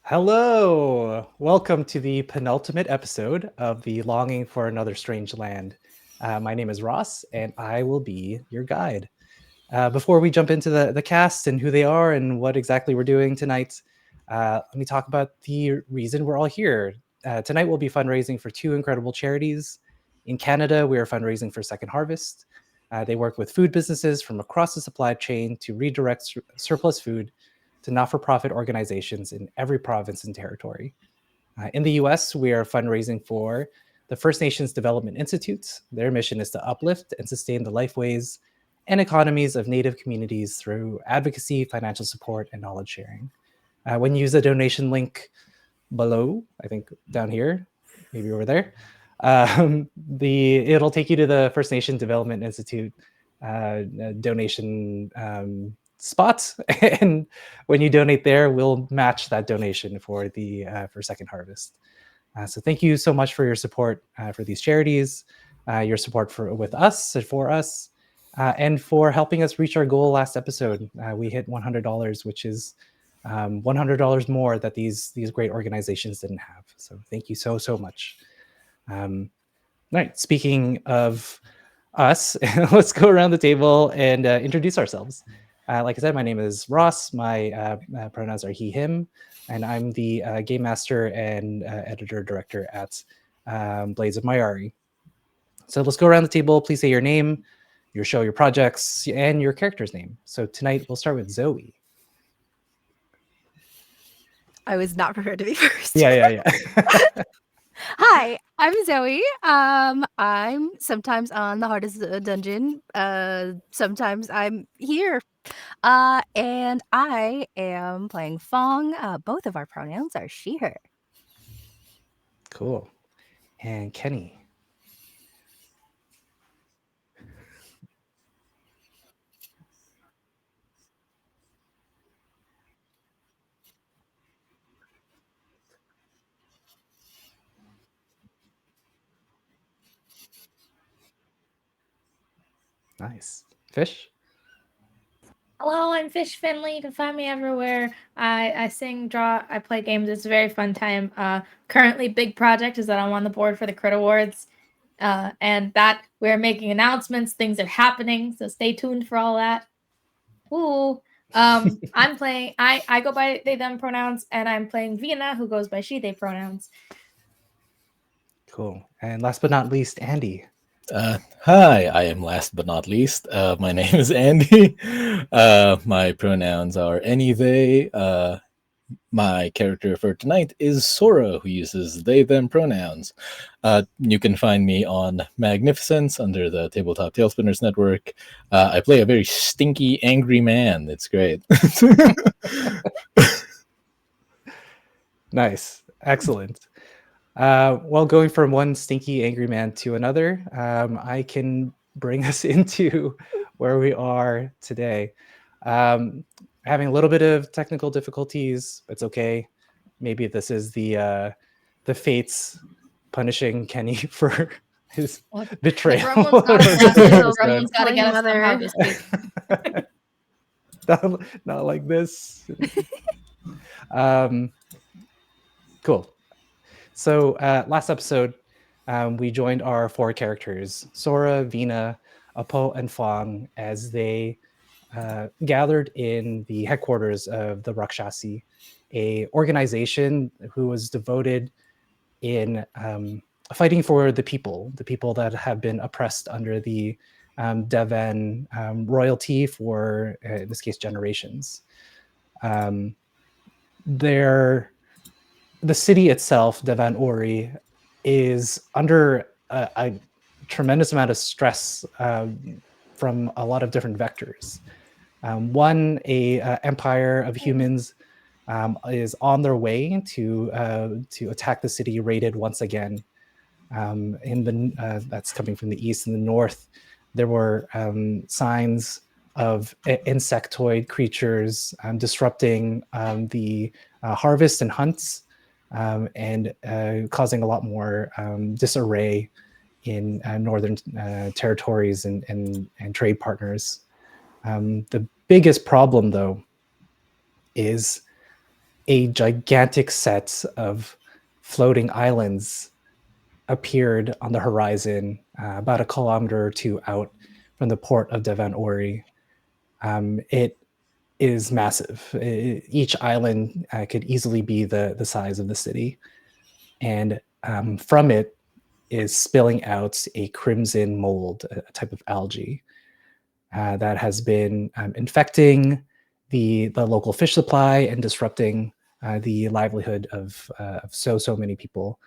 Hello! Welcome to the penultimate episode of the Longing for Another Strange Land. My name is Ross, and I will be your guide. Before we jump into the cast and who they are and what exactly we're doing tonight, let me talk about the reason we're all here. Tonight we'll be fundraising for two incredible charities. In Canada, we are fundraising for Second Harvest. They work with food businesses from across the supply chain to redirect surplus food to not-for-profit organizations in every province and territory. In the US, we are fundraising for the First Nations Development Institute. Their mission is to uplift and sustain the lifeways and economies of Native communities through advocacy, financial support, and knowledge sharing. When you use the donation link below, I think down here, maybe over there, it'll take you to the First Nation Development Institute donation spot, and when you donate there, we'll match that donation for for Second Harvest. So thank you so much for your support for these charities, your support with us, for us, and for helping us reach our goal last episode. We hit $100, which is $100 more that these great organizations didn't have. So thank you so much. All right, speaking of us, let's go around the table and introduce ourselves. Like I said, my name is Ross. My pronouns are he, him, and I'm the game master and editor-director at Blades of Mayari. So let's go around the table. Please say your name, your show, your projects, and your character's name. So tonight we'll start with Zoe. I was not prepared to be first. Yeah. Hi, I'm Zoe. I'm sometimes on the hardest dungeon. Sometimes I'm here. And I am playing Fong. Both of our pronouns are she, her. Cool. And Kenny. Nice. Fish. Hello, I'm Fish Finley. You can find me everywhere. I sing, draw, I play games. It's a very fun time. Currently, big project is that I'm on the board for the Crit Awards, and that we're making announcements. Things are happening, so stay tuned for all that. Ooh. I'm playing. I go by they them pronouns, and I'm playing Vina, who goes by she they pronouns. Cool. And last but not least, Andy. Hi, I am last but not least. My name is Andy. My pronouns are any, they. My character for tonight is Sora, who uses they, them pronouns. You can find me on Magnificence under the Tabletop Tailspinners Network. I play a very stinky, angry man. It's great. Nice. Excellent. Well, going from one stinky, angry man to another, I can bring us into where we are today. Having a little bit of technical difficulties. It's okay. Maybe this is the fates punishing Kenny for his betrayal. Everyone's got to get us somehow this week. Not like this. Cool. So last episode, we joined our four characters, Sora, Vina, Apo, and Fong, as they gathered in the headquarters of the Rakshasi, a organization who was devoted in fighting for the people that have been oppressed under the Devan royalty for, in this case, generations. The city itself, Devan Ori, is under a tremendous amount of stress from a lot of different vectors. One, a empire of humans is on their way to attack the city, raided once again. That's coming from the east. In the north, there were signs of insectoid creatures disrupting the harvest and hunts, and causing a lot more disarray in northern territories and trade partners. The biggest problem, though, is a gigantic set of floating islands appeared on the horizon, about a kilometer or two out from the port of Devan Ori. It is massive. Each island could easily be the size of the city. And from it is spilling out a crimson mold, a type of algae that has been infecting the local fish supply and disrupting the livelihood of so many people.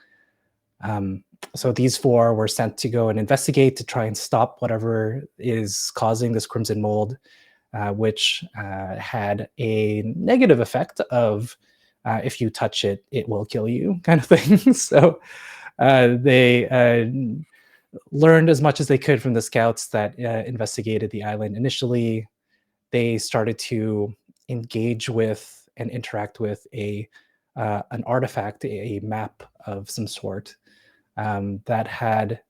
So these four were sent to go and investigate to try and stop whatever is causing this crimson mold, which had a negative effect of if you touch it, it will kill you, kind of thing. So they learned as much as they could from the scouts that investigated the island initially. They started to engage with and interact with an artifact, a map of some sort that had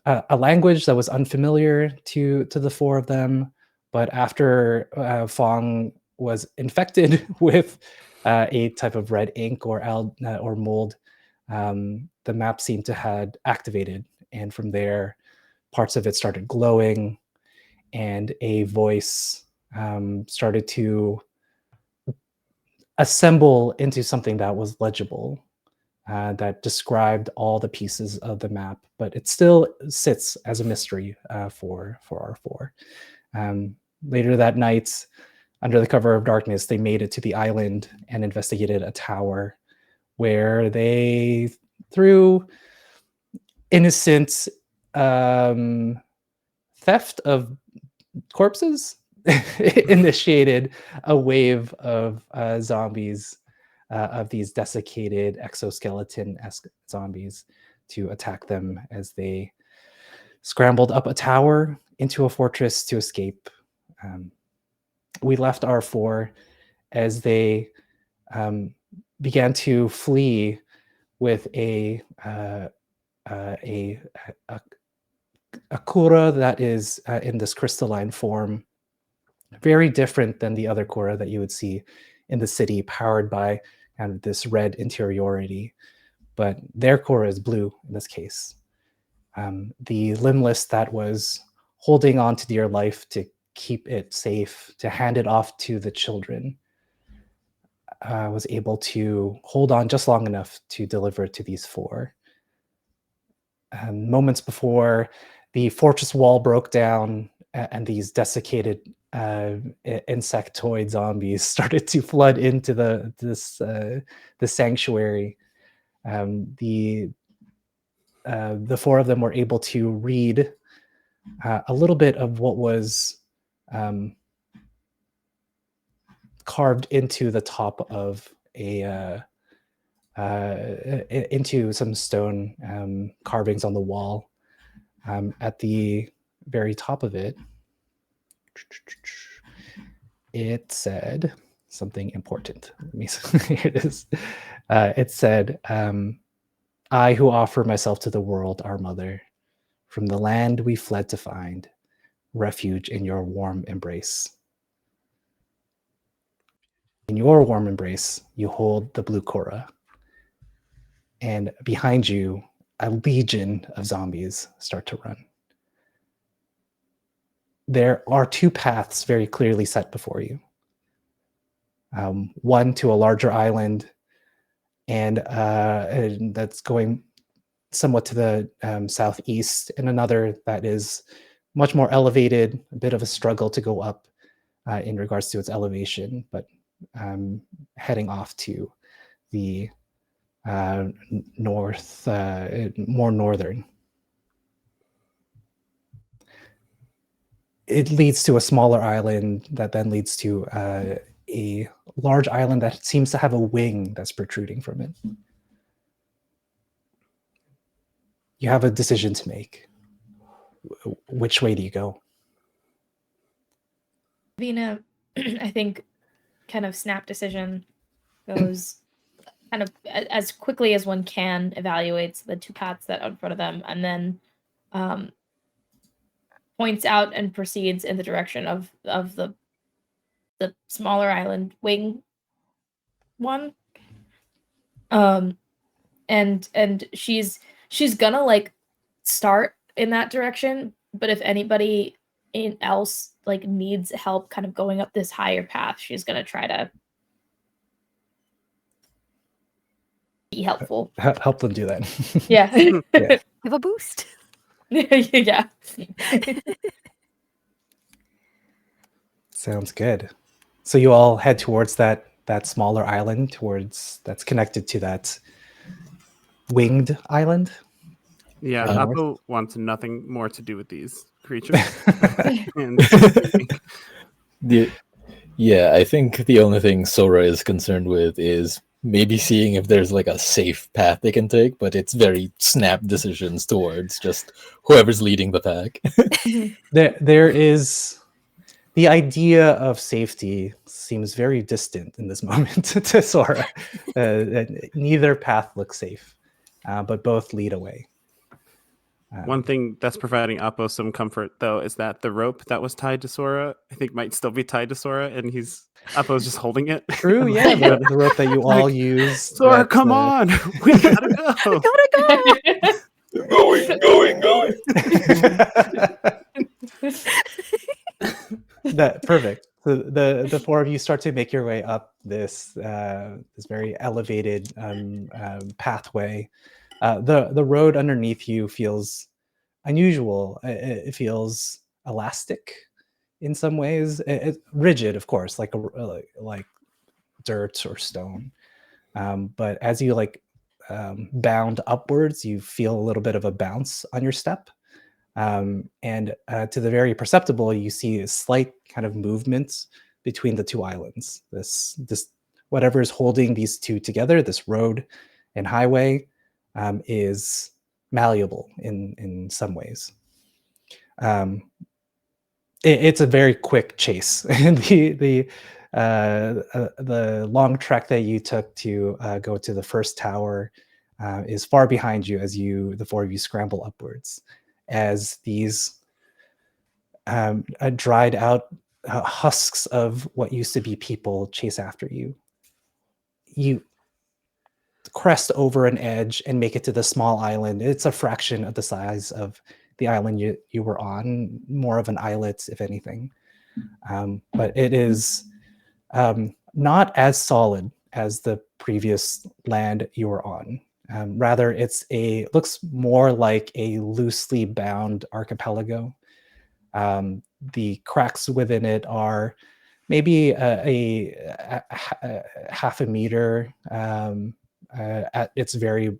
a language that was unfamiliar to the four of them. But after Fong was infected with a type of red ink or mold, the map seemed to had activated, and from there, parts of it started glowing, and a voice started to assemble into something that was legible, that described all the pieces of the map, but it still sits as a mystery for our four. Later that night, under the cover of darkness, they made it to the island and investigated a tower where they, through innocent theft of corpses, initiated a wave of zombies, of these desiccated exoskeleton-esque zombies, to attack them as they scrambled up a tower into a fortress to escape. We left our four as they began to flee with a kura that is in this crystalline form, very different than the other kura that you would see in the city, powered by kind of this red interiority. But their kura is blue in this case. The limbless that was holding on to dear life to keep it safe, to hand it off to the children, was able to hold on just long enough to deliver it to these four. Moments before, the fortress wall broke down and these desiccated insectoid zombies started to flood into the sanctuary. The four of them were able to read a little bit of what was carved into the top of into some stone carvings on the wall. At the very top of it, it said something important. Let me here it is. It said, "I who offer myself to the world, our mother, from the land we fled to find refuge in your warm embrace. In your warm embrace, you hold the blue Korra, and behind you, a legion of zombies start to run. There are two paths very clearly set before you. One to a larger island, and that's going somewhat to the southeast, and another that is much more elevated, a bit of a struggle to go up in regards to its elevation, but heading off to the north, more northern. It leads to a smaller island that then leads to a large island that seems to have a wing that's protruding from it. You have a decision to make. Which way do you go? Vina, I think, kind of snap decision, goes kind of as quickly as one can, evaluates the two paths that are in front of them, and then points out and proceeds in the direction of the smaller island wing, one. And she's gonna like start in that direction, but if anybody else like needs help kind of going up this higher path, she's gonna try to be helpful. Help them do that. Yeah. Yeah. Give a boost. Yeah. Sounds good. So you all head towards that smaller island, towards that's connected to that winged island. Yeah, Uh, Apo wants nothing more to do with these creatures. And I think the only thing Sora is concerned with is maybe seeing if there's like a safe path they can take, but it's very snap decisions towards just whoever's leading the pack. there is the idea of safety seems very distant in this moment to Sora. Neither path looks safe, but both lead away. one thing that's providing Apo some comfort, though, is that the rope that was tied to Sora, I think, might still be tied to Sora, and Apo's just holding it. True, yeah, the rope that you all use. Sora, that, come on, we gotta go. Gotta go. That perfect. So the four of you start to make your way up this this very elevated pathway. The road underneath you feels unusual. It feels elastic in some ways. Rigid, of course, like dirt or stone. But as you bound upwards, you feel a little bit of a bounce on your step. And to the very perceptible, you see a slight kind of movement between the two islands. This whatever is holding these two together, this road and highway, is malleable in some ways. It's a very quick chase. the long trek that you took to go to the first tower is far behind you as the four of you scramble upwards. As these dried out husks of what used to be people chase after you. You crest over an edge and make it to the small island. It's a fraction of the size of the island you were on, more of an islet, if anything. But it is not as solid as the previous land you were on. Rather, looks more like a loosely bound archipelago. The cracks within it are maybe a half a meter at its very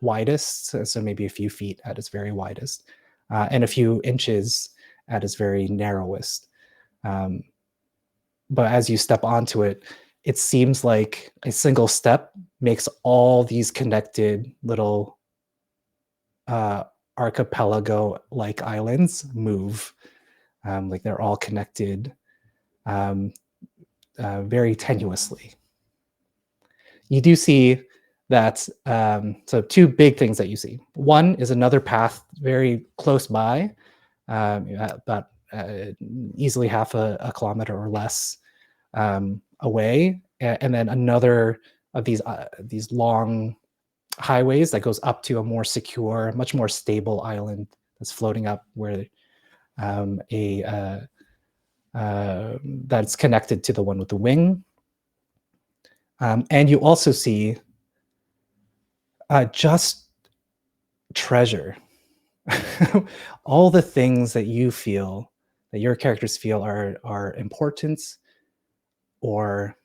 widest, so maybe a few feet at its very widest, and a few inches at its very narrowest. But as you step onto it, it seems like a single step makes all these connected little archipelago-like islands move. Like they're all connected very tenuously. You do see that, so two big things that you see. One is another path very close by, about easily half a kilometer or less away, and then another of these long highways that goes up to a more secure, much more stable island that's floating up where that's connected to the one with the wing. And you also see just treasure. All the things that you feel, that your characters feel are important or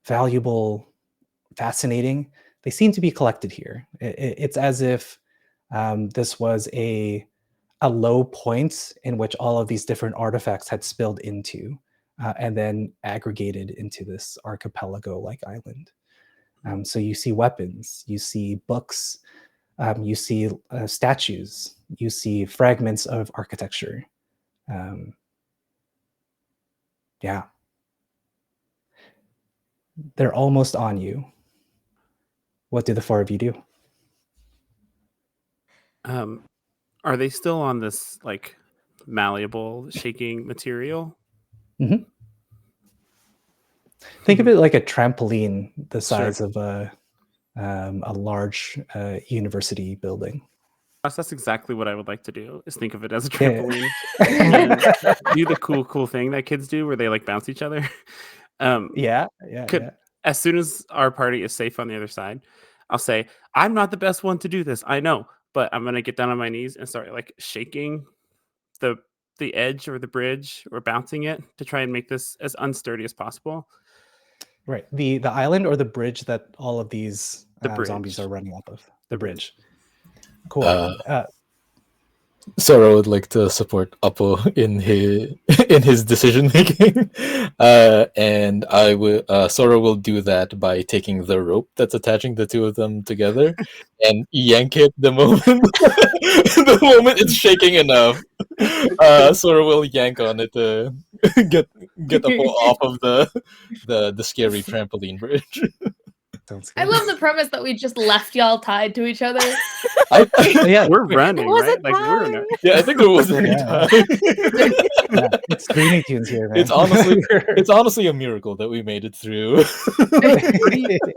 valuable, fascinating, they seem to be collected here. It's as if this was a low point in which all of these different artifacts had spilled into and then aggregated into this archipelago-like island. So you see weapons, you see books, you see statues, you see fragments of architecture. Yeah. They're almost on you. What do the four of you do? Are they still on this like malleable shaking material? Mm-hmm. Think of it like a trampoline the Sure. size of a large university building. That's exactly what I would like to do. Is think of it as a Yeah. trampoline. And do the cool thing that kids do where they like bounce each other. Yeah. As soon as our party is safe on the other side, I'll say, I'm not the best one to do this. I know, but I'm gonna get down on my knees and start like shaking the edge or the bridge or bouncing it to try and make this as unsturdy as possible. Right. The island or the bridge that all of these The zombies bridge. are running off of. The The bridge. Cool. Sora would like to support Appo in his decision making, and Sora will do that by taking the rope that's attaching the two of them together and yank it the moment the moment it's shaking enough. Sora will yank on it to get Appo off of the scary trampoline bridge. Sounds I good. love the premise that we just left y'all tied to each other. Yeah, We're running, was right? a Like we're in a, Yeah, I think there was any Yeah. time. yeah, it's Looney Tunes here, man. It's honestly a miracle that we made it through.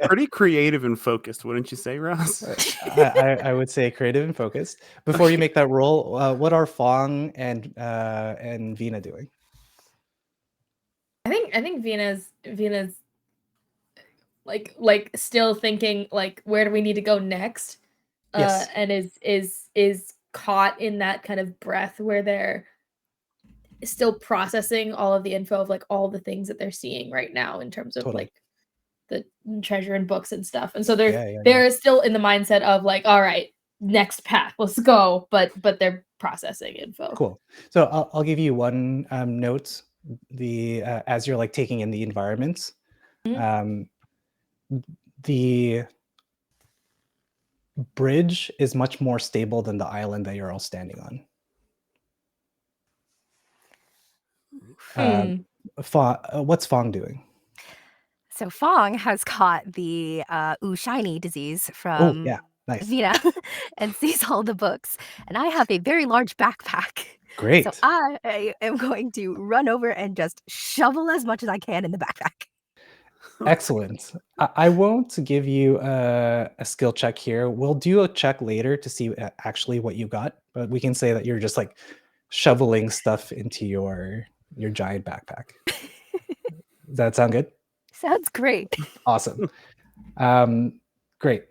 pretty creative and focused, wouldn't you say, Ross? I would say creative and focused. Before you make that roll, what are Fong and Vina doing? I think Vina's like still thinking like where do we need to go next? Yes. And is caught in that kind of breath where they're still processing all of the info of like all the things that they're seeing right now in terms of Totally. like the treasure and books and stuff. And so Yeah. they're still in the mindset of like, all right, next path, let's go. But they're processing info. Cool. So I'll give you one note. As you're like taking in the environment, the bridge is much more stable than the island that you're all standing on. What's Fong doing? So Fong has caught the shiny disease from yeah, nice. Vina and sees all the books. And I have a very large backpack. Great. So I am going to run over and just shovel as much as I can in the backpack. Excellent. I won't give you a skill check here. We'll do a check later to see actually what you got, but we can say that you're just like shoveling stuff into your giant backpack. Does that sound good? Sounds great. Awesome. Great.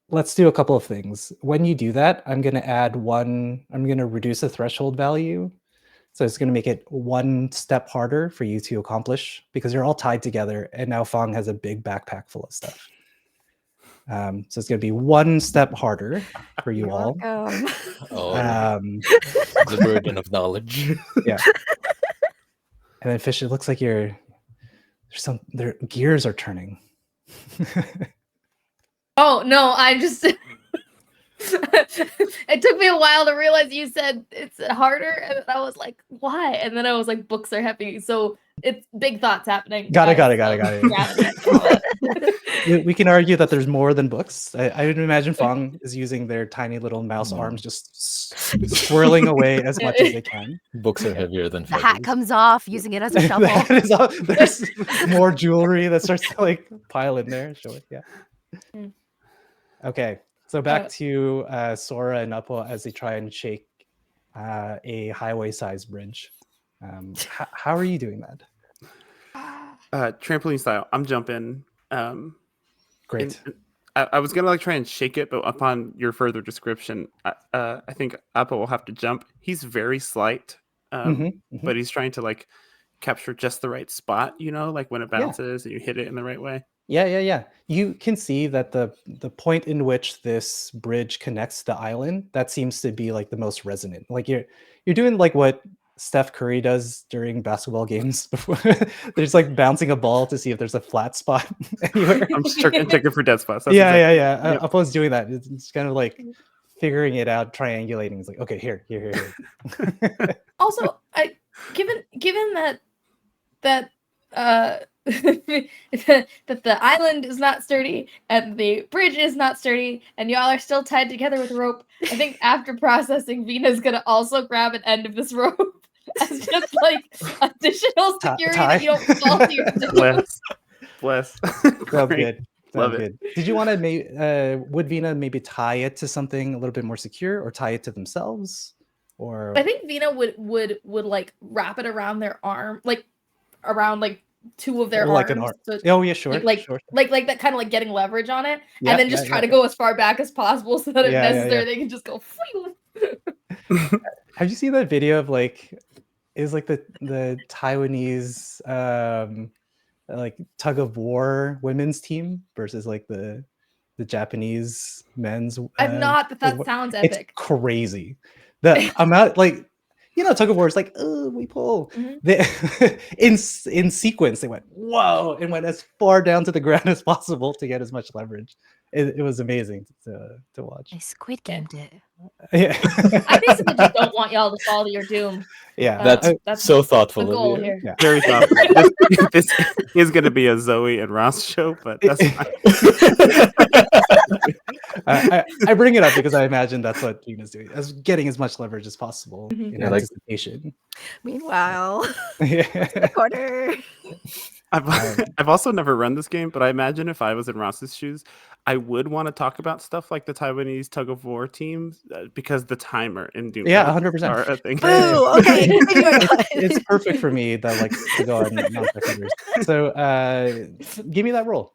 Let's do a couple of things. When you do that, I'm going to reduce the threshold value. So it's going to make it one step harder for you to accomplish because you're all tied together. And now Fong has a big backpack full of stuff. So it's going to be one step harder for you all. Oh, Um, the burden of knowledge. yeah. And then Fish, it looks like their gears are turning. Oh no, I just it took me a while to realize you said it's harder, and I was like, why? And then I was like, books are heavy, so it's big thoughts happening. Got it. Yeah. We can argue that there's more than books. I would imagine Fong is using their tiny little mouse arms, just swirling away as much as they can. Books are heavier than The feathers. hat comes off, using it as a shovel. There's more jewelry that starts to like pile in there. Show it, yeah. Okay, so back to Sora and Appo as they try and shake a highway-sized bridge. How are you doing that? Trampoline style. I'm jumping. Great. I was gonna like try and shake it, but upon your further description, I think Appo will have to jump. He's very slight, but he's trying to like capture just the right spot. You know, like when it bounces and you hit it in the right way. Yeah. You can see that the point in which this bridge connects the island, that seems to be like the most resonant. Like you're doing like what Steph Curry does during basketball games before there's like bouncing a ball to see if there's a flat spot anywhere. I'm just checking for dead spots. That's Yeah. Yep. Appo's doing that. It's kind of like figuring it out, triangulating. It's like, okay, here. Also, given that that the island is not sturdy and the bridge is not sturdy and y'all are still tied together with rope, I think after processing, Vina's gonna also grab an end of this rope as just like additional Ti- security tie? that you don't fall to your doom. Bless. Sounds Great. good. Love Sounds it. good. Did you want to would Vina maybe tie it to something a little bit more secure, or tie it to themselves, or I think Vina would like wrap it around their arm, like around like two of their or like an arms. arm? So Oh yeah, sure, like sure. like that kind of like getting leverage on it, Yeah, and then just yeah, try yeah. to go as far back as possible so that if Yeah, yeah, necessary yeah. they can just go. Phew. Have you seen that video of like is like the Taiwanese like tug of war women's team versus like the Japanese men's I've not, but tug of that war? sounds It's epic. crazy. The amount like tug of war is like, oh, we pull. Mhm. They, in sequence, they went, whoa, and went as far down to the ground as possible to get as much leverage. It was amazing to watch. I Squid Gamed it. Yeah. I basically just don't want y'all to fall to your doom. Yeah. That's so the thoughtful goal of you. here. Yeah. Very thoughtful. This is going to be a Zoe and Ross show, but that's fine. I bring it up because I imagine that's what Gina's doing, as getting as much leverage as possible Mhm. in Yeah, like- anticipation. Meanwhile, Yeah. corner. I've also never run this game, but I imagine if I was in Ross's shoes, I would want to talk about stuff like the Taiwanese tug of war teams because the timer in Doom Yeah, Guns 100%. are a thing. Boo. Okay. It's perfect for me that like to go on non-sequiturs. So give me that roll.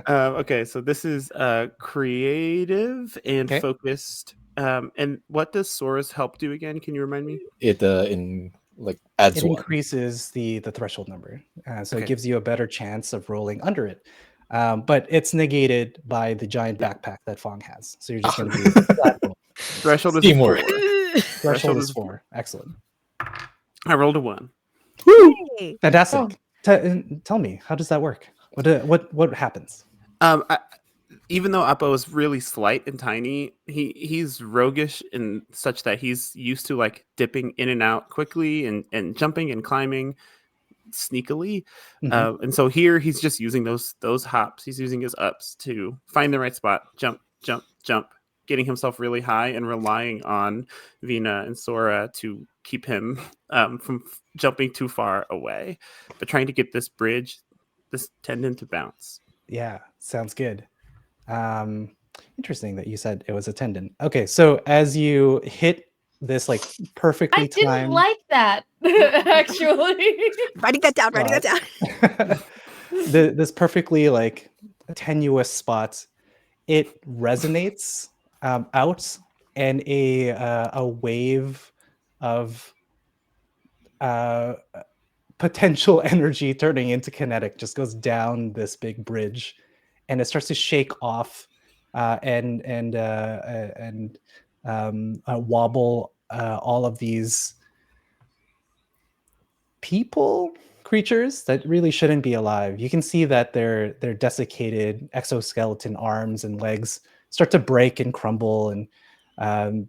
Okay, so this is creative and Okay. focused. And what does Sora's help do again? Can you remind me? It in like adds It one. increases the threshold number, so Okay. it gives you a better chance of rolling under it. But it's negated by the giant backpack that Fong has. So you're just going to be flat roll. Threshold is Teamwork. 4. Threshold Threshold is is 4. Excellent. I rolled a 1. Hey. Fantastic. Tell me, how does that work? What happens? Even though Appo is really slight and tiny, he's roguish in such that he's used to like dipping in and out quickly and jumping and climbing sneakily. Mhm. And so here he's just using those hops. He's using his ups to find the right spot, jump, jump, jump, getting himself really high and relying on Vina and Sora to keep him from jumping too far away, but trying to get this bridge, this tendon to bounce. Yeah, sounds good. Interesting that you said it was a tendon. Okay, so as you hit this like perfectly I didn't timed like that actually. Writing that down. Writing that down. this perfectly like tenuous spot, it resonates out, and a wave of potential energy turning into kinetic just goes down this big bridge, and it starts to shake off and wobble all of these creatures that really shouldn't be alive. You can see that their desiccated exoskeleton arms and legs start to break and crumble, and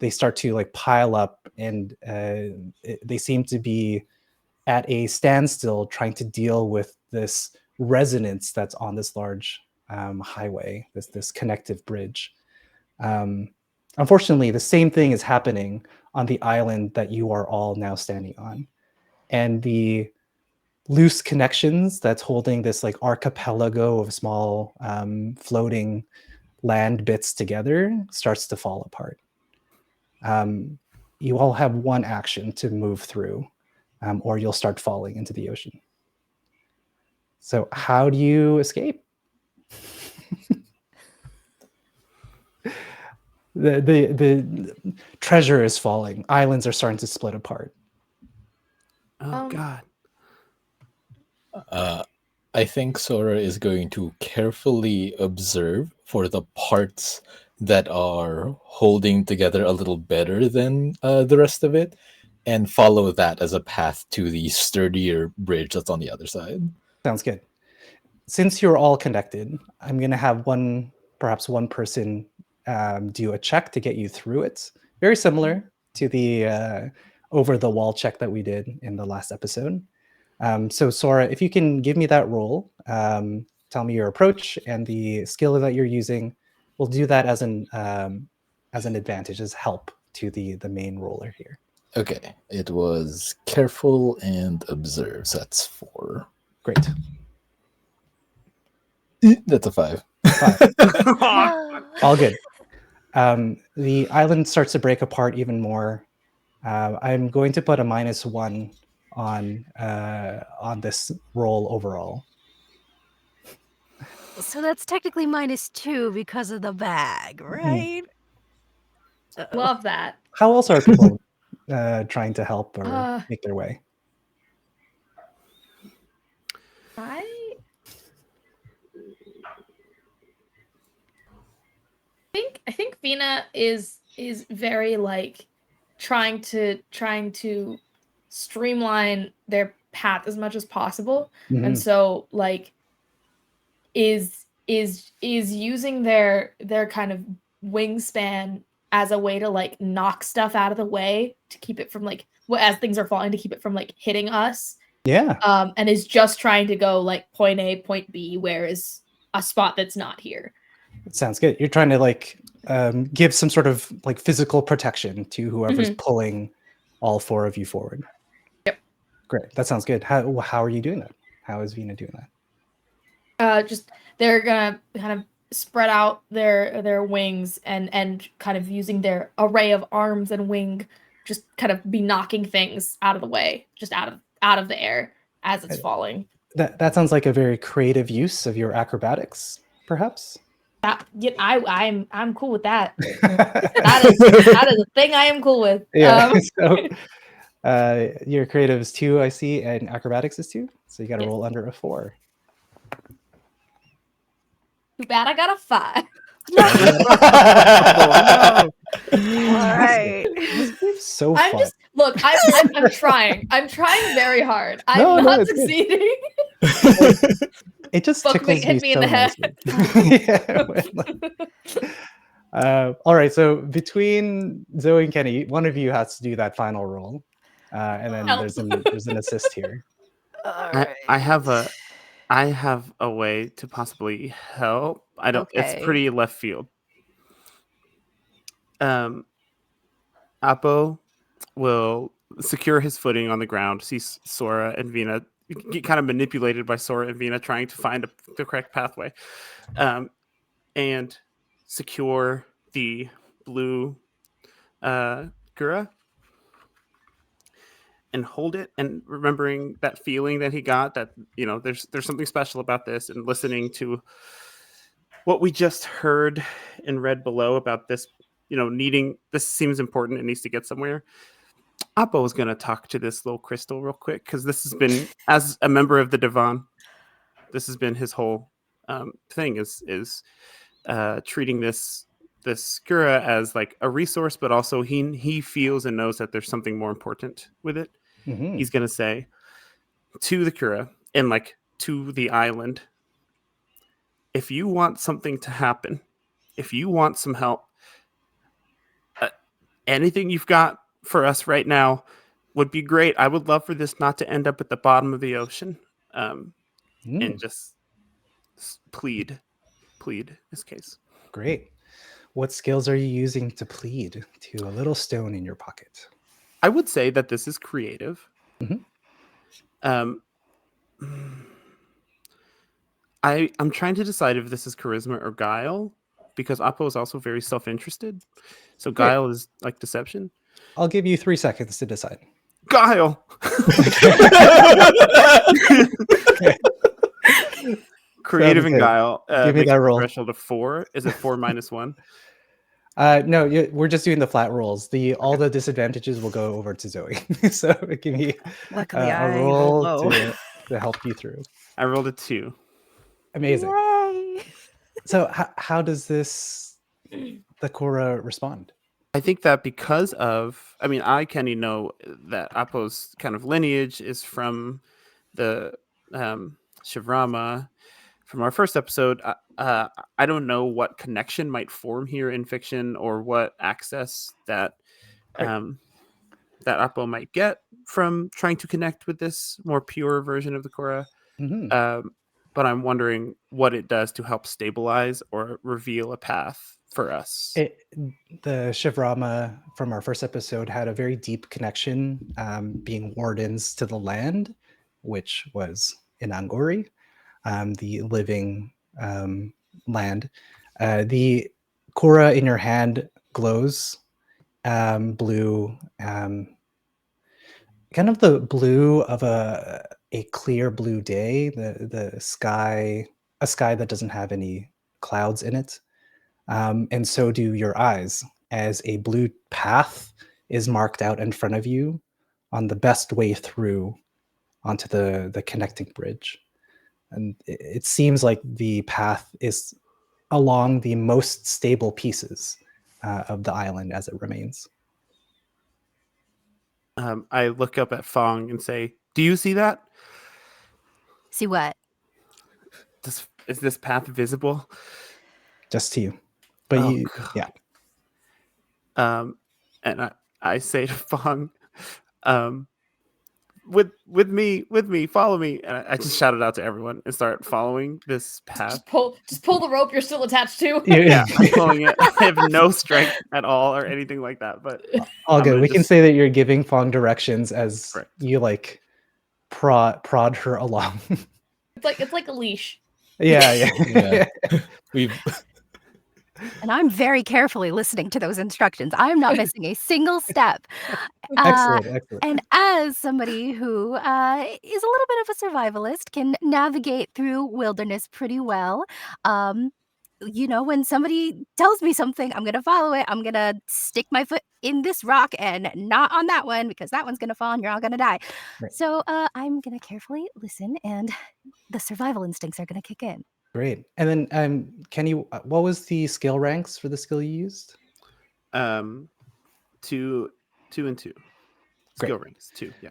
they start to like pile up, and they seem to be at a standstill trying to deal with this resonance that's on this large highway, this connective bridge. Unfortunately, the same thing is happening on the island that you are all now standing on, and the loose connections that's holding this like archipelago of small floating land bits together starts to fall apart. You all have one action to move through, or you'll start falling into the ocean. So how do you escape? The treasure is falling. Islands are starting to split apart. Oh God. I think Sora is going to carefully observe for the parts that are holding together a little better than the rest of it, and follow that as a path to the sturdier bridge that's on the other side. Sounds good. Since you're all connected, I'm going to have perhaps one person do a check to get you through it. Very similar to the over the wall check that we did in the last episode. So Sora, if you can give me that roll, tell me your approach and the skill that you're using. We'll do that as an advantage, as help to the main roller here. Okay, it was careful and observe. So that's 4. Great. That's a 5. 5. No. All good. The island starts to break apart even more. I'm going to put a -1 on this roll overall. So that's technically -2 because of the bag, right? Uh-oh. Love that. How else are people trying to help or Uh, make their way? I think Vina is very like trying to streamline their path as much as possible, and Mhm. so like is using their kind of wingspan as a way to like knock stuff out of the way to keep it from like as things are falling, to keep it from like hitting us, Yeah, and is just trying to go like point A, point B, where is a spot that's not here. it sounds good. You're trying to like give some sort of like physical protection to whoever's pulling all 4 of you forward. Yep. Great. That sounds good. How are you doing that? How is Vina doing that? Just they're gonna kind of spread out their wings and kind of using their array of arms and wing, just kind of be knocking things out of the way, just out of the air as it's falling. That sounds like a very creative use of your acrobatics, perhaps. I'm cool with that. That is a thing I am cool with. Yeah. So your creative is 2, I see, and acrobatics is 2. So you got to Yes. roll under a 4. Too bad I got a 5. All right. So I'm fun. just look. I'm trying. I'm trying very hard. I'm No, not it's good. succeeding. It just Fuck tickles me, hit me me in so the head. nicely. All right, so between Zoe and Kenny, one of you has to do that final roll, and then Help. there's an assist here. All I have a way to possibly help. I don't. Okay. It's pretty left field. Apo will secure his footing on the ground. See Sora and Vina get kind of manipulated by Sora and Vina trying to find the correct pathway, and secure the blue Gura and hold it, and remembering that feeling that he got, that there's something special about this, and listening to what we just heard and read below about this, needing this seems important. It needs to get somewhere. Apo is going to talk to this little crystal real quick, because this has been, as a member of the Divan, this has been his whole thing is treating this Gura as like a resource, but also he feels and knows that there's something more important with it. Mhm. He's going to say to the Gura and like to the island, if you want something to happen, if you want some help, anything you've got for us right now would be great. I would love for this not to end up at the bottom of the ocean, and just plead this case. Great. What skills are you using to plead to a little stone in your pocket? I would say that this is creative. Mhm. I'm trying to decide if this is charisma or guile, because Apo is also very self-interested. So guile is like deception. I'll give you 3 seconds to decide. Guile. Creative and good. guile. Give me makes that the roll. threshold of 4. Is it 4 minus 1? No, we're just doing the flat rolls. All the disadvantages will go over to Zoe. So give me Luckily, a I roll rolled low. to help you through. I rolled a 2. Amazing. Yay. So how does the Korra respond? I think that because of, I, Kenny, know that Apo's kind of lineage is from the Shivrama from our first episode. I don't know what connection might form here in fiction, or what access that that Apo might get from trying to connect with this more pure version of the Korra. Mhm. But I'm wondering what it does to help stabilize or reveal a path for us? The Shivrama from our first episode had a very deep connection, being wardens to the land, which was in Angori, the living land. The Kura in your hand glows blue, kind of the blue of a clear blue day, the sky, a sky that doesn't have any clouds in it. And so do your eyes, as a blue path is marked out in front of you on the best way through onto the connecting bridge. And it seems like the path is along the most stable pieces of the island as it remains. I look up at Fong and say, "Do you see that? See what? Is this path visible?" Just to you. But Oh, you, God. yeah. And I say to Fong, with me, follow me. And I just shout it out to everyone and start following this path. Just pull the rope you're still attached to. Yeah, I'm following it. I have no strength at all or anything like that. But All I'm good. gonna We can just- say that you're giving Fong directions as Correct. you like prod her along. It's like a leash. yeah. Yeah. We've And I'm very carefully listening to those instructions. I'm not missing a single step. Excellent. And as somebody who is a little bit of a survivalist, can navigate through wilderness pretty well. When somebody tells me something, I'm gonna follow it. I'm gonna stick my foot in this rock and not on that one, because that one's gonna fall and you're all gonna die. Right. So I'm gonna carefully listen, and the survival instincts are gonna kick in. Great. And then can you what was the skill ranks for the skill you used? 2 and 2 Great. skill ranks 2. Yeah.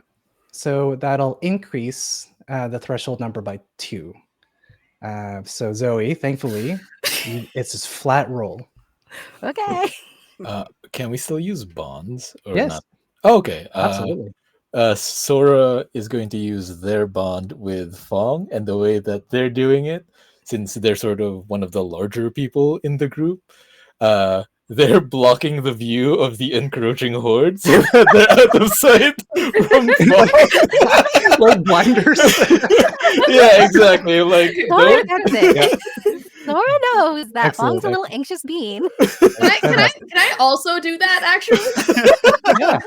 So that'll increase the threshold number by 2. So Zoe, thankfully, it's just flat roll. Okay. can we still use bonds or Yes. not? Oh, okay. Absolutely. Sora is going to use their bond with Fong, and the way that they're doing it, since they're sort of one of the larger people in the group, they're blocking the view of the encroaching horde, so that they're out of sight from Fong. Like blinders. Yeah, exactly. Like, Laura don't- gets it. Laura knows that Excellent, Fong's a little anxious bean. Can I also do that actually? Yeah.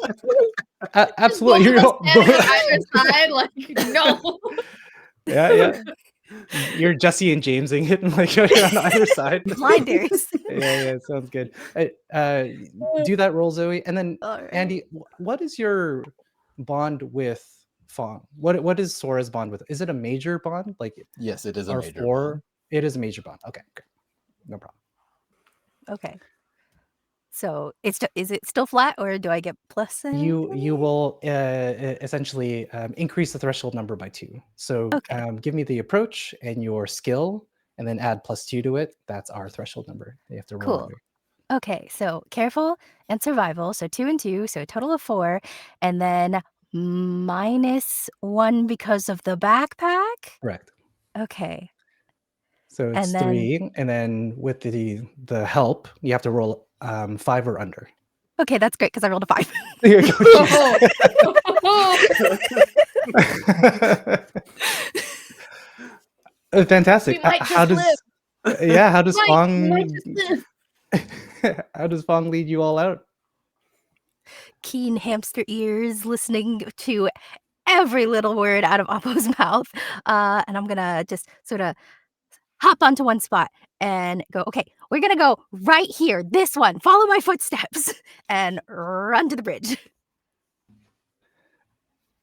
Absolutely. Both of us standing on either side, like no. Yeah. You're Jesse and Jamesing it, like you're on either side. Blinders. Yeah, sounds good. Do that roll, Zoe, and then All right. Andy, what is your bond with Fong? What is Sora's bond with? Is it a major bond, like Yes, it is a or major 4? bond. It is a major bond. Okay, great. No problem. Okay. So is it still flat, or do I get plus? You will essentially increase the threshold number by 2. So Okay. give me the approach and your skill, and then add +2 to it. That's our threshold number. You have to roll. Cool. under. Okay, so careful and survival. So 2 and 2, so a total of 4, and then -1 because of the backpack. Correct. Okay. So it's And then- 3, and then with the help, you have to roll 5 or under. Okay, that's great because I rolled a 5. There you go. Fantastic. We might How just does how does We Fong might just live. how does Fong lead you all out? Keen hamster ears, listening to every little word out of Appo's mouth. And I'm gonna just sort of hop onto one spot and go, okay, we're gonna go right here, this one, follow my footsteps, and run to the bridge.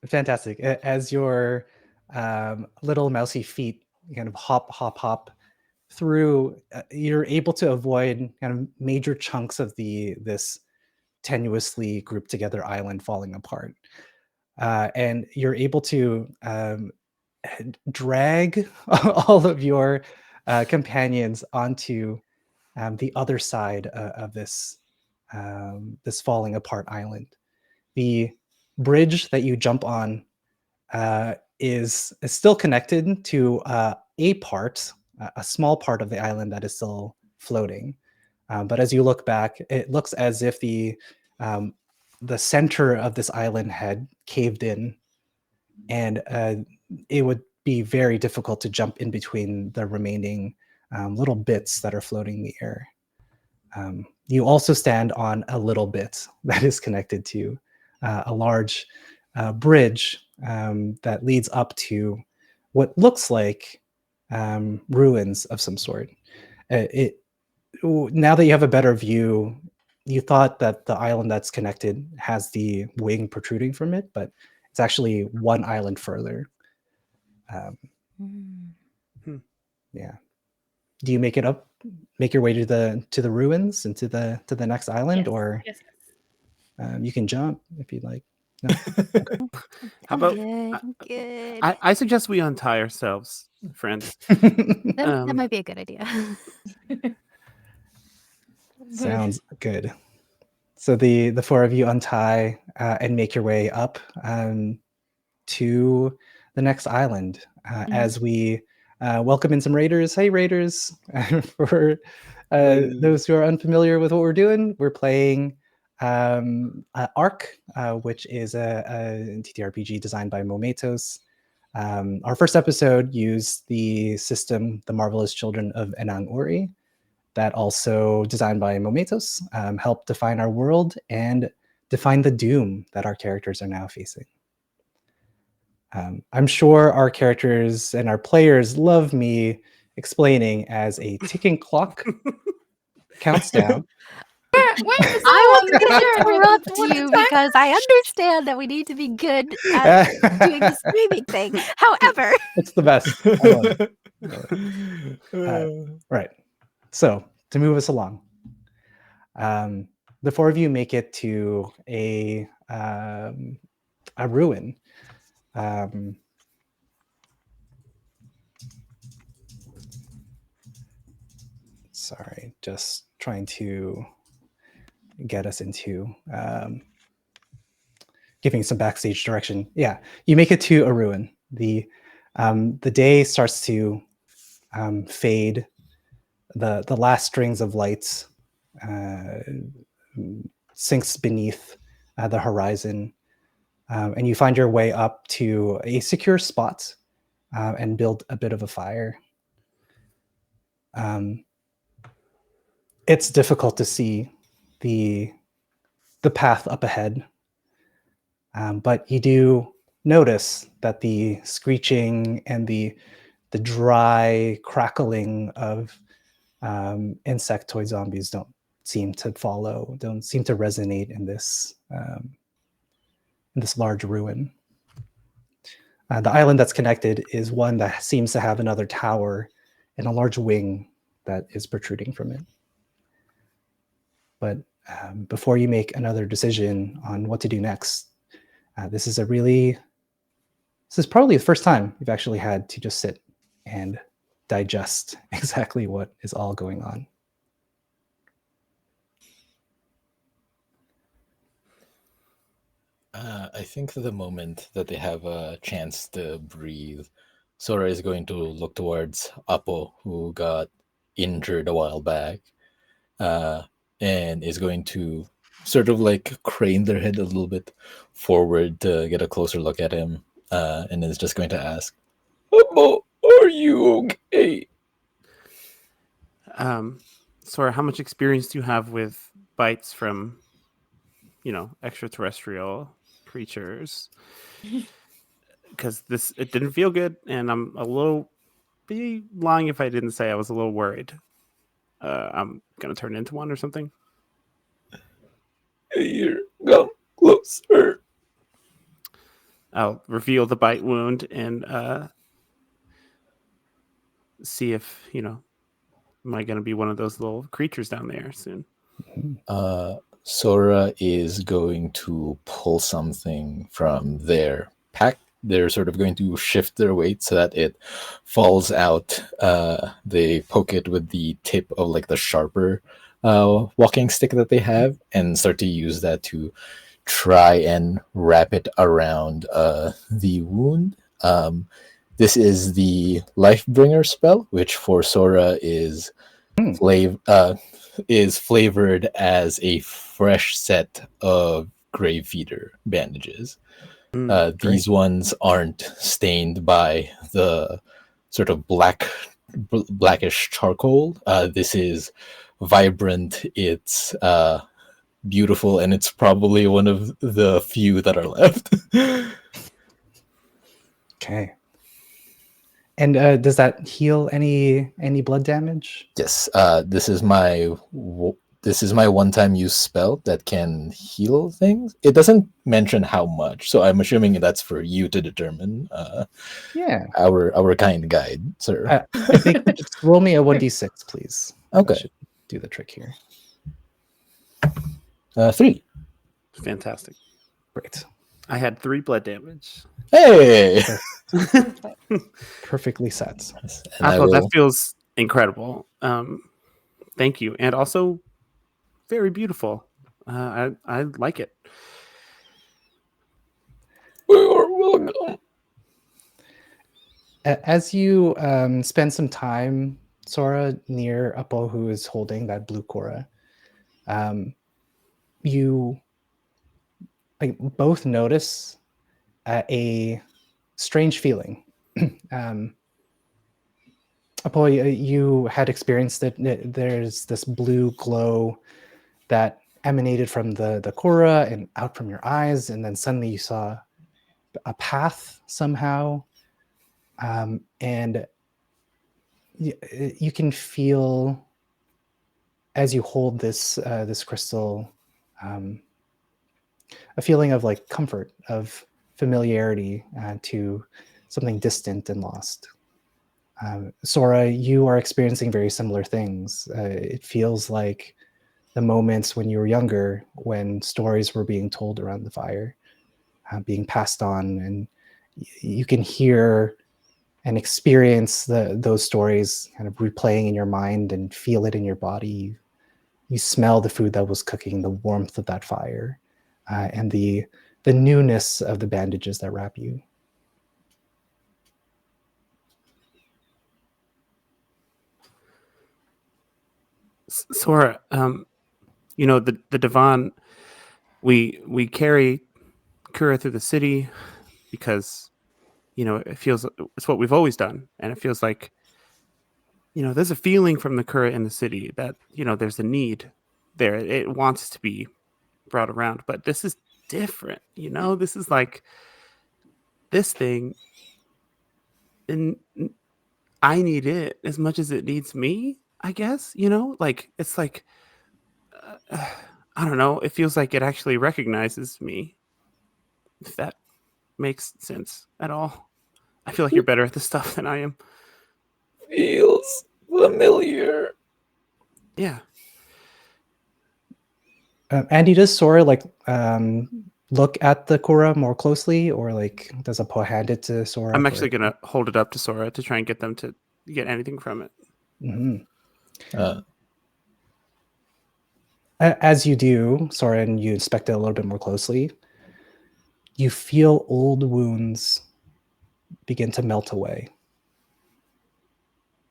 Fantastic. As your little mousy feet kind of hop through, you're able to avoid kind of major chunks of this tenuously grouped together island falling apart. And you're able to drag all of your companions onto the other side of this falling apart island. The bridge that you jump on is still connected to a small part of the island that is still floating. But as you look back, it looks as if the center of this island had caved in, and it would be very difficult to jump in between the remaining little bits that are floating in the air. You also stand on a little bit that is connected to a large bridge that leads up to what looks like ruins of some sort. Now that you have a better view, you thought that the island that's connected has the wing protruding from it, but it's actually one island further. Yeah. Do you make your way to the ruins and to the next island, Yes, or yes. you can jump if you'd like? How about good? I suggest we untie ourselves, friends. That might be a good idea. Sounds good. So the four of you untie and make your way up to the next island as we welcome in some raiders. Hey, raiders! For those who are unfamiliar with what we're doing, we're playing Ark, which is a TTRPG designed by Momentos. Our first episode used the system The Marvelous Children of Enang Ori, that also designed by Momentos, helped define our world and define the doom that our characters are now facing. I'm sure our characters and our players love me explaining as a ticking clock counts down. I was going to interrupt you because I understand that we need to be good at doing the screaming thing. However, It's the best. I love it. Right. So to move us along, the four of you make it to a ruin. Sorry, just trying to get us into giving some backstage direction. Yeah, you make it to a ruin. The day starts to fade. The last strings of lights sinks beneath the horizon, and you find your way up to a secure spot and build a bit of a fire. It's difficult to see the path up ahead, but you do notice that the screeching and the dry crackling of insectoid zombies don't seem to resonate in this large ruin. The island that's connected is one that seems to have another tower and a large wing that is protruding from it. But before you make another decision on what to do next, this is probably the first time you've actually had to just sit and digest exactly what is all going on. I think the moment that they have a chance to breathe, Sora is going to look towards Apo, who got injured a while back, and is going to sort of like crane their head a little bit forward to get a closer look at him, and is just going to ask, Apo, are you okay? Sora, how much experience do you have with bites from, extraterrestrial creatures? Because it didn't feel good, and I'm a little be lying if I didn't say I was a little worried. I'm gonna turn into one or something. Here, come closer. I'll reveal the bite wound and see if am I gonna be one of those little creatures down there soon? Sora is going to pull something from their pack. They're sort of going to shift their weight so that it falls out. They poke it with the tip of like the sharper walking stick that they have and start to use that to try and wrap it around the wound. This is the Lifebringer spell, which for Sora is is flavored as a fresh set of grave feeder bandages. These ones aren't stained by the sort of blackish charcoal. This is vibrant. It's beautiful, and it's probably one of the few that are left. Okay. And does that heal any blood damage? Yes, this is my one-time use spell that can heal things. It doesn't mention how much, so I'm assuming that's for you to determine. Yeah. Our kind guide, sir. I think just roll me a 1d6, please. Okay. That should do the trick here. 3. Fantastic. Great. I had 3 blood damage. Hey. Perfectly set. And I Apple, that will- feels incredible. Thank you, and also very beautiful. I like it. You're welcome. As you spend some time, Sora, near Uppo, who is holding that blue Cora, you both notice a strange feeling. Uppo, you had experienced that there's this blue glow that emanated from the Cora and out from your eyes, and then suddenly you saw a path somehow. And you can feel as you hold this crystal a feeling of like comfort, of familiarity to something distant and lost. Sora, you are experiencing very similar things. It feels like the moments when you were younger, when stories were being told around the fire, being passed on, and you can hear and experience those stories kind of replaying in your mind and feel it in your body. You smell the food that was cooking, the warmth of that fire, and the newness of the bandages that wrap you. Sora, the Devon, we carry Kura through the city because, it feels it's what we've always done, and it feels like, there's a feeling from the Kura in the city that there's a need there. It wants to be brought around, but this is different. This is like this thing, and I need it as much as it needs me. I guess, it's like, I don't know. It feels like it actually recognizes me, if that makes sense at all. I feel like you're better at this stuff than I am. Feels familiar. Yeah. Andy, does Sora look at the Cora more closely, or does Uppo hand it to Sora? I'm actually going to hold it up to Sora to try and get them to get anything from it. Mm-hmm. As you do, Sora, and you inspect it a little bit more closely, you feel old wounds begin to melt away.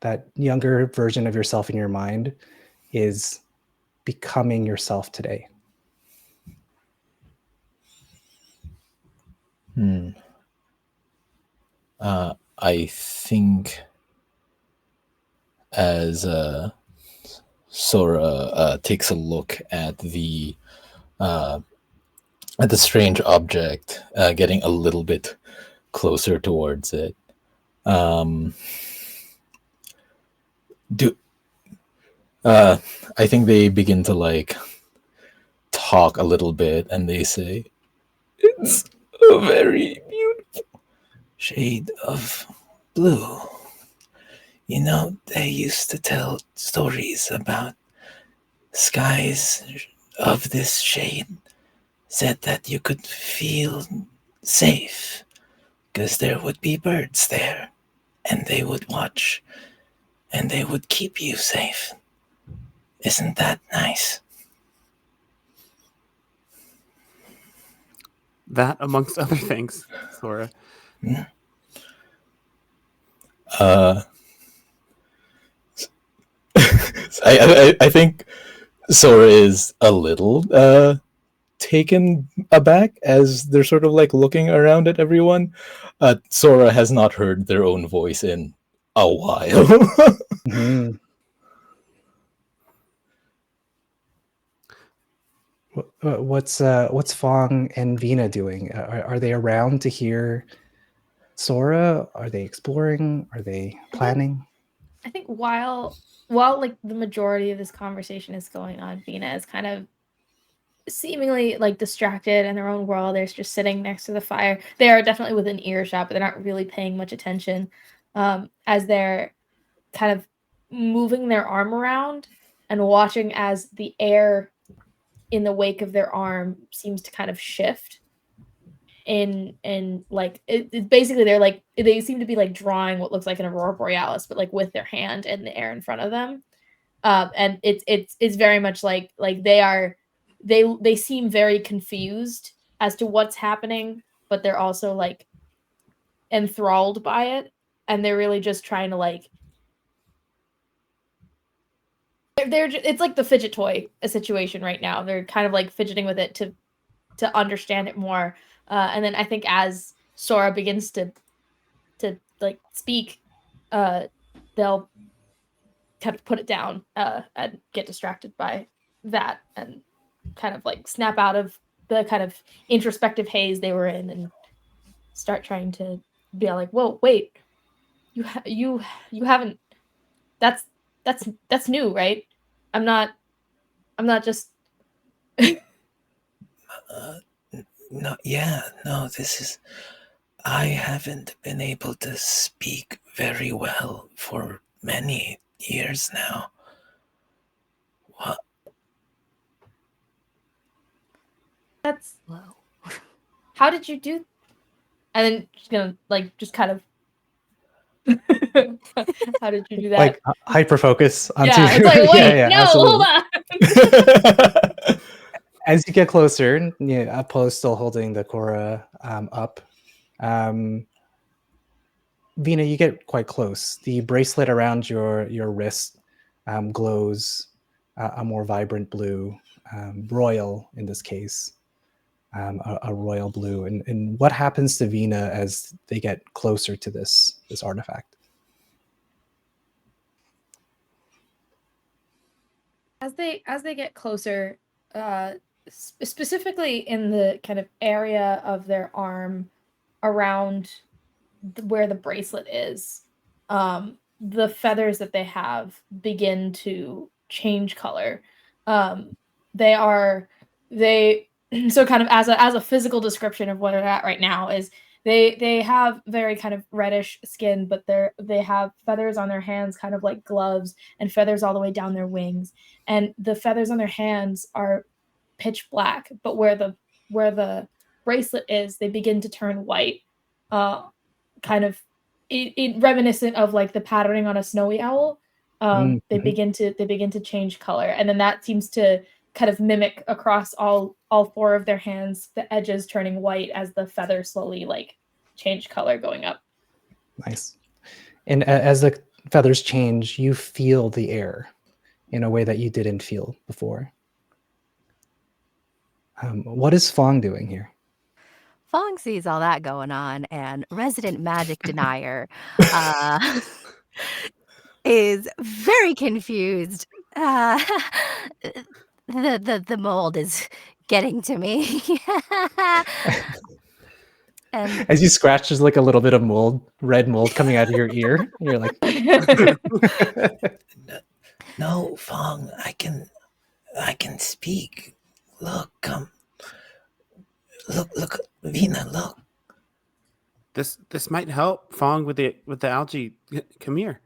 That younger version of yourself in your mind is becoming yourself today. I think as Sora takes a look at the strange object, getting a little bit closer towards it. I think they begin to talk a little bit, and they say, "It's a very beautiful shade of blue. They used to tell stories about skies of this shade, said that you could feel safe because there would be birds there, and they would watch, and they would keep you safe. Isn't that nice?" That, amongst other things, Sora. I think Sora is a little taken aback as they're sort of like looking around at everyone. Sora has not heard their own voice in a while. Mhm. What's Fong and Vina doing? Are they around to hear Sora? Are they exploring? Are they planning? I think while like the majority of this conversation is going on, Vina is kind of seemingly like distracted in their own world. They're just sitting next to the fire. They are definitely within earshot, but they're not really paying much attention as they're kind of moving their arm around and watching as the air in the wake of their arm seems to kind of shift in like it basically they seem to be like drawing what looks like an aurora borealis, but like with their hand in the air in front of them. And it's very much like they seem very confused as to what's happening, but they're also like enthralled by it, and they're really just trying to like it's like the fidget toy a situation right now. They're kind of like fidgeting with it to understand it more. And then I think as Sora begins to like speak, they'll kind of put it down and get distracted by that and kind of like snap out of the kind of introspective haze they were in and start trying to be like, whoa, wait, you haven't, that's new, right? I'm not just No, yeah, no, this is. I haven't been able to speak very well for many years now. What? that's Whoa. how did you do? And then she's gonna like just kind of how did you do that? Like hyper focus onto yeah, it's like wait, no, absolutely. hold on. As you get closer, Apollo's still holding the Korra up. Vina, you get quite close. The bracelet around your wrist glows a more vibrant blue, royal in this case, a royal blue. And what happens to Vina as they get closer to this artifact? As they get closer, specifically in the kind of area of their arm around where the bracelet is, the feathers that they have begin to change color. They so kind of as a physical description of what they're at right now is they have very kind of reddish skin, but they have feathers on their hands, kind of like gloves, and feathers all the way down their wings. And the feathers on their hands are pitch black, but where the bracelet is, they begin to turn white, kind of reminiscent of like the patterning on a snowy owl. They begin to change color, and then that seems to kind of mimic across all four of their hands, the edges turning white as the feathers slowly like change color going up. Nice. And as the feathers change, you feel the air in a way that you didn't feel before. What is Fong doing here? Fong sees all that going on, and resident magic denier is very confused. The mold is getting to me. And As you scratch, there's like a little bit of mold, red mold coming out of your ear. You're like, No, Fong, I can speak. Look, come. Look, Vina, look. This might help Fong with the algae. Come here.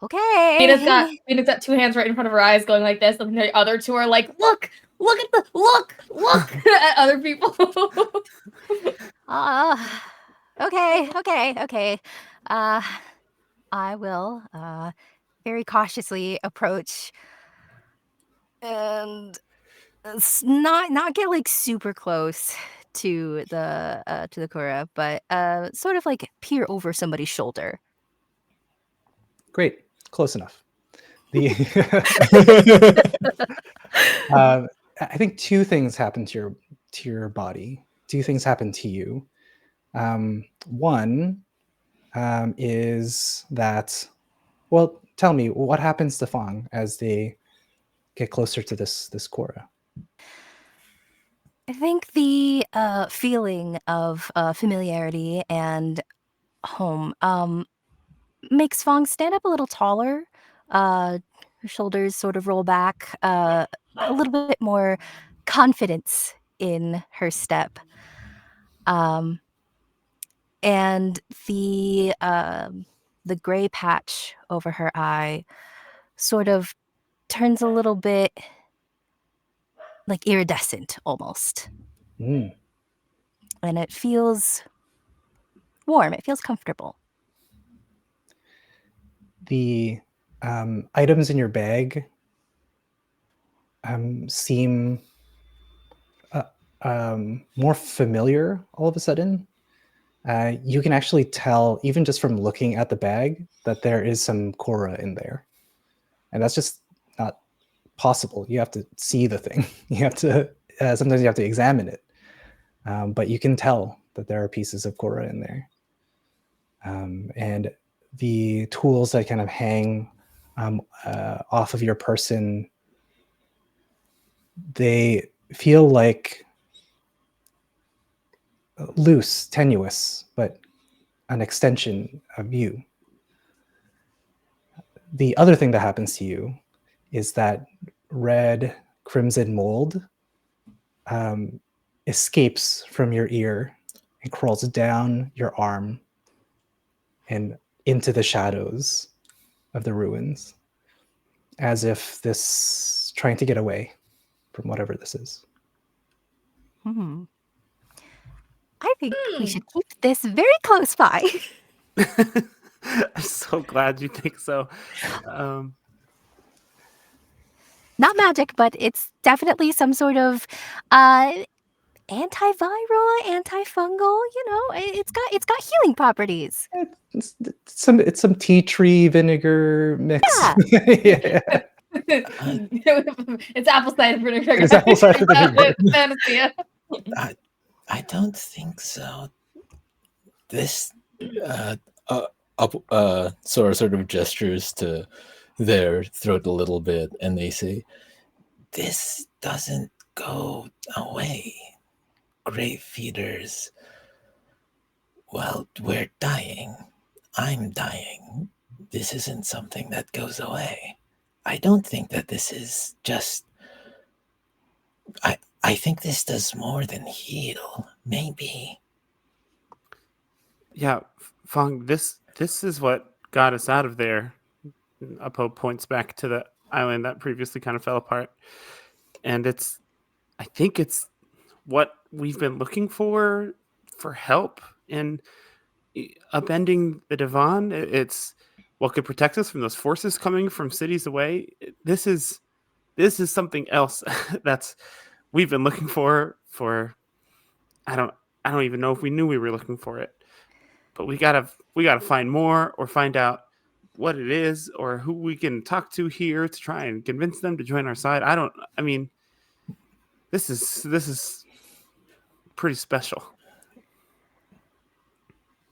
okay. Vina's got two hands right in front of her eyes going like this, and the other two are like, look at other people. Okay. I will very cautiously approach and not get like super close to the Korra, but sort of like peer over somebody's shoulder. Great, close enough. The I think two things happen to your body. Two things happen to you. One is that, well, tell me what happens to Fong as they get closer to this Korra. I think the feeling of familiarity and home makes Fong stand up a little taller. Her shoulders sort of roll back, a little bit more confidence in her step. And the gray patch over her eye sort of turns a little bit like iridescent almost. Mm. And it feels warm. It feels comfortable. The items in your bag seem more familiar all of a sudden. You can actually tell, even just from looking at the bag, that there is some Korra in there. And that's just not possible. You have to see the thing. You have to, sometimes you have to examine it. But you can tell that there are pieces of Korra in there. And the tools that kind of hang off of your person, they feel like loose, tenuous, but an extension of you. The other thing that happens to you is that red crimson mold escapes from your ear and crawls down your arm and into the shadows of the ruins, as if this trying to get away from whatever this is. I think we should keep this very close by. I'm so glad you think so. Not magic, but it's definitely some sort of antiviral, antifungal. You know, it's got healing properties. It's some tea tree vinegar mix. Yeah. Yeah. It's apple cider vinegar. It's apple cider vinegar. Panacea. I don't think so. This Sora sort of gestures to their throat a little bit, and they say, this doesn't go away. Grave feeders. Well, we're dying. I'm dying. This isn't something that goes away. I don't think that this is just... I think this does more than heal. Maybe. Yeah, Fong, this is what got us out of there. Apo points back to the island that previously kind of fell apart. And I think it's what we've been looking for help in upending the Devon. It's what could protect us from those forces coming from cities away. This is something else that's we've been looking for I don't even know if we knew we were looking for it. But we gotta find more, or find out what it is, or who we can talk to here to try and convince them to join our side. I mean, this is pretty special.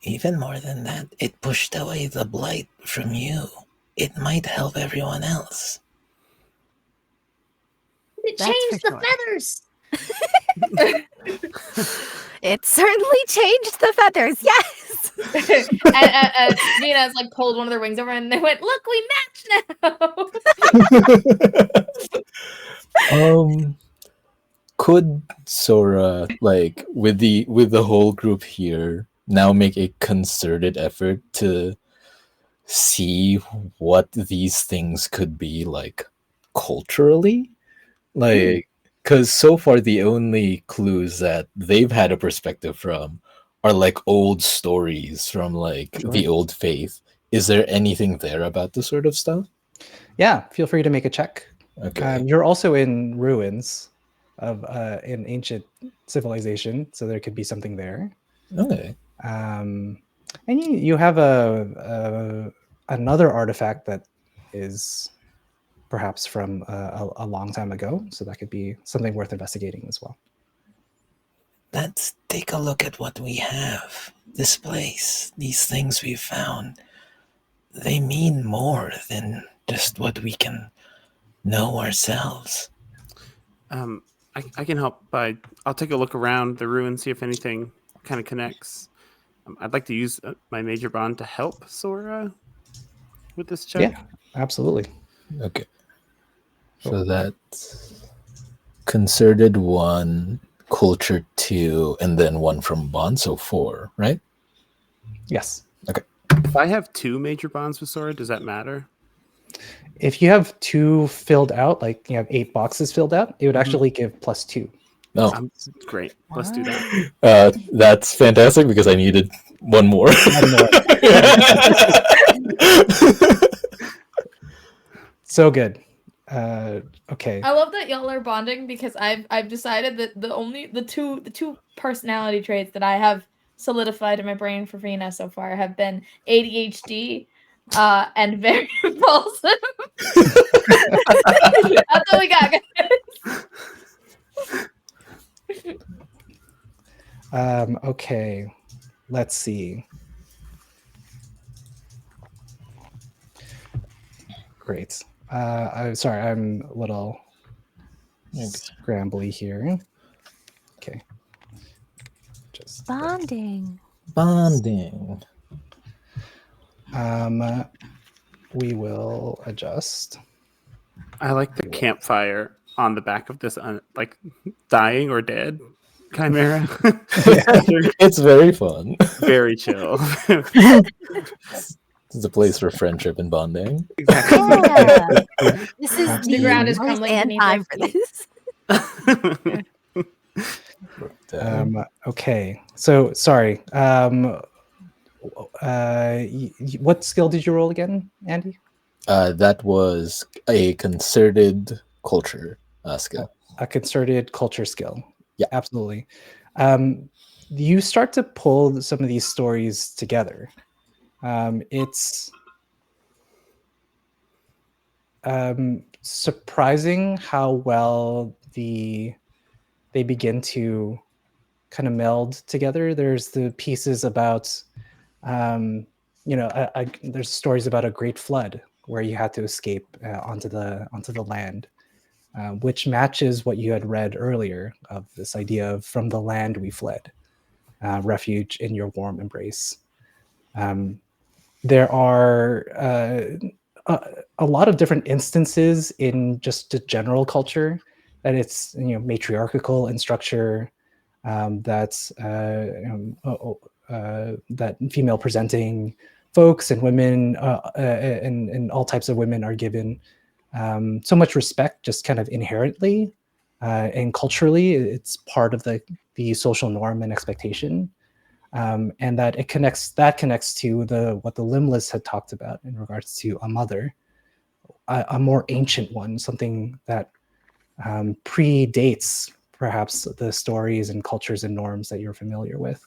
Even more than that, it pushed away the blight from you. It might help everyone else. It That's changed for the feathers. It certainly changed the feathers. Yes. and Nina's like pulled one of their wings over, and they went, "Look, we match now." Could Sora, like, with the whole group here, now make a concerted effort to see what these things could be like culturally? Like, because so far the only clues that they've had a perspective from are like old stories from like the old faith. Is there anything there about this sort of stuff? Yeah, feel free to make a check. Okay. You're also in ruins of an ancient civilization, so there could be something there. Okay. And you have a another artifact that is perhaps from a long time ago. So that could be something worth investigating as well. Let's take a look at what we have. This place, these things we've found, they mean more than just what we can know ourselves. I can help by. I'll take a look around the ruin, see if anything kind of connects. I'd like to use my major bond to help Sora with this check. Yeah, absolutely. Okay. So that's concerted 1, culture 2, and then 1 from bond, so 4, right? Yes. If I have 2 major bonds with Sora, does that matter? If you have 2 filled out, like you have 8 boxes filled out, it would actually give +2. Oh, Great. Let's do that. that's fantastic because I needed 1 more. So good. Okay. I love that y'all are bonding because I've decided that the two personality traits that I have solidified in my brain for Vina so far have been ADHD and very impulsive. That's what we got, guys. Okay. Let's see. Great. I'm sorry, I'm a little scrambly here. Okay. Just Bonding. Bonding. we will adjust. I like the campfire on the back of this, like dying or dead chimera. It's very fun. Very chill. It's a place for friendship and bonding. Exactly. Yeah. This is The ground is most crumbling and beneath time our for this. Okay. So sorry. What skill did you roll again, Andy? That was a concerted culture skill. A concerted culture skill. Yeah. Absolutely. You start to pull some of these stories together. It's surprising how well they begin to kind of meld together. There's the pieces about, there's stories about a great flood where you had to escape onto the land, which matches what you had read earlier of this idea of from the land we fled, refuge in your warm embrace. There are a lot of different instances in just a general culture that it's matriarchal in structure, that female presenting folks and women and all types of women are given so much respect just kind of inherently, and culturally it's part of the social norm and expectation. And that it connects to what the Limbless had talked about in regards to a mother, a more ancient one, something that predates perhaps the stories and cultures and norms that you're familiar with.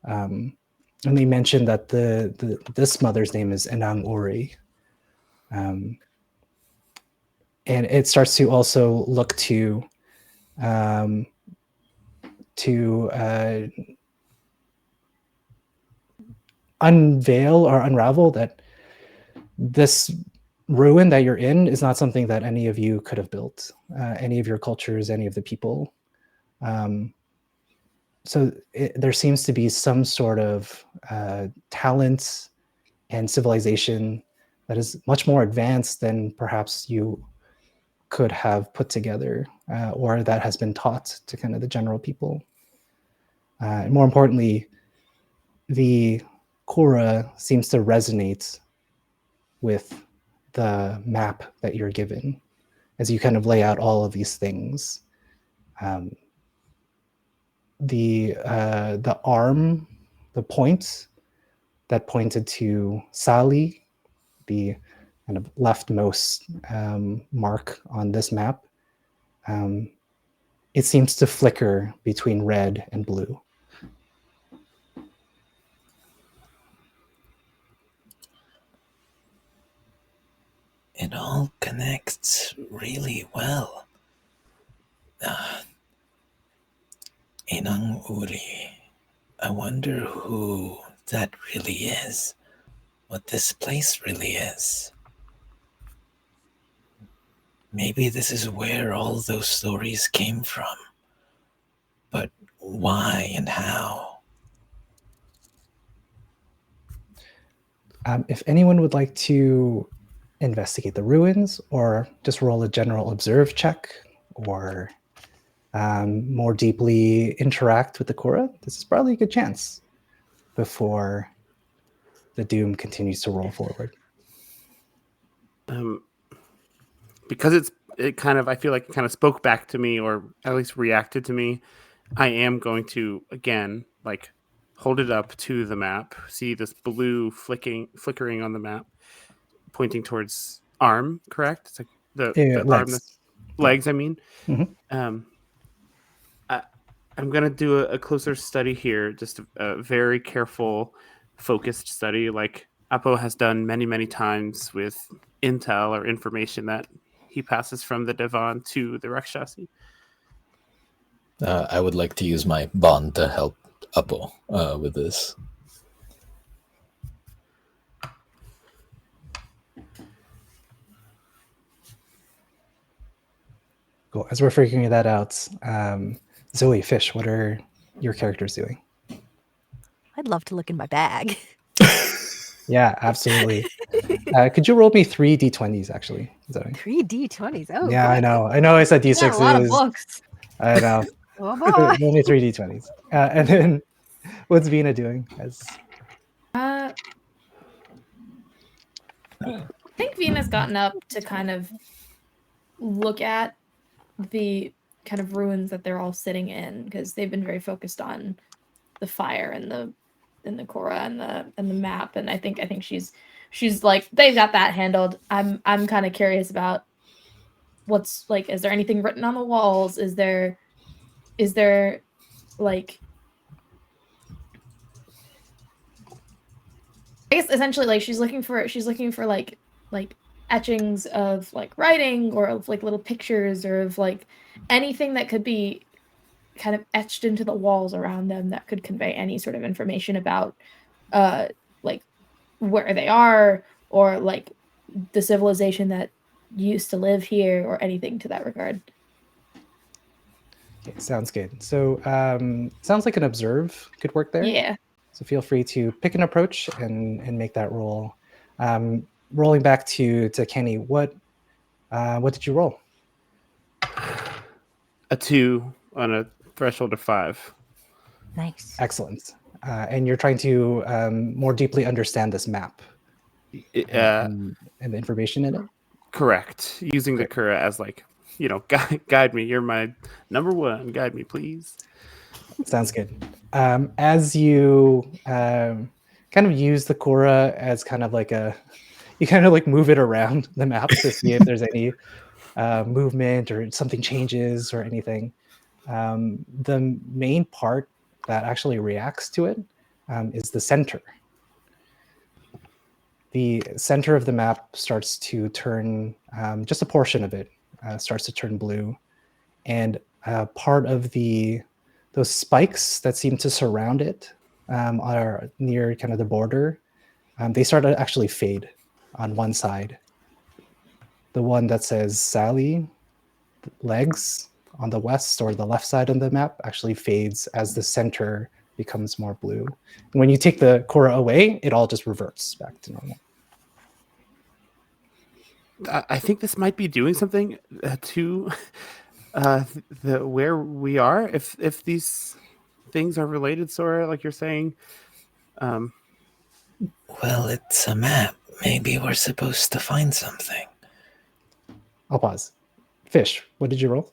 And they mentioned that this mother's name is Enang Uri, and it starts to also look to unveil or unravel that this ruin that you're in is not something that any of you could have built, any of your cultures, any of the people. So there seems to be some sort of talent and civilization that is much more advanced than perhaps you could have put together, or that has been taught to kind of the general people. And more importantly, the Kura seems to resonate with the map that you're given as you kind of lay out all of these things. The arm, the point that pointed to Sali, the kind of leftmost mark on this map, it seems to flicker between red and blue. It all connects really well. Inang Uri. I wonder who that really is. What this place really is. Maybe this is where all those stories came from. But why and how? If anyone would like to investigate the ruins or just roll a general observe check or more deeply interact with the Korra, this is probably a good chance before the doom continues to roll forward. Because it kind of, I feel like it kind of spoke back to me, or at least reacted to me. I am going to again like hold it up to the map, see this blue flickering on the map, pointing towards arm. Correct? It's like the arm, Legs. that's legs. I mean, Mhm. I'm gonna do a closer study here, just a very careful, focused study, like Apo has done many times with intel or information that he passes from the Devon to the Rakshasi. I would like to use my bond to help Apo with this. Cool. As we're figuring that out, Zoe, Fish, what are your characters doing? I'd love to look in my bag. Yeah, absolutely. Could you roll me 3 d20s, actually, Zoe? 3 d20s. Oh, Yeah, boy. I know. I said Yeah, d6s. a lot of books. I know. Oh, boy. Roll me 3 d20s. And then what's Vina doing? I think Venus gotten up to kind of look at the kind of ruins that they're all sitting in, because they've been very focused on the fire and the Korra and the map, and I think she's like, they've got that handled. I'm kind of curious about what's like, is there anything written on the walls? Is there like, I guess essentially like she's looking for like etchings of like writing, or of like little pictures, or of like anything that could be kind of etched into the walls around them that could convey any sort of information about like where they are, or like the civilization that used to live here, or anything to that regard. Okay, sounds good. So sounds like an observe could work there. Yeah. So feel free to pick an approach and make that roll. Rolling back to Kenny, what did you roll? A 2 on a threshold of 5. Nice. Excellent. And you're trying to more deeply understand this map and the information in it? Correct. Using the Kura as like, guide me. You're my number one. Guide me, please. Sounds good. As you kind of use the Korra as kind of like you kind of like move it around the map to see if there's any movement or something changes or anything. The main part that actually reacts to it is the center. The center of the map starts to turn, just a portion of it starts to turn blue, and part of those spikes that seem to surround it are near kind of the border. They start to actually fade on one side. The one that says Sally legs on the west or the left side of the map actually fades as the center becomes more blue. And when you take the Korra away, it all just reverts back to normal. I think this might be doing something to where we are. If these things are related, Sora, like you're saying. Well, it's a map. Maybe we're supposed to find something. I'll pause. Fish, what did you roll?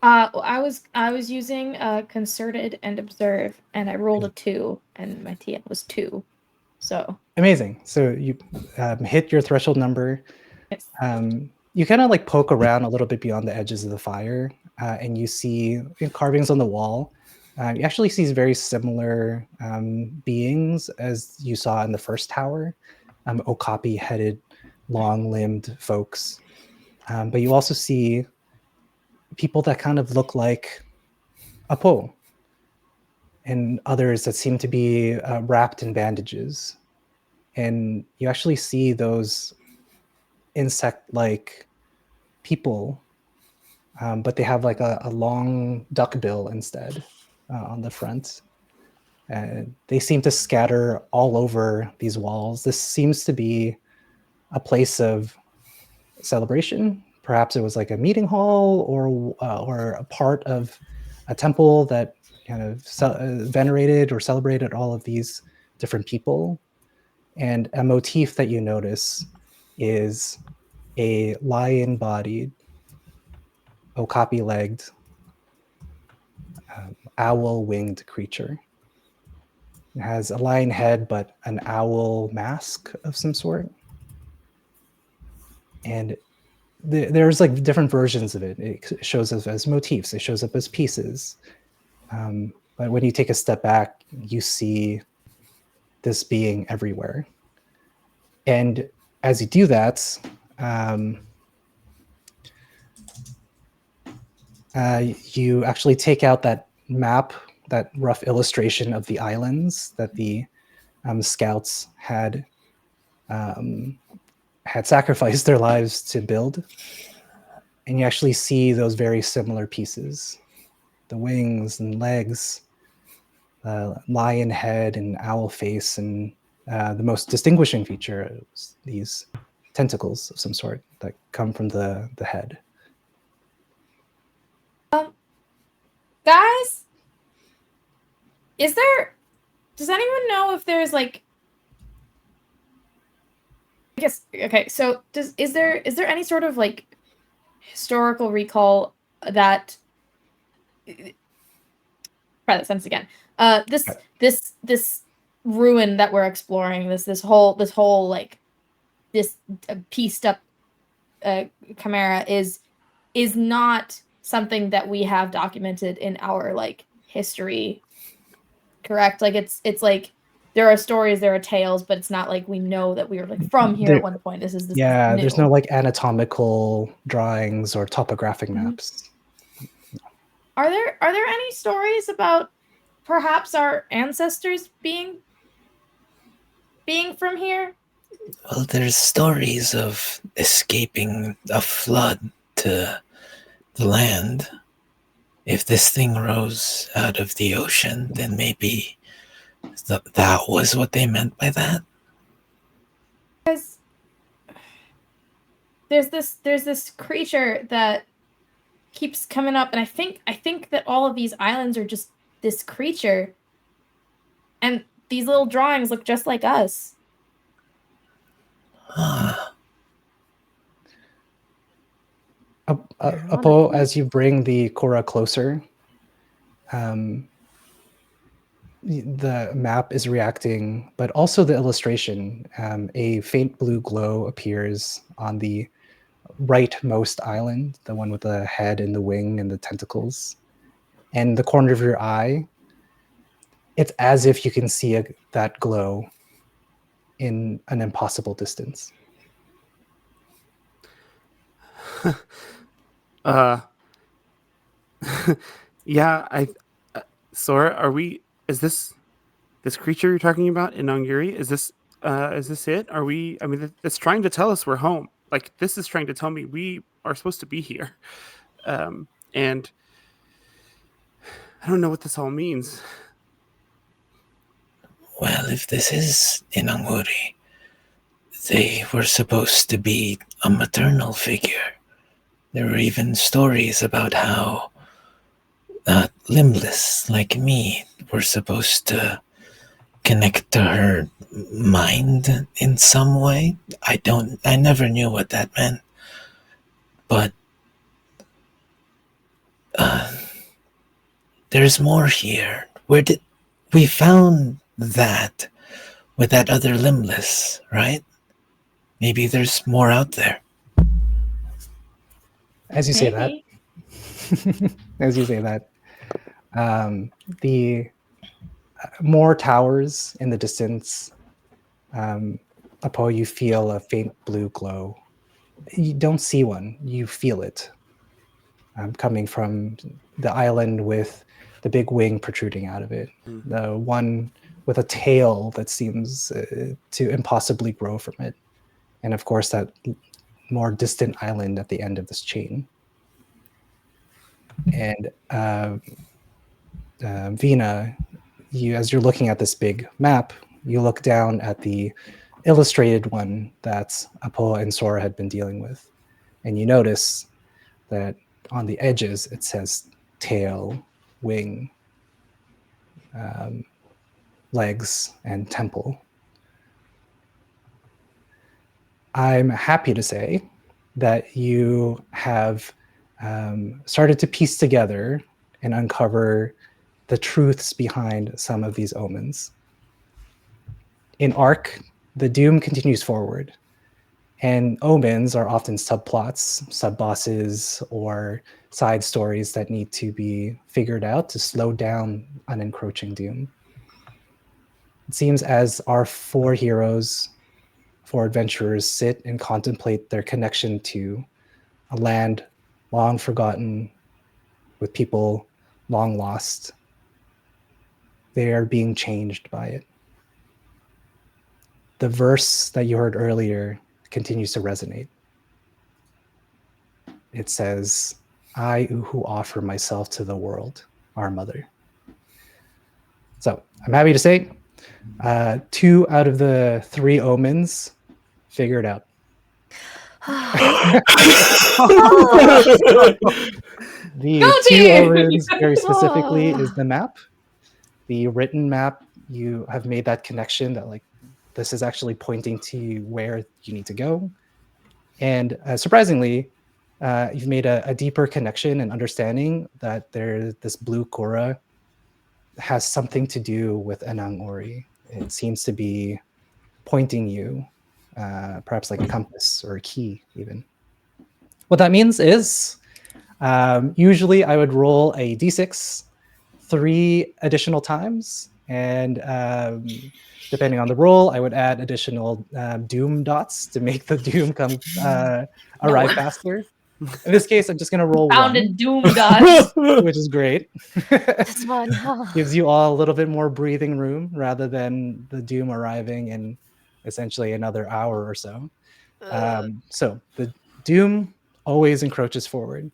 I was using concerted and observe, and I rolled a 2, and my TM was 2. So amazing. So you hit your threshold number. yes. You kind of like poke around a little bit beyond the edges of the fire, and you see carvings on the wall. You actually see very similar beings as you saw in the first tower. Okapi-headed long-limbed folks. But you also see people that kind of look like Apo, and others that seem to be wrapped in bandages. And you actually see those insect-like people, but they have like a long duck bill instead on the front. And they seem to scatter all over these walls. This seems to be a place of celebration. Perhaps it was like a meeting hall or a part of a temple that kind of venerated or celebrated all of these different people. And a motif that you notice is a lion-bodied, okapi-legged, owl-winged creature. It has a lion head, but an owl mask of some sort. And there's like different versions of it. It shows up as motifs. It shows up as pieces. But when you take a step back, you see this being everywhere. And as you do that, you actually take out that map, that rough illustration of the islands that the scouts had sacrificed their lives to build. And you actually see those very similar pieces, the wings and legs, lion head and owl face, and the most distinguishing feature is these tentacles of some sort that come from the head. Guys, does anyone know if there's like, I guess, okay, so is there any sort of like historical recall that, try that sentence again, this ruin that we're exploring, this whole like this pieced up chimera is not something that we have documented in our like history, correct? Like it's like there are stories, there are tales, but it's not like we know that we were like from here at one point. This is there's no like anatomical drawings or topographic maps. Are there any stories about perhaps our ancestors being from here? Well, there's stories of escaping a flood to the land. If this thing rose out of the ocean, then maybe that was what they meant by that. Because there's this creature that keeps coming up, and I think that all of these islands are just this creature, and these little drawings look just like us. Apo, as you bring the Korra closer, the map is reacting, but also the illustration. A faint blue glow appears on the rightmost island, the one with the head and the wing and the tentacles. And the corner of your eye, it's as if you can see that glow in an impossible distance. Yeah, Sora, is this creature you're talking about in Nonguri? Is this it? Are we, I mean, it's trying to tell us we're home. Like, this is trying to tell me we are supposed to be here. And I don't know what this all means. Well, if this is Inanguri, they were supposed to be a maternal figure. There were even stories about how limbless, like me, were supposed to connect to her mind in some way. I never knew what that meant. But there's more here. Where did we found that with that other limbless, right? Maybe there's more out there. As you say that, the more towers in the distance Apo, you feel a faint blue glow. You don't see one, you feel it coming from the island with the big wing protruding out of it. The one with a tail that seems to impossibly grow from it. And of course, that more distant island at the end of this chain. And Vina, as you're looking at this big map, you look down at the illustrated one that Apo and Sora had been dealing with. And you notice that on the edges, it says tail, wing, legs, and temple. I'm happy to say that you have started to piece together and uncover the truths behind some of these omens. In Arc, the doom continues forward, and omens are often subplots, sub-bosses, or side stories that need to be figured out to slow down an encroaching doom. It seems as our four heroes, four adventurers, sit and contemplate their connection to a land long forgotten, with people long lost. They are being changed by it. The verse that you heard earlier continues to resonate. It says, "I who offer myself to the world, our mother." So I'm happy to say 2 out of the 3 omens figured out. The Go 2 team! omens very specifically is the map. The written map, you have made that connection that like this is actually pointing to where you need to go. And surprisingly, you've made a deeper connection and understanding that this blue Korra has something to do with Enang Ori. It seems to be pointing you, perhaps like a compass or a key even. What that means is, usually I would roll a d6 3 additional times, and depending on the roll, I would add additional doom dots to make the doom come arrive faster. In this case, I'm just going to roll Founded doom dots. 1, which is great. This one. Gives you all a little bit more breathing room rather than the doom arriving in essentially another hour or so. So the doom always encroaches forward.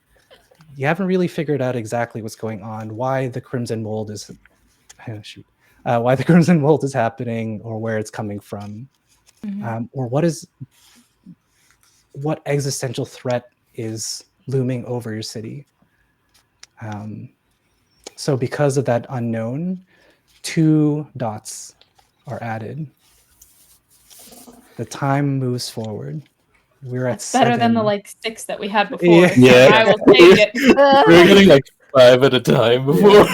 You haven't really figured out exactly what's going on, why the crimson mold is why the crimson mold is happening, or where it's coming from, or what existential threat is looming over your city. So because of that unknown, 2 dots are added. The time moves forward. We're That's at better 7. than the like 6 that we had before. Yeah. I will take it. We were getting like 5 at a time before.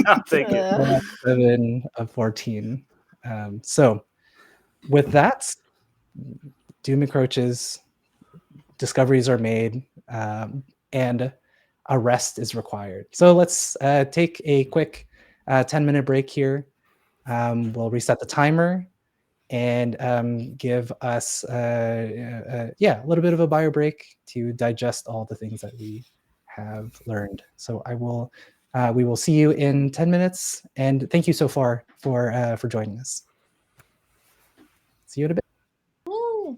I'll take it. We're at 7 of 14. So with that, doom encroaches, discoveries are made, and a rest is required. So let's take a quick 10-minute break here. We'll reset the timer and give us a little bit of a bio break to digest all the things that we have learned. So we will see you in 10 minutes, and thank you so far for joining us. See you in a bit. Woo.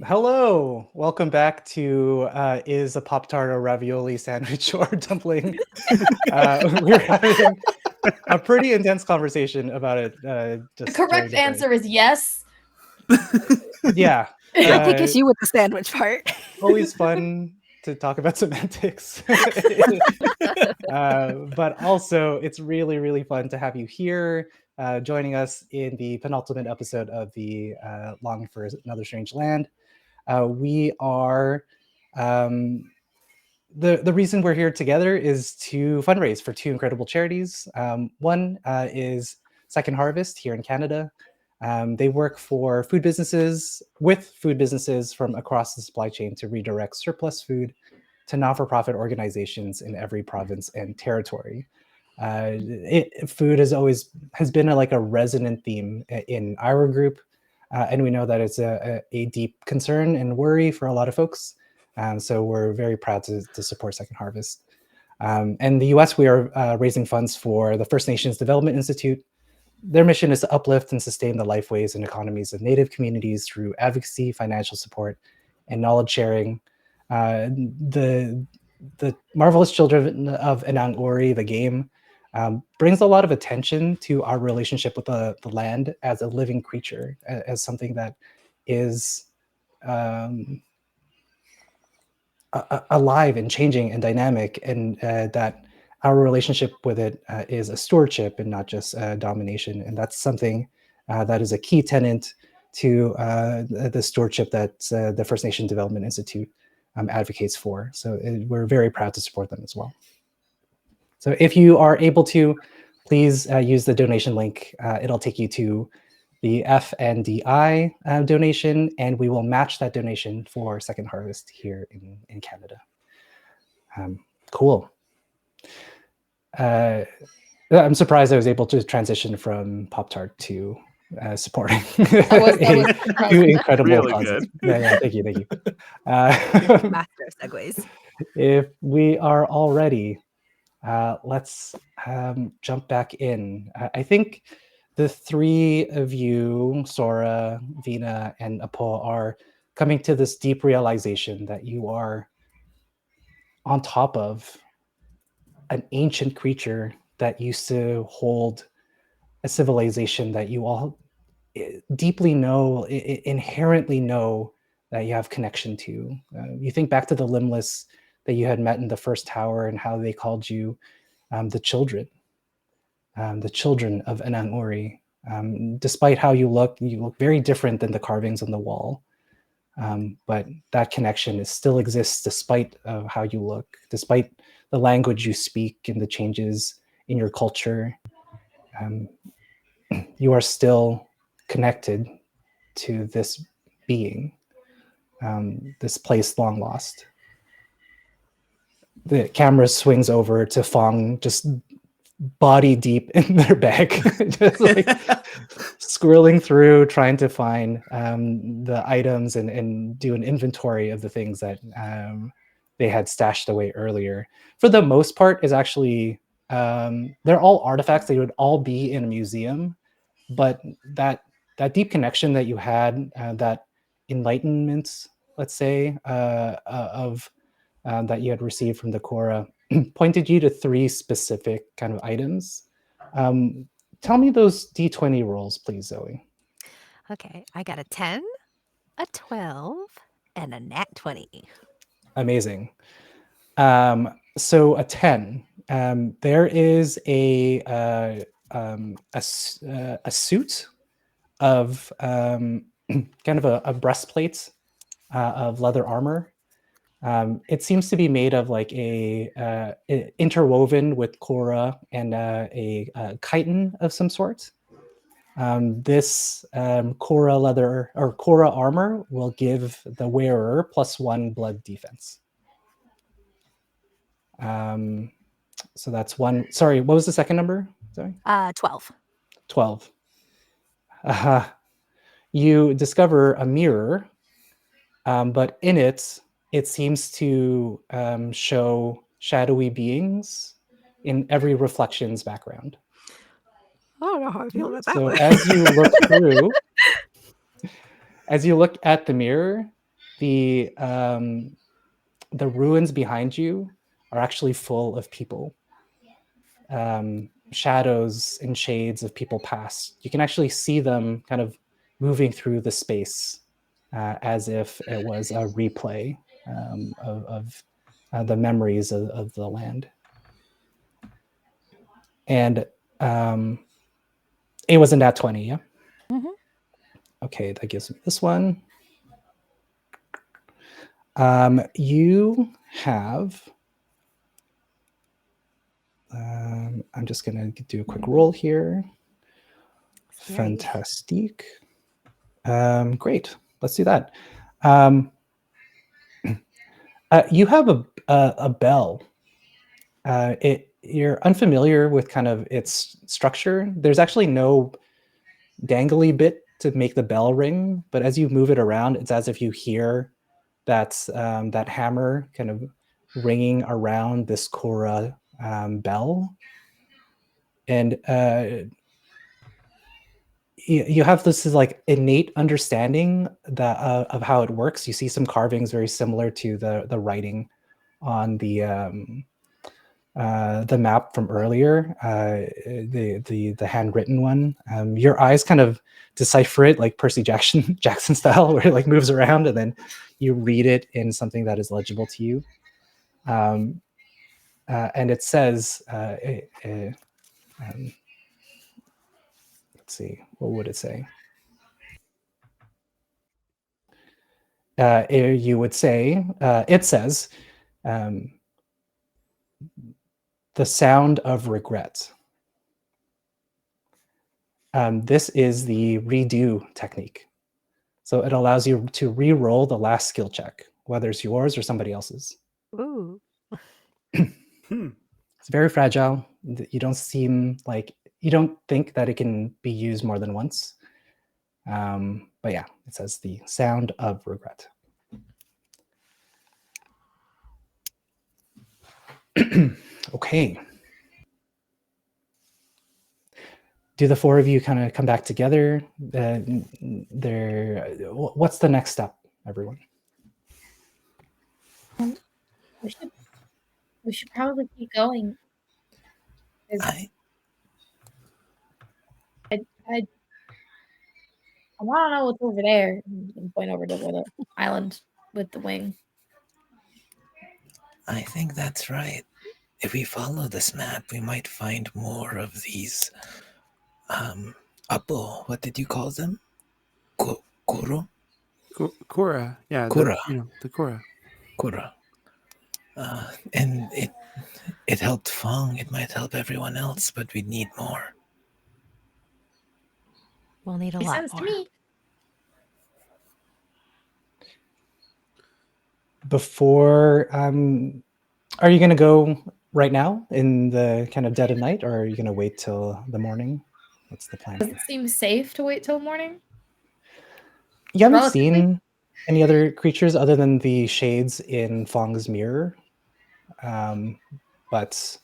Hello, welcome back to Is a Pop-Tart a ravioli sandwich or dumpling? We're having a pretty intense conversation about it. The Just correct during the break. answer is yes. Yeah, I take Uh, issue with the sandwich part. always fun to talk about semantics. But also, it's really, really fun to have you here joining us in the penultimate episode of the Longing for Another Strange Land. We are the reason we're here together is to fundraise for two incredible charities. One is Second Harvest here in Canada. They work for food businesses from across the supply chain to redirect surplus food to not-for-profit organizations in every province and territory. Food has been like a resonant theme in our group, and we know that it's a deep concern and worry for a lot of folks. So we're very proud to support Second Harvest. In the US, we are raising funds for the First Nations Development Institute. Their mission is to uplift and sustain the lifeways and economies of Native communities through advocacy, financial support, and knowledge sharing. The Marvelous Children of Enang Ori, the game, brings a lot of attention to our relationship with the land as a living creature, as something that is alive and changing and dynamic, and that our relationship with it is a stewardship and not just domination. And that's something that is a key tenet to the stewardship that the First Nation Development Institute advocates for. So we're very proud to support them as well. So if you are able to, please use the donation link. It'll take you to the FNDI donation, and we will match that donation for Second Harvest here in Canada. Cool. I'm surprised I was able to transition from Pop-Tart to supporting two incredible Really causes. good. Yeah, thank you. Master of segues. If we are all ready, let's jump back in. I think the three of you, Sora, Vina, and Apo, are coming to this deep realization that you are on top of an ancient creature that used to hold a civilization that you all deeply know, inherently know that you have connection to. You think back to the Limbless that you had met in the first tower and how they called you the children of Enang Ori. Despite how you look very different than the carvings on the wall. But that connection still exists despite how you look, despite the language you speak and the changes in your culture. You are still connected to this being, this place long lost. The camera swings over to Fong, just body deep in their bag, just like scrolling through, trying to find the items and do an inventory of the things that they had stashed away earlier. For the most part, is actually they're all artifacts. They would all be in a museum, but that deep connection that you had, that enlightenment, let's say, of that you had received from the Korra, pointed you to three specific kind of items. Tell me those D20 rolls, please, Zoe. Okay, I got a 10, a 12, and a nat 20. Amazing. So a 10. There is a suit of kind of a breastplate of leather armor. It seems to be made of like interwoven with Korra and a chitin of some sort. This Korra leather or Korra armor will give the wearer +1 blood defense. So that's one. Sorry, what was the second number? Sorry. 12. 12. You discover a mirror, but in it seems to show shadowy beings in every reflection's background. I don't know how I feel about that So one. as you look through, as you look at the mirror, the ruins behind you are actually full of people. Shadows and shades of people pass. You can actually see them kind of moving through the space as if it was a replay of the memories of the land. And it was in that 20, yeah? Mhm. Okay, that gives me this one. You have... I'm just going to do a quick roll here. Scary. Fantastic. Great. Let's do that. You have a bell. You're unfamiliar with kind of its structure. There's actually no dangly bit to make the bell ring, but as you move it around, it's as if you hear that hammer kind of ringing around this Kora bell. And you have this like innate understanding that of how it works. You see some carvings very similar to the writing on the map from earlier, the handwritten one. Your eyes kind of decipher it like Percy Jackson style, where it like moves around and then you read it in something that is legible to you. And it says, let's see, what would it say? You would say, it says, the sound of regret. This is the redo technique. So it allows you to re-roll the last skill check, whether it's yours or somebody else's. Ooh. It's very fragile. You don't think that it can be used more than once. But yeah, it says the sound of regret. Okay. Do the four of you kind of come back together? What's the next step, everyone? We should probably keep going. 'Cause I I want to know what's over there. And point over to the island with the wing. I think that's right. If we follow this map, we might find more of these. Apo, what did you call them? Kuro? Kora, yeah, Kora. the Kora. Kura. And it helped Fong. It might help everyone else, but we need more. We'll need a Makes lot sense more. to me. Before, are you going to go right now in the kind of dead of night, or are you going to wait till the morning? What's the plan? Does it seem safe to wait till morning? You haven't Relatively. seen any other creatures other than the shades in Fong's mirror, but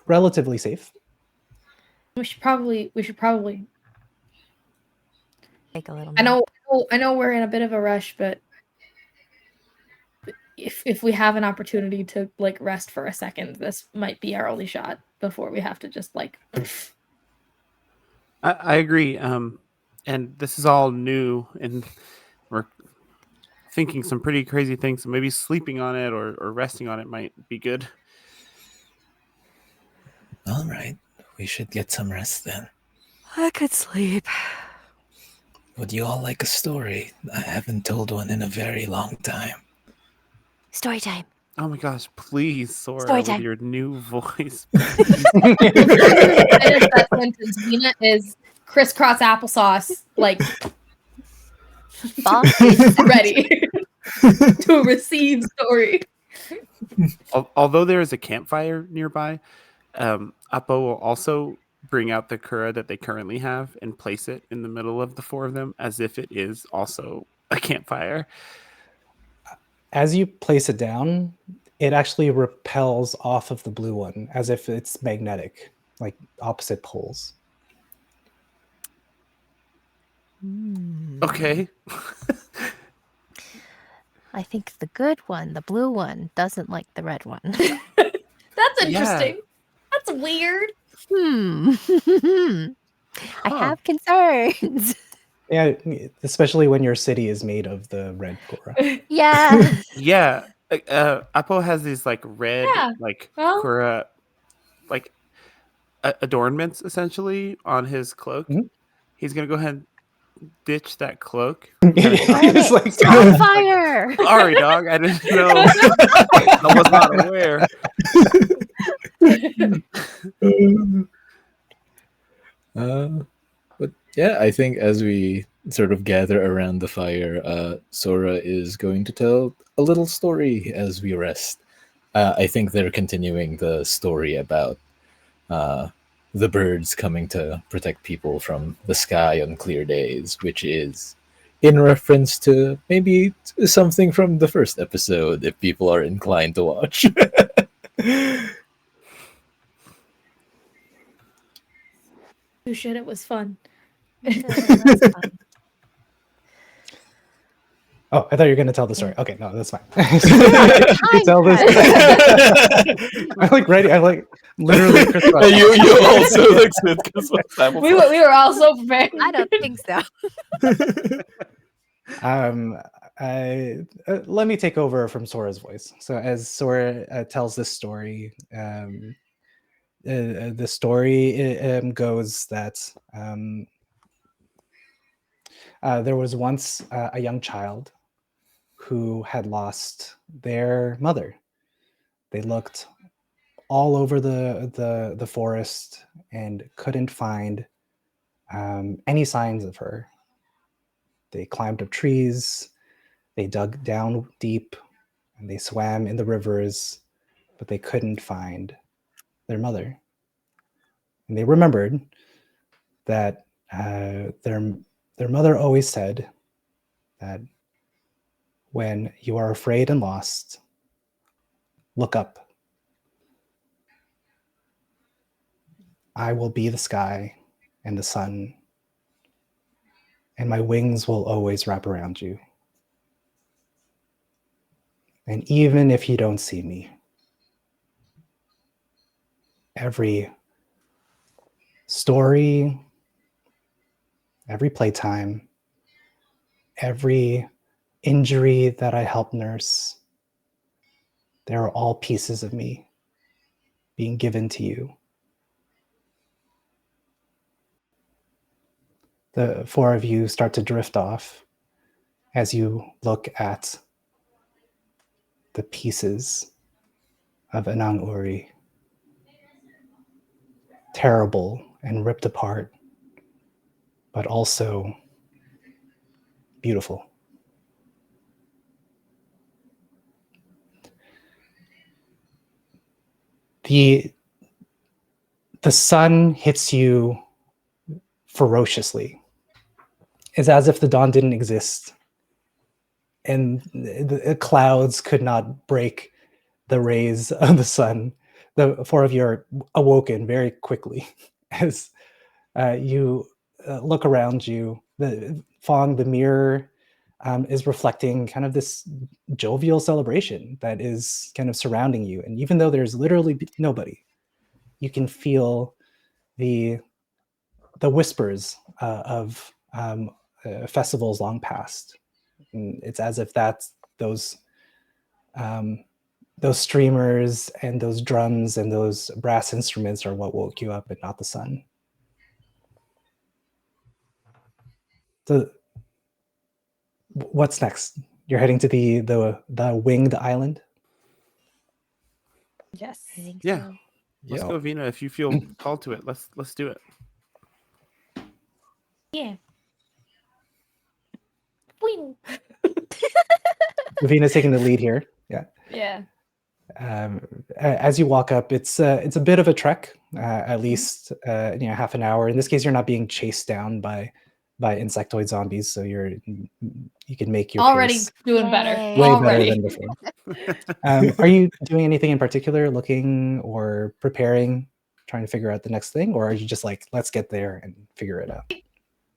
relatively safe. We should probably. Take a little. I know we're in a bit of a rush, but if we have an opportunity to like rest for a second, this might be our only shot before we have to just like. I agree. And this is all new, and we're thinking some pretty crazy things. So maybe sleeping on it or resting on it might be good. All right, we should get some rest then. I could sleep. Would you all like a story? I haven't told one in a very long time. Story time. Oh my gosh, please, Sora, Story with time. your new voice. That sentence, Nina, is crisscross applesauce, like Fong is ready to receive story. Although there is a campfire nearby, Apo will also bring out the Kura that they currently have and place it in the middle of the four of them as if it is also a campfire. As you place it down, it actually repels off of the blue one as if it's magnetic, like opposite poles. Okay. I think the good one, the blue one, doesn't like the red one. That's Yeah. interesting. That's weird. I Huh. have concerns. Yeah, especially when your city is made of the red Korra. Yeah. Yeah. Apple has these like red, Yeah. like Well- Kura, like adornments essentially on his cloak. Mhm. He's gonna go ahead and ditch that cloak. It's like Starfire! Sorry, dog. I didn't know. I was not aware. But yeah, I think as we sort of gather around the fire, Sora is going to tell a little story as we rest. I think they're continuing the story about the birds coming to protect people from the sky on clear days, which is in reference to maybe something from the first episode, if people are inclined to watch. You should. It was fun. That's fun. Oh, I thought you were going to tell the story. Okay, no, that's fine. Time Tell this. I'm like ready. I'm like literally. Chris Rock. you also like Smith We were all so prepared. I don't think so. Let me take over from Sora's voice. So as Sora tells this story, the story goes that there was once a young child who had lost their mother. They looked all over the forest and couldn't find any signs of her. They climbed up trees, they dug down deep, and they swam in the rivers, but they couldn't find their mother. And they remembered that their mother always said that when you are afraid and lost, look up. I will be the sky and the sun, and my wings will always wrap around you. And even if you don't see me, every story, every playtime, every injury that I help nurse, they are all pieces of me being given to you. The four of you start to drift off as you look at the pieces of Anang Uri, terrible and ripped apart, but also beautiful. The sun hits you ferociously. It's as if the dawn didn't exist and the clouds could not break the rays of the sun. The four of you are awoken very quickly as you look around you. The Fong, the mirror, is reflecting kind of this jovial celebration that is kind of surrounding you. And even though there's literally nobody, you can feel the whispers of festivals long past. And it's as if that's those streamers and those drums and those brass instruments are what woke you up and not the sun. So what's next? You're heading to the winged island? Yes. I think Yeah. so. Let's go, Vina. If you feel called to it, let's do it. Yeah. Wing. Ravina's taking the lead here. Yeah. Yeah. As you walk up, it's a bit of a trek, at least half an hour. In this case, you're not being chased down by insectoid zombies, so you can make your Already pace doing better. Yay. way Already. better than before. Are you doing anything in particular, looking or preparing, trying to figure out the next thing, or are you just like, let's get there and figure it out?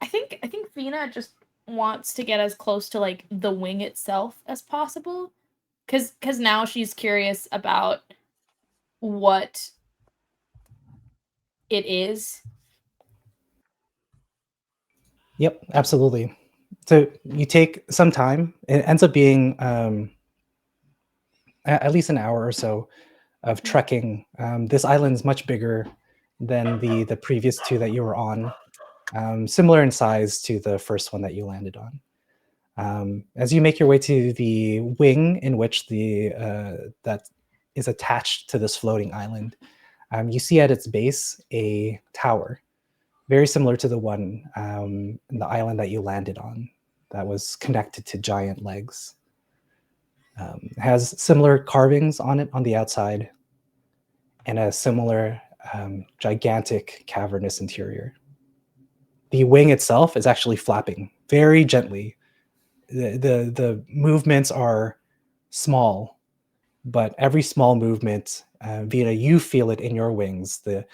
I think Vina just wants to get as close to like the wing itself as possible, because now she's curious about what it is. Yep, absolutely. So you take some time. It ends up being at least an hour or so of trekking. This island's much bigger than the previous two that you were on, similar in size to the first one that you landed on. As you make your way to the wing in which that is attached to this floating island, you see at its base a tower, very similar to the one in the island that you landed on, that was connected to giant legs. It has similar carvings on it on the outside, and a similar gigantic cavernous interior. The wing itself is actually flapping very gently. The movements are small, but every small movement, Vina, you feel it in your wings. The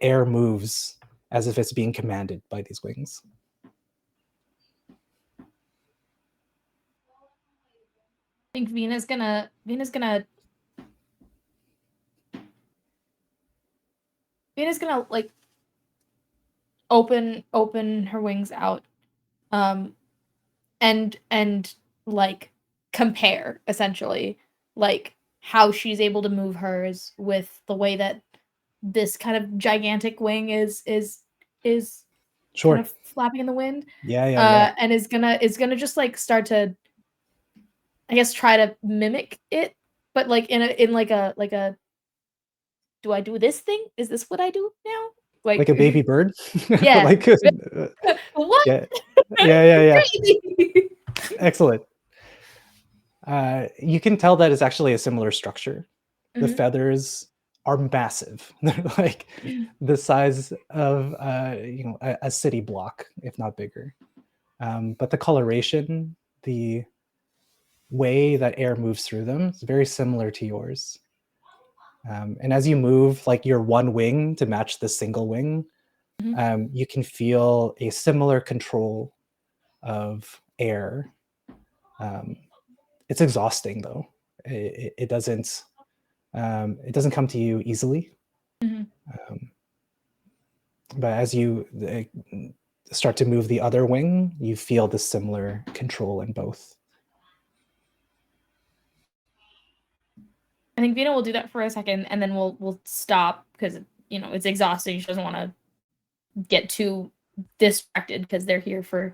air moves as if it's being commanded by these wings. I think Vina's gonna like open her wings out, and like compare essentially like how she's able to move hers with the way that this kind of gigantic wing is Sure. kind of flapping in the wind. Yeah. And is gonna just like start to, I guess, try to mimic it, but like in like a do I do this thing? Is this what I do now? Like a baby bird? Yeah. Like, What? yeah. Crazy. Excellent. You can tell that it's actually a similar structure. The Mhm. feathers are massive. They're like the size of a city block, if not bigger. But the coloration, the way that air moves through them is very similar to yours. And as you move like your one wing to match the single wing, you can feel a similar control of air. It's exhausting though. It doesn't come to you easily. But as you start to move the other wing, you feel the similar control in both. I think Vina will do that for a second, and then we'll stop because it's exhausting. She doesn't want to get too distracted because they're here for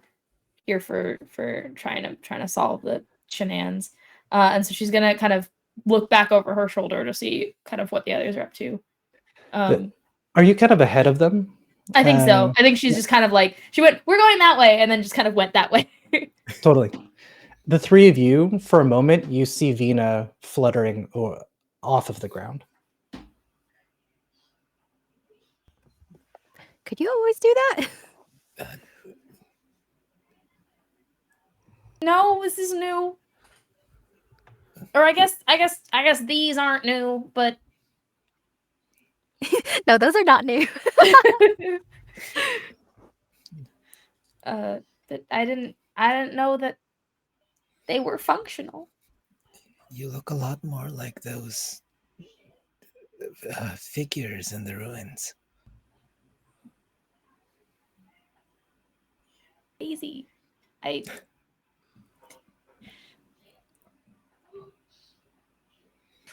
trying to solve the shenanigans. And so she's gonna kind of look back over her shoulder to see kind of what the others are up to. Are you kind of ahead of them? I think so. I think she's just kind of like, she went, we're going that way, and then just kind of went that way. Totally. The three of you, for a moment, you see Vina fluttering off of the ground. Could you always do that? No, this is new. Or I guess these aren't new, but No, those are not new. that I didn't know that they were functional. You look a lot more like those figures in the ruins. Easy. If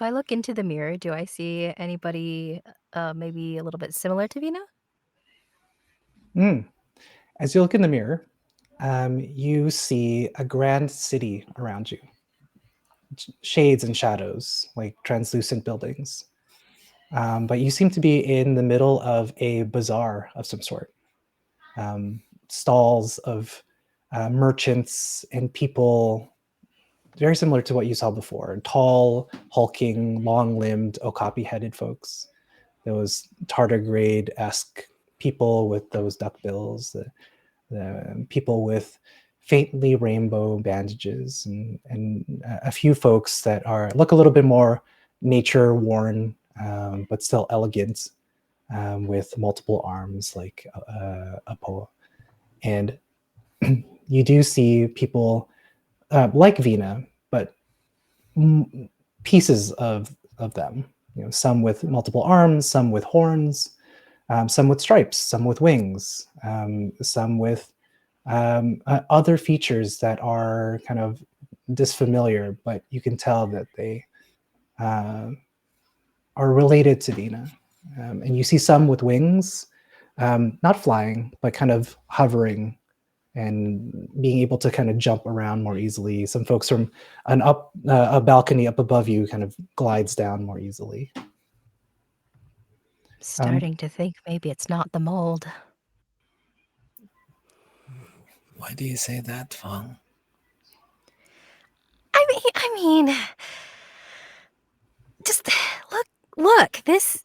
I look into the mirror, do I see anybody maybe a little bit similar to Vina? As you look in the mirror, you see a grand city around you. Shades and shadows, like translucent buildings. But you seem to be in the middle of a bazaar of some sort. Stalls of merchants and people, very similar to what you saw before. Tall, hulking, long-limbed, okapi-headed folks. Those tardigrade-esque people with those duck bills, the people with faintly rainbow bandages, and a few folks that look a little bit more nature-worn, but still elegant, with multiple arms like a poa. And you do see people like Vina, but pieces of them. Some with multiple arms, some with horns, some with stripes, some with wings, some with other features that are kind of disfamiliar, but you can tell that they are related to Vina. And you see some with wings, not flying, but kind of hovering and being able to kind of jump around more easily. Some folks from a balcony up above you kind of glides down more easily. Starting to think maybe it's not the mold. Why do you say that, Fong? I mean, just look. There's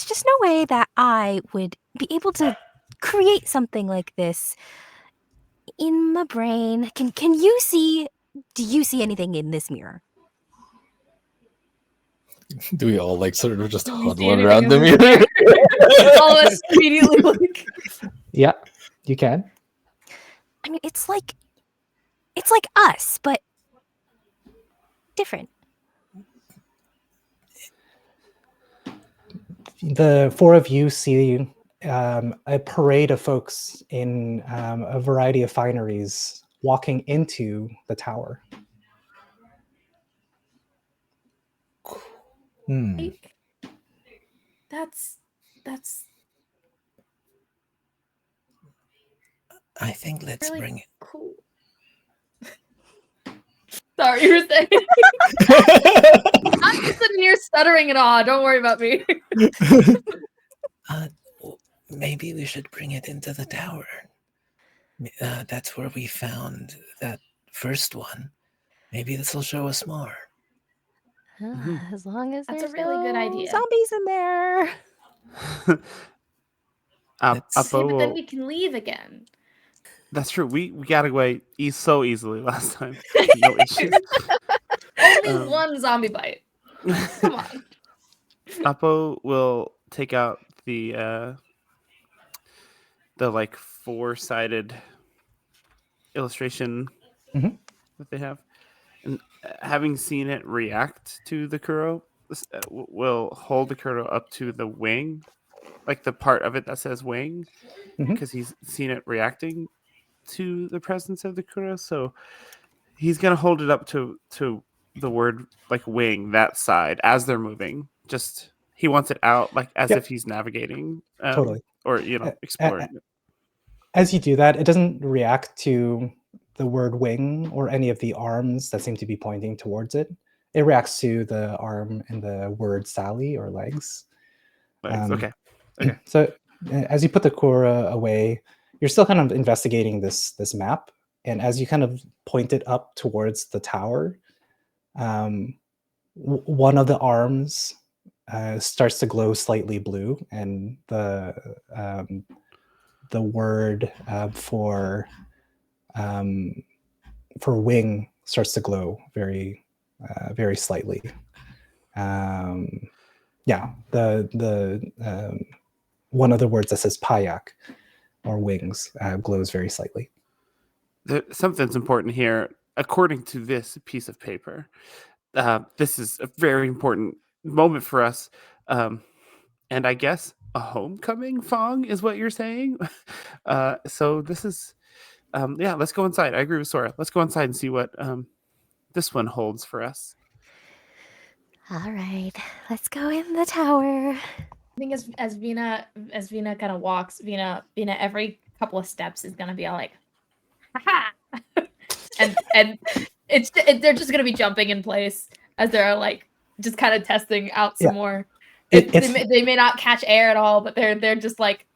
just no way that I would be able to create something like this in my brain. Can you see? Do you see anything in this mirror? Do we all like sort of just Do we see huddle anything around in the the mirror? All of us immediately like. Yeah, you can. I mean, it's like us, but different. The four of you see a parade of folks in a variety of fineries walking into the tower. Like, that's I think let's really bring it. cool. Sorry, you were saying. I'm just sitting here stuttering in awe. Don't worry about me. Maybe we should bring it into the tower. That's where we found that first one. Maybe this will show us more. As long as That's a there's really good no idea. zombies in there. Let's- Yeah, Apo but then will- we can leave again. That's true. We got away so easily last time. No issues. Only one zombie bite. Come on. Apo will take out the like 4-sided illustration Mhm. that they have, and having seen it react to the Kuro, will hold the Kuro up to the wing, like the part of it that says wing, Mhm. because he's seen it reacting to the presence of the Kuro. So he's gonna hold it up to the word like wing, that side, as they're moving. Just he wants it out like as Yep. if he's navigating, Totally. or Uh, exploring. As you do that, it doesn't react to the word wing or any of the arms that seem to be pointing towards it. It reacts to the arm and the word Sally or legs. Legs. um, Okay. So as you put the Kura away, you're still kind of investigating this map. And as you kind of point it up towards the tower, one of the arms starts to glow slightly blue, and the word for wing starts to glow very very slightly. Yeah, the one of the words that says payak or wings glows very slightly. Something's important here. According to this piece of paper, this is a very important moment for us. And I guess a homecoming, Fong, is what you're saying. So this is, yeah, let's go inside. I agree with Sora. Let's go inside and see what this one holds for us. All right, let's go in the tower. I think as Vina kind of walks, Vina every couple of steps is gonna be all like, ha and they're just gonna be jumping in place as they're like just kind of testing out some more. They may not catch air at all, but they're just like.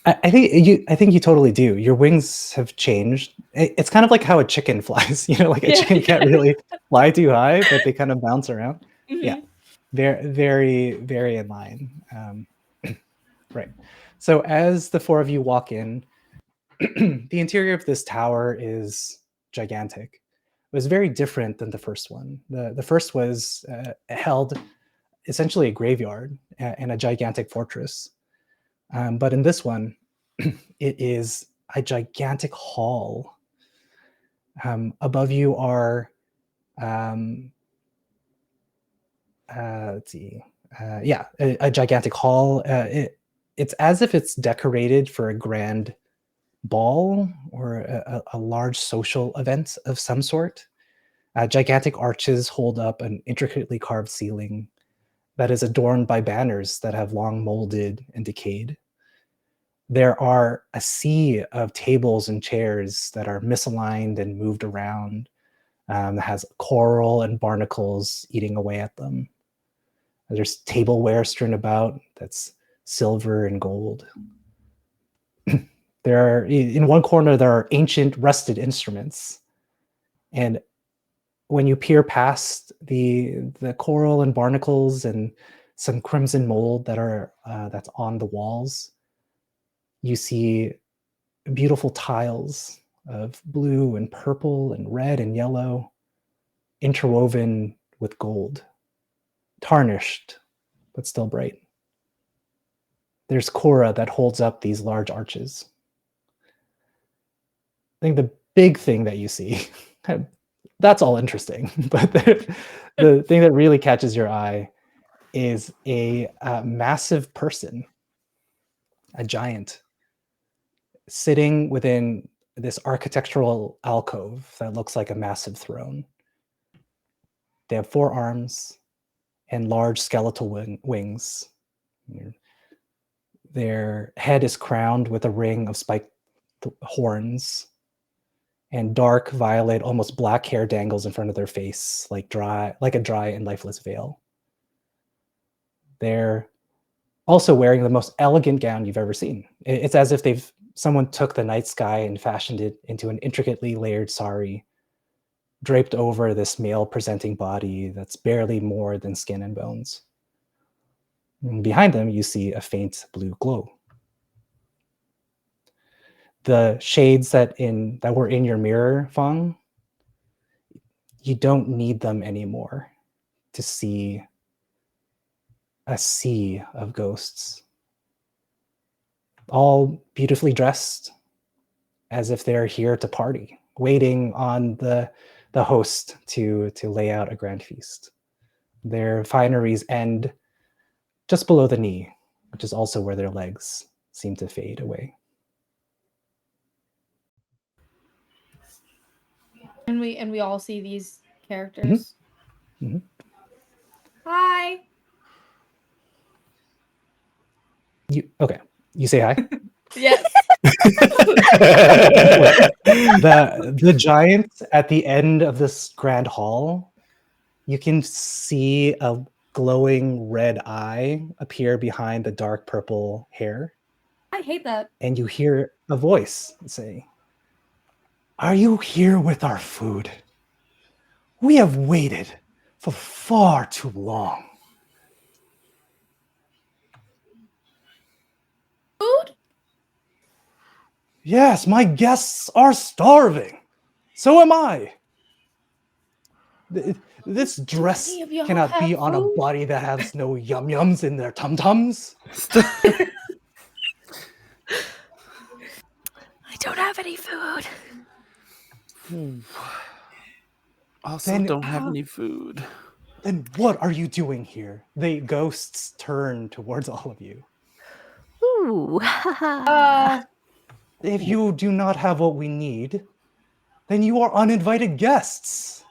I think you totally do. Your wings have changed. It's kind of like how a chicken flies. Like a chicken can't really fly too high, but they kind of bounce around. Mm-hmm. Yeah, very, very, very in line. Right. So as the four of you walk in, the interior of this tower is gigantic. It was very different than the first one. The first was held essentially a graveyard and a gigantic fortress. But in this one, it is a gigantic hall. Above you are, let's see, a gigantic hall. It's as if it's decorated for a grand ball or a large social event of some sort. Gigantic arches hold up an intricately carved ceiling that is adorned by banners that have long molded and decayed. There are a sea of tables and chairs that are misaligned and moved around, that has coral and barnacles eating away at them. There's tableware strewn about that's silver and gold. In one corner, there are ancient rusted instruments. And when you peer past the coral and barnacles and some crimson mold that's on the walls, you see beautiful tiles of blue and purple and red and yellow, interwoven with gold, tarnished, but still bright. There's Cora that holds up these large arches. I think the big thing that you see, that's all interesting, but the thing that really catches your eye is a massive person, a giant, sitting within this architectural alcove that looks like a massive throne. They have 4 arms and large skeletal wings. Their head is crowned with a ring of spiked horns, and dark violet, almost black hair dangles in front of their face like a dry and lifeless veil. They're also wearing the most elegant gown you've ever seen. It's as if someone took the night sky and fashioned it into an intricately layered sari, draped over this male-presenting body that's barely more than skin and bones. And behind them, you see a faint blue glow. The shades that were in your mirror, Fang, you don't need them anymore to see a sea of ghosts, all beautifully dressed as if they're here to party, waiting on the host to lay out a grand feast. Their fineries end just below the knee, which is also where their legs seem to fade away. And we all see these characters. Mm-hmm. Hi. You say hi. Yes. The giant at the end of this grand hall, you can see a glowing red eye appear behind the dark purple hair. I hate that. And you hear a voice say, "Are you here with our food? We have waited for far too long." Food? Yes, my guests are starving. So am I. This dress Any of y'all cannot be have on a food? body that has no yum-yums in their tum-tums. I don't have any food. Also, Then, don't have any food. Then what are you doing here? The ghosts turn towards all of you. Ooh. If you do not have what we need, then you are uninvited guests.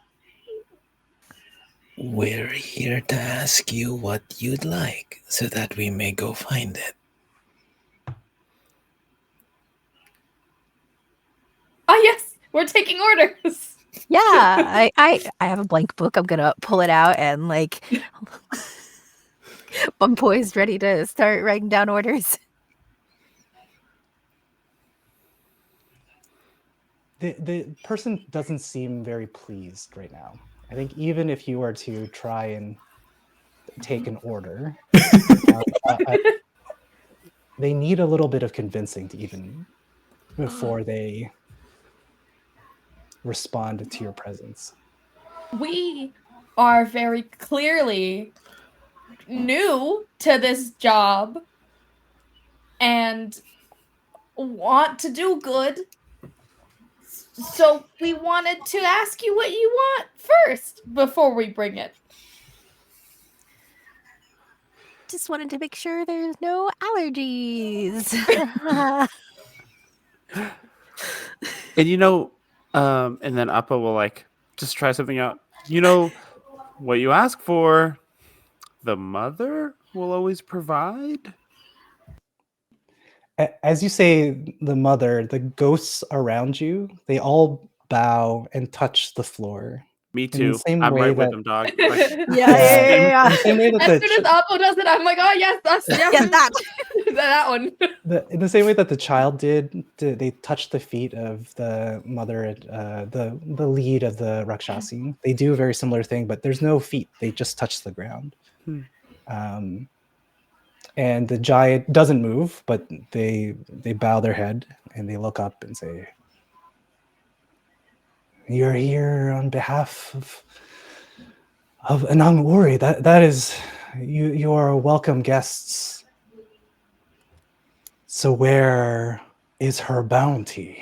We're here to ask you what you'd like so that we may go find it. Oh yes, we're taking orders. Yeah, I have a blank book. I'm gonna pull it out and I'm poised, ready to start writing down orders. The person doesn't seem very pleased right now. I think even if you were to try and take an order, they need a little bit of convincing to even before they respond to your presence. We are very clearly new to this job, and want to do good. So we wanted to ask you what you want first before we bring it. Just wanted to make sure there's no allergies. And and then Appa will like just try something out. What you ask for, the mother will always provide. As you say the mother, the ghosts around you, they all bow and touch the floor. Me In the too. same I'm way right with that- them, dog. Yeah, Like, In the same way that As soon as Apple does it, I'm like, oh yes, that's yes, Yeah, that. that one. in the same way that the child did, they touched the feet of the mother, the lead of the Rakshasi. They do a very similar thing, but there's no feet. They just touch the ground. And the giant doesn't move, but they bow their head and they look up and say, "You're here on behalf of Anang Uri. That is, you are welcome guests. So where is her bounty?"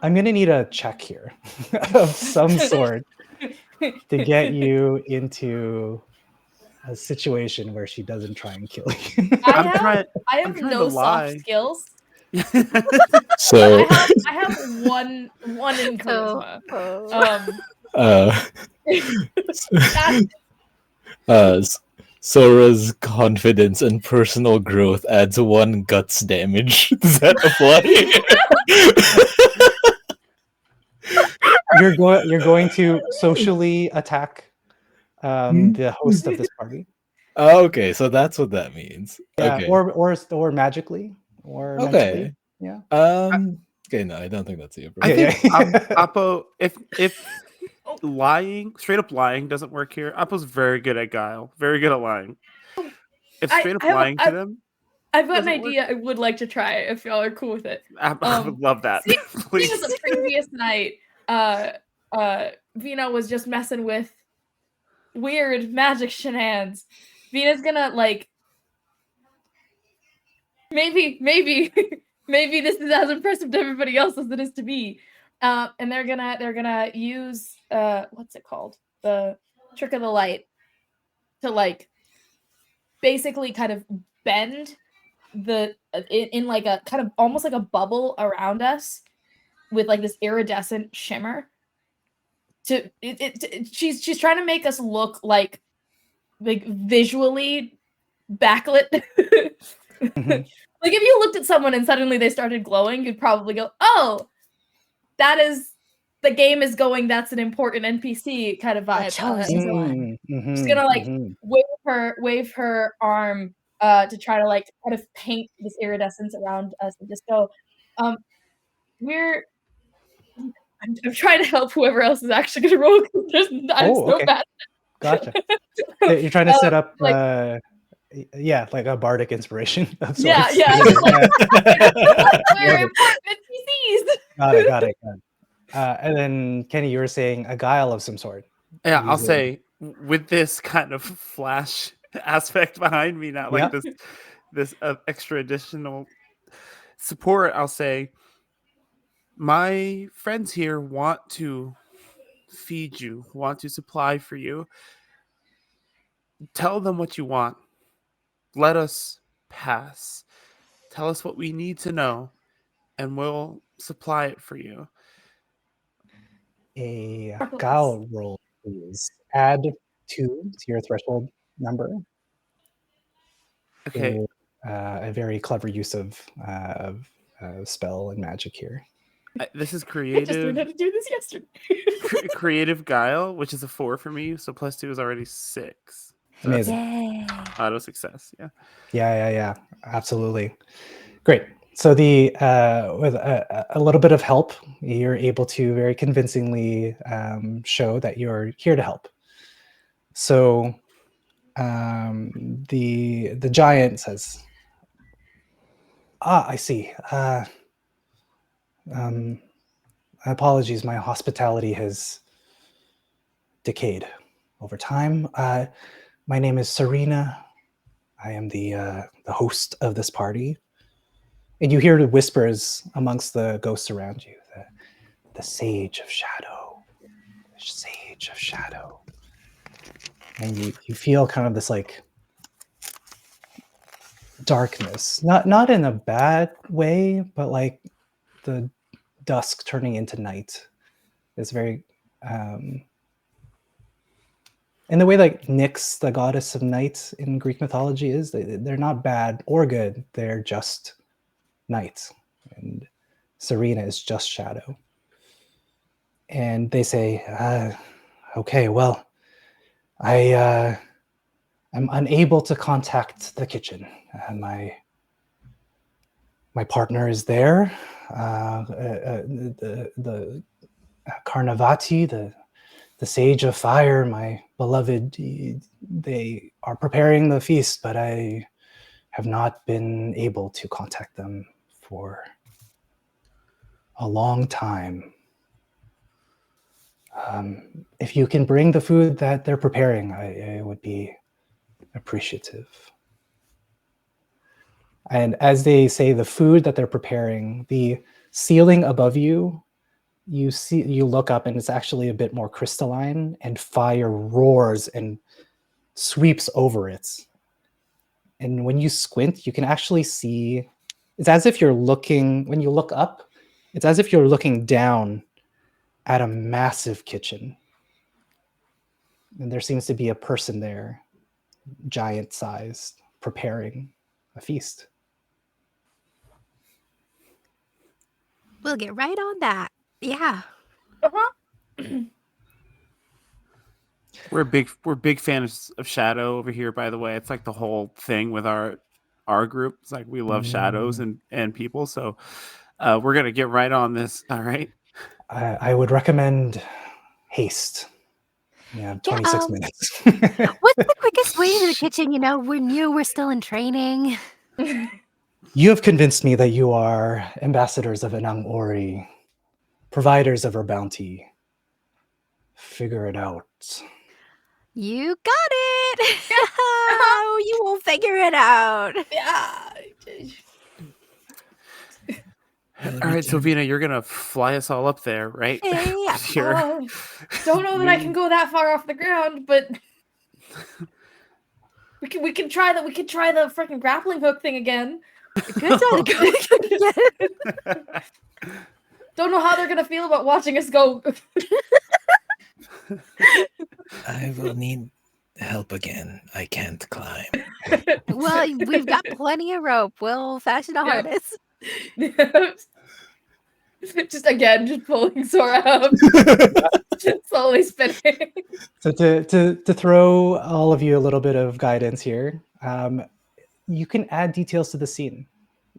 I'm gonna need a check here of some sort to get you into a situation where she doesn't try and kill you. I I'm have, trying. I I'm have trying no to soft lie. skills. So, I have one in charisma. uh, That's Sora's confidence and personal growth adds 1 guts damage. Does that apply? You're going to socially attack the host of this party. Oh, okay, so that's what that means. Yeah, Okay. or magically or mentally. Okay. Yeah. Okay, no, I don't think that's the I approach. think Appo, if lying, straight up lying doesn't work here, Appo's very good at guile, very good at lying. If straight up lying to them, I've got an doesn't work. idea I would like to try if y'all are cool with it. I would love that. Please. Please. The previous night, Vina was just messing with weird magic shenanigans. Vina's gonna like maybe maybe this is as impressive to everybody else as it is to me. And they're gonna use what's it called? The trick of the light to like basically kind of bend the in like a kind of almost like a bubble around us with like this iridescent shimmer. She's trying to make us look like visually backlit. Like if you looked at someone and suddenly they started glowing, you'd probably go, "Oh, that is the game is going. That's an important NPC kind of vibe." She's gonna like wave her arm to try to like kind of paint this iridescence around us and just go, I'm trying to help whoever else is actually gonna roll. I'm so okay. bad. Gotcha. You're trying to set up like a bardic inspiration of sorts. Yeah. We're important NPCs. Got it. And then Kenny, you were saying a guile of some sort. Yeah, I'll Use it. say with this kind of flash aspect behind me, not like this extra additional support. I'll say my friends here want to feed you, want to supply for you. Tell them what you want. Let us pass. Tell us what we need to know, and we'll supply it for you. A guile roll, please. Add 2 to your threshold number. Okay. A very clever use of spell and magic here. This is I just creative. learned how to do this yesterday. Creative guile, which is a 4 for me, so +2 is already 6. So that's Amazing. Yay. auto success. Yeah. Yeah. Absolutely. Great. So with a little bit of help, you're able to very convincingly show that you're here to help. So the giant says, I see. Apologies, my hospitality has decayed over time. My name is Serena. I am the host of this party. And you hear the whispers amongst the ghosts around you. The Sage of Shadow. The Sage of Shadow. And you feel kind of this like darkness. Not in a bad way, but like the dusk turning into night. It's very and the way like Nyx, the goddess of night in Greek mythology, is they're not bad or good. They're just night. And Serena is just shadow. And they say, okay, well, I'm unable to contact the kitchen. My partner is there. The Carnavati, the Sage of Fire, my beloved, they are preparing the feast, but I have not been able to contact them for a long time. If you can bring the food that they're preparing, I would be appreciative. And as they say the food that they're preparing, the ceiling above you, you look up and it's actually a bit more crystalline, and fire roars and sweeps over it. And when you squint, you can actually see, it's as if you're looking, when you look up, it's as if you're looking down at a massive kitchen. And there seems to be a person there, giant sized, preparing a feast. We'll get right on that. Yeah. We're big fans of Shadow over here, by the way. It's like the whole thing with our group. It's like we love shadows and people. So we're gonna get right on this. All right. I would recommend haste. Yeah, 26 minutes. What's the quickest way to the kitchen? You know, we're still in training. You have convinced me that you are ambassadors of Anang Ori, providers of our bounty. Figure it out. You got it. You will figure it out. Yeah. All right, so Vina, you're gonna fly us all up there, right? Yeah. Sure. Don't know that I can go that far off the ground, but we can try that. We can try the freaking grappling hook thing again. Good time to go. Don't know how they're gonna feel about watching us go. I will need help again. I can't climb. Well, we've got plenty of rope. We'll fashion a harness. Just pulling Sora up. Slowly spinning. So to throw all of you a little bit of guidance here, you can add details to the scene.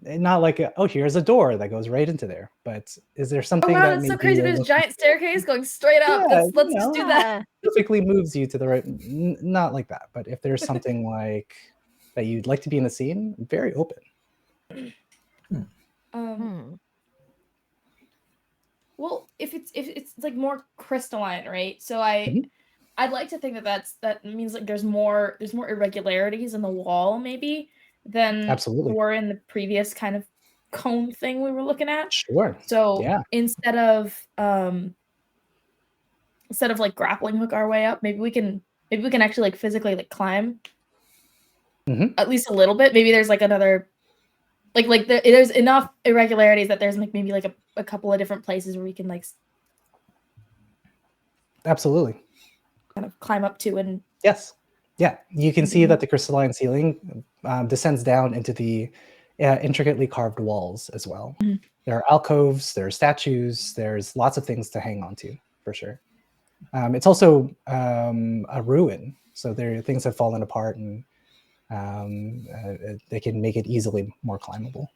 Not like, here's a door that goes right into there. But is there Oh something wow, that that's so maybe crazy. you're There's a looking- giant staircase going straight up. Yeah, Let's you just do know. that. specifically moves you to the right? Not like that. But if there's something like that you'd like to be in the scene, very open. Well, if it's like more crystalline, right? So I'd like to think that means like there's more irregularities in the wall maybe than Absolutely. were in the previous kind of cone thing we were looking at. Sure. So Yeah. instead of like grappling hook our way up, maybe we can actually like physically like climb at least a little bit. Maybe there's like another there's enough irregularities that there's like maybe like a couple of different places where we can like Absolutely. kind of climb up to and Yes. Yeah. You can see that the crystalline ceiling descends down into the intricately carved walls as well. There are alcoves, there are statues, there's lots of things to hang on to, for sure. It's also a ruin. So there are things that have fallen apart and they can make it easily more climbable.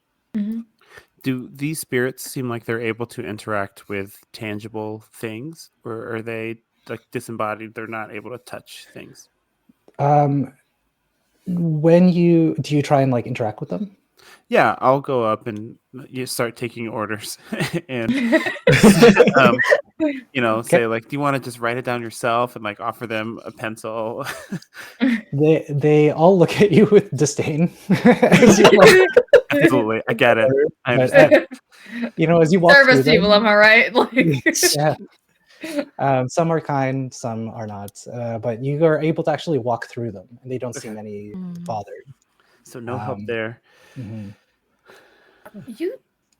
Do these spirits seem like they're able to interact with tangible things, or are they like disembodied? They're not able to touch things. Do you try and like interact with them? Yeah, I'll go up and you start taking orders and say like, do you want to just write it down yourself and like offer them a pencil? They all look at you with disdain as you like Absolutely, I get it. I But, understand. as you walk Service through people, them, am I right? Like, some are kind, some are not. But you are able to actually walk through them, and they don't seem Okay. any Mm. bothered. So no help Um, there. Mhm.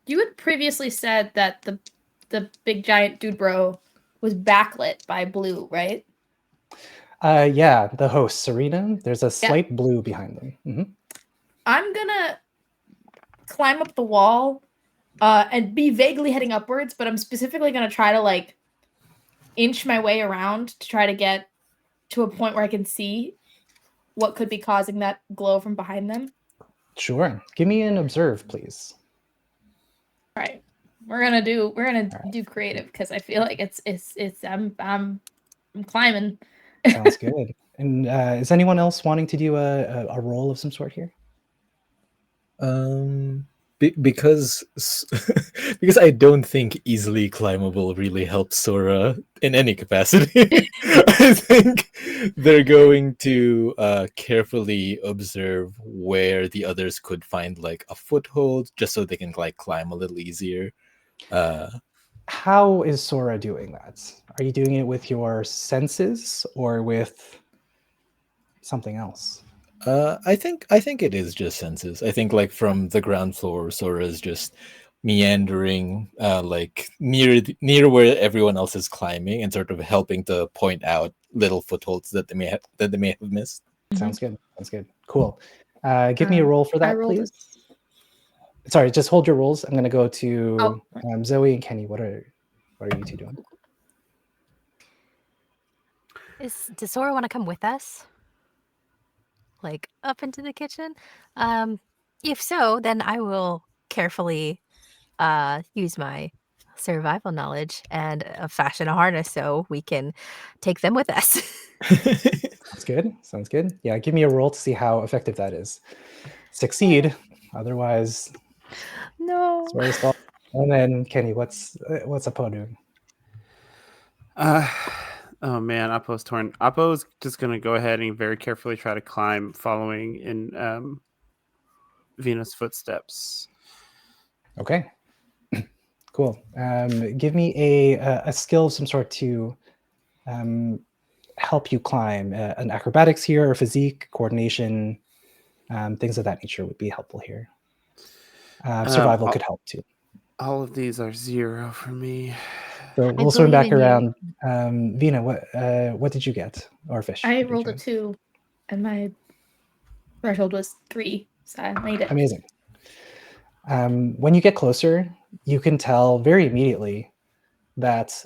you had previously said that the big giant dude bro was backlit by blue, right? Yeah, the host, Serena. There's a slight blue behind them. Mhm. I'm gonna climb up the wall and be vaguely heading upwards, but I'm specifically gonna try to like inch my way around to try to get to a point where I can see what could be causing that glow from behind them. Sure. Give me an observe, please. All right. We're gonna do right. do creative because I feel like it's I'm climbing. Sounds good. And is anyone else wanting to do a roll of some sort here? Because because I don't think easily climbable really helps Sora in any capacity. I think they're going to carefully observe where the others could find like a foothold, just so they can like climb a little easier. How is Sora doing that? Are you doing it with your senses or with something else? I think it is just senses. I think like from the ground floor, Sora is just meandering, like near where everyone else is climbing, and sort of helping to point out little footholds that they may have missed. Sounds good. Sounds good. Cool. Give me a roll for I that, rolled please. Sorry, just hold your rolls. I'm going to go to Oh. Zoe and Kenny. What are you two doing? Does Sora want to come with us? Like up into the kitchen? If so, then I will carefully use my survival knowledge and fashion a harness so we can take them with us. Sounds good. Sounds good. Yeah, give me a roll to see how effective that is. Succeed. Otherwise, No. Sora's fault. And then Kenny, what's Apo doing? Oh man, Apo's torn. Apo's just gonna go ahead and very carefully try to climb, following in Venus' footsteps. Okay. Cool. Give me a skill of some sort to help you climb. An acrobatics here, or physique, coordination, things of that nature would be helpful here. Survival could help too. All of these are 0 for me. So we'll swing believe back in you. around. Vina, what did you get? Or Fish? I what did rolled you a get? 2 and my threshold was 3, so I made it. Amazing. When you get closer, you can tell very immediately that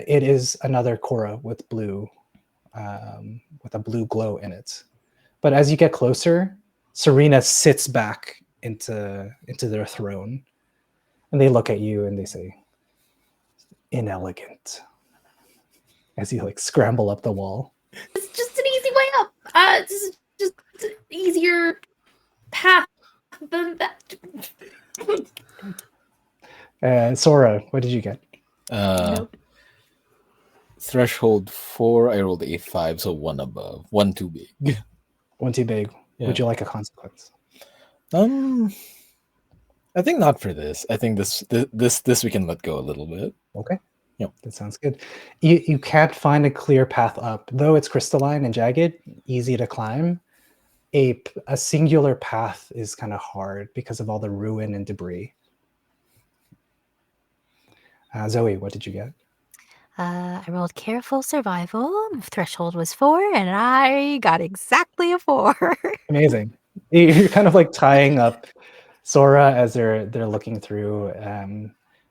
it is another Korra with a blue glow in it. But as you get closer, Serena sits back into their throne, and they look at you and they say, "Inelegant." As you like scramble up the wall. It's just an easy way up. This is just an easier path than that. Sora, what did you get? Nope. Threshold 4, I rolled a 5, so 1 above. 1 too big. One too big. Yeah. Would you like a consequence? I think not for this. I think this we can let go a little bit. Okay. Yep. That sounds good. You can't find a clear path up. Though it's crystalline and jagged, easy to climb, a singular path is kind of hard because of all the ruin and debris. Zoe, what did you get? I rolled careful survival. Threshold was 4, and I got exactly a 4. Amazing. You're kind of like tying up Sora as they're looking through,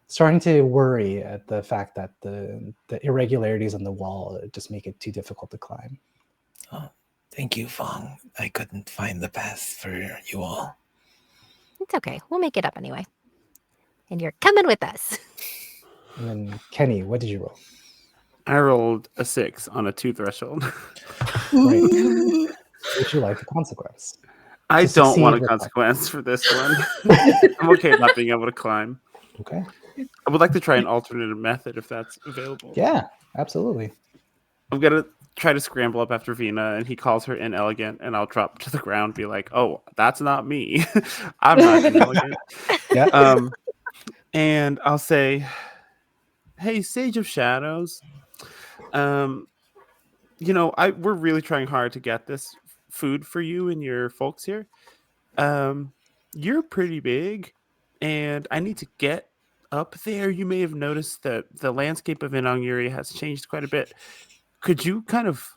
starting to worry at the fact that the irregularities on the wall just make it too difficult to climb. Oh, thank you, Fong. I couldn't find the path for you all. It's okay. We'll make it up anyway. And you're coming with us. And then Kenny, what did you roll? I rolled a 6 on a 2 threshold. Great. Would you like a consequence? I To don't want a succeed with consequence for this one. I'm okay not being able to climb. Okay. I would like to try an alternative method if that's available. Yeah, absolutely. I'm gonna try to scramble up after Vina, and he calls her inelegant, and I'll drop to the ground, be like, "Oh, that's not me. I'm not inelegant." Yeah. And I'll say, "Hey, Sage of Shadows, we're really trying hard to get this food for you and your folks here. Um, you're pretty big, and I need to get up there. You may have noticed that the landscape of Inanguri has changed quite a bit. Could you kind of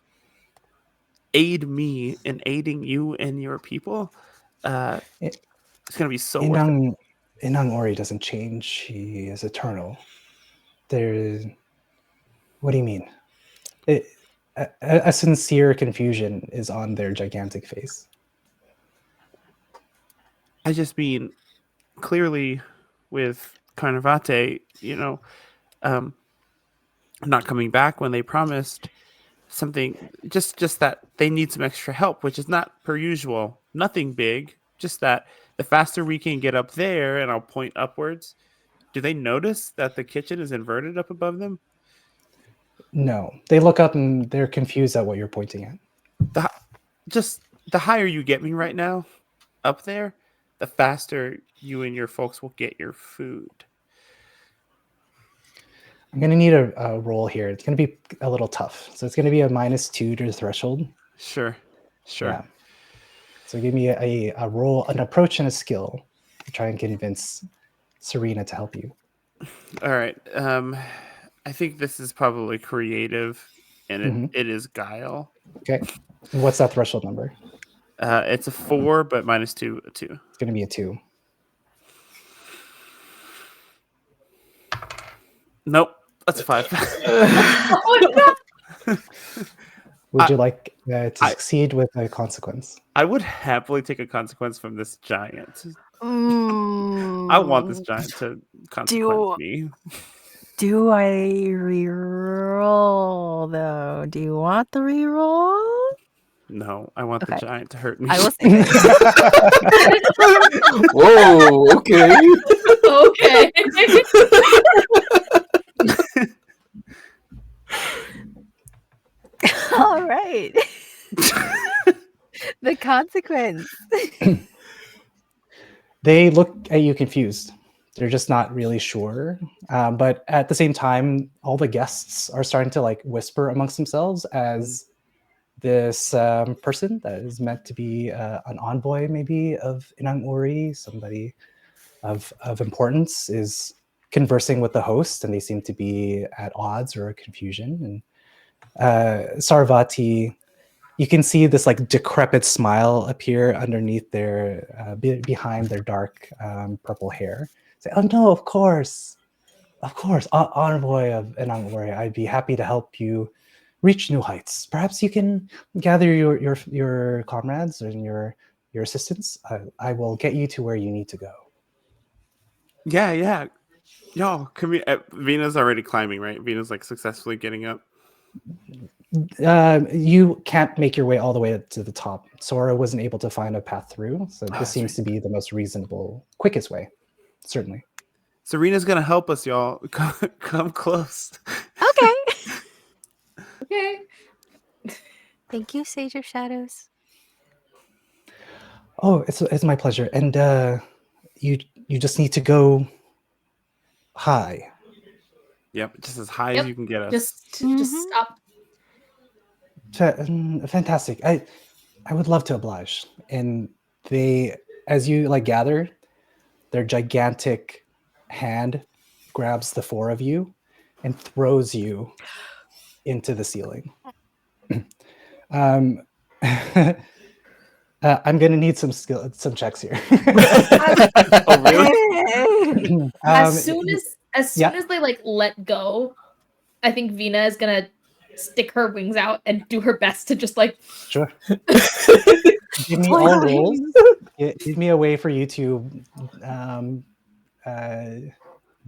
aid me in aiding you and your people? I- It's gonna be so worth it." Inang Ori doesn't change. He is eternal. There. What do you mean? A sincere confusion is on their gigantic face. I just mean, clearly, with Carnivate, not coming back when they promised something, just that they need some extra help, which is not per usual. Nothing big, just that the faster we can get up there, and I'll point upwards. Do they notice that the kitchen is inverted up above them? No, they look up and they're confused at what you're pointing at. Just the higher you get me right now up there, the faster you and your folks will get your food. I'm going to need a roll here. It's going to be a little tough. So it's going to be a -2 to the threshold. Sure. Yeah. So give me a roll, an approach, and a skill to try and convince Serena to help you. All right. I think this is probably creative, and it is guile. Okay. And what's that threshold number? It's a 4, but -2, a 2. It's going to be a 2. Nope, that's a 5. Oh, no. Would you like to succeed with a consequence? I would happily take a consequence from this giant. I want this giant to consequence me. Do I reroll though? Do you want the reroll? No, I want the giant to hurt me. I will say Whoa, okay. Okay. All right. The consequence. They look at you confused. They're just not really sure. But at the same time, all the guests are starting to whisper amongst themselves as this person that is meant to be an envoy, maybe of Inang Ori, somebody of importance, is conversing with the host, and they seem to be at odds or confusion. And Sarvati, you can see this decrepit smile appear underneath their behind their dark purple hair. Say, "Oh no, of course, envoy of Inang Ori. I'd be happy to help you reach new heights. Perhaps you can gather your comrades and your assistants. I will get you to where you need to go." Yeah. Y'all, can we? Vina's already climbing, right? Vina's successfully getting up. You can't make your way all the way to the top. Sora wasn't able to find a path through, so this seems to be the most reasonable, quickest way. Certainly. Serena's gonna help us, y'all. Come close. Okay. Okay. Thank you, Sage of Shadows. Oh, it's my pleasure. And you just need to go high. Yep, just as high as you can get us. Just stop. Fantastic. I would love to oblige. And they, as you gather, their gigantic hand grabs the 4 of you and throws you into the ceiling. I'm gonna need some checks here. Oh, really? As soon as they let go, I think Vina is gonna stick her wings out and do her best to just Sure. Give me all rolls. Give me a way for you to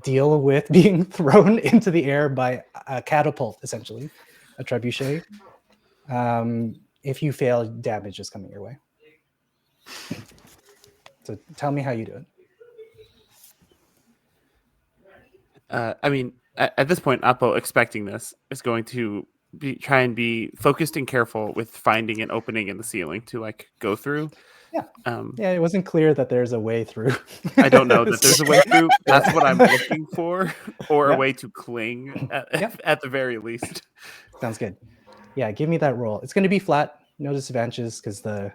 deal with being thrown into the air by a catapult, essentially, a trebuchet. If you fail, damage is coming your way. So tell me how you do it. I mean, at this point, Appo, expecting this, is going to try and be focused and careful with finding an opening in the ceiling to like go through. Yeah. Um, Yeah, it wasn't clear that there's a way through. I don't know that there's a way through. That's what I'm looking for, or Yeah. a way to cling Yep. at the very least. Sounds good. Yeah, give me that roll. It's going to be flat, no disadvantages, because the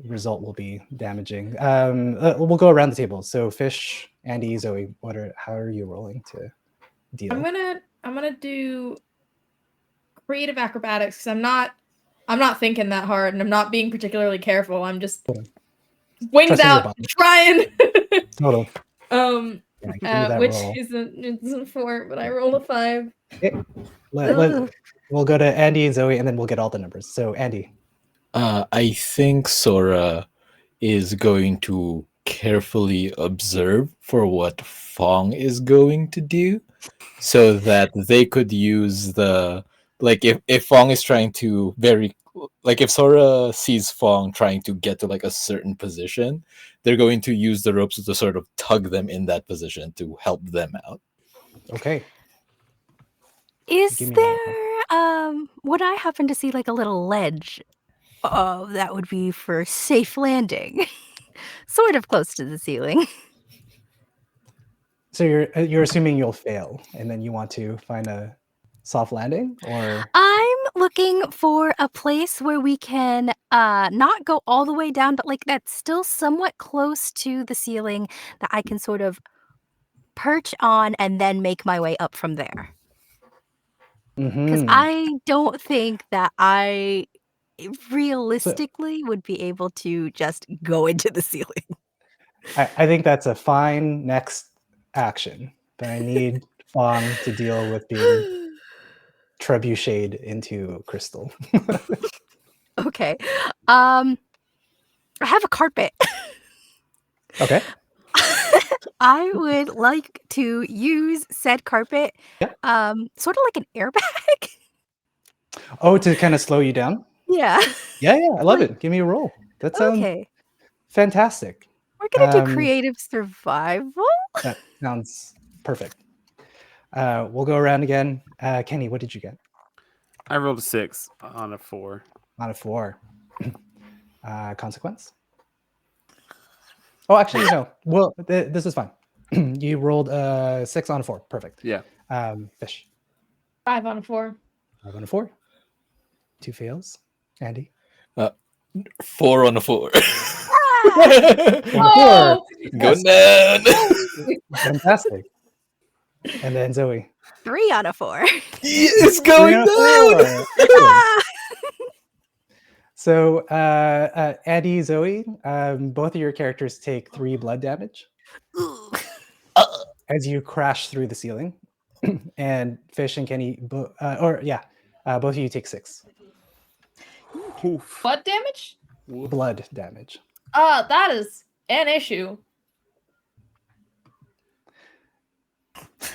result will be damaging. We'll go around the table. So, Fish, Andy, Zoe, how are you rolling to deal? I'm gonna do creative acrobatics because I'm not thinking that hard and I'm not being particularly careful. I'm just wings Trusting your out, body. trying. Total. um, Yeah, give me that which roll. isn't a 4, but I rolled a 5. We'll go to Andy and Zoe, and then we'll get all the numbers. So, Andy. I think Sora is going to carefully observe for what Fong is going to do, so that they could use the if Fong is trying to if Sora sees Fong trying to get to like a certain position, they're going to use the ropes to sort of tug them in that position to help them out. Okay. Is Give me that there would I happen to see like a little ledge? Oh, that would be for safe landing. Sort of close to the ceiling. So you're assuming you'll fail, and then you want to find a soft landing, or I'm looking for a place where we can not go all the way down, but like that's still somewhat close to the ceiling that I can sort of perch on and then make my way up from there. Because Mhm. I don't think that I realistically would be able to just go into the ceiling. I think that's a fine next action, but I need Fong to deal with being trebucheted into crystal. Okay. I have a carpet. Okay. I would like to use said carpet, Yeah. sort of like an airbag. Oh, to kind of slow you down? Yeah. Yeah, I love it. Give me a roll. That sounds Okay. fantastic. We're gonna do Um, creative survival. That sounds perfect. We'll go around again. Kenny, what did you get? I rolled a 6 on a 4. On a 4. Consequence? Oh, actually, no. Well, this is fine. You rolled a 6 on a 4. Perfect. Yeah. Fish. 5 on a 4. 5 on a 4. 2 fails. Andy. 4 on a 4. Oh! Going down. Fantastic. And then Zoe. 3 on a 4. It's 3 going on a down. 4. Excellent. Ah! So, Andy, Zoe, both of your characters take 3 blood damage Ooh. as you crash through the ceiling. And Fish and Kenny, both of you take 6 Oof. Blood damage? blood damage. That is an issue.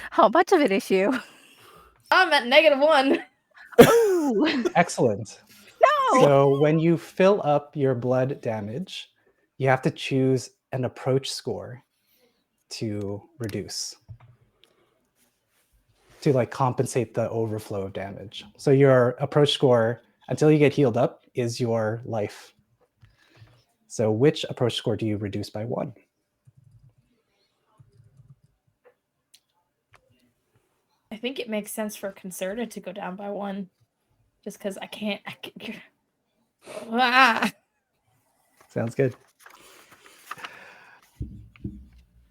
How much of an issue? I'm at -1. Ooh. Excellent. No. So when you fill up your blood damage, you have to choose an approach score to reduce, to like compensate the overflow of damage. So your approach score until you get healed up is your life. So which approach score do you reduce by 1? I think it makes sense for Concerted to go down by 1. Just because I can't. Ah! Sounds good.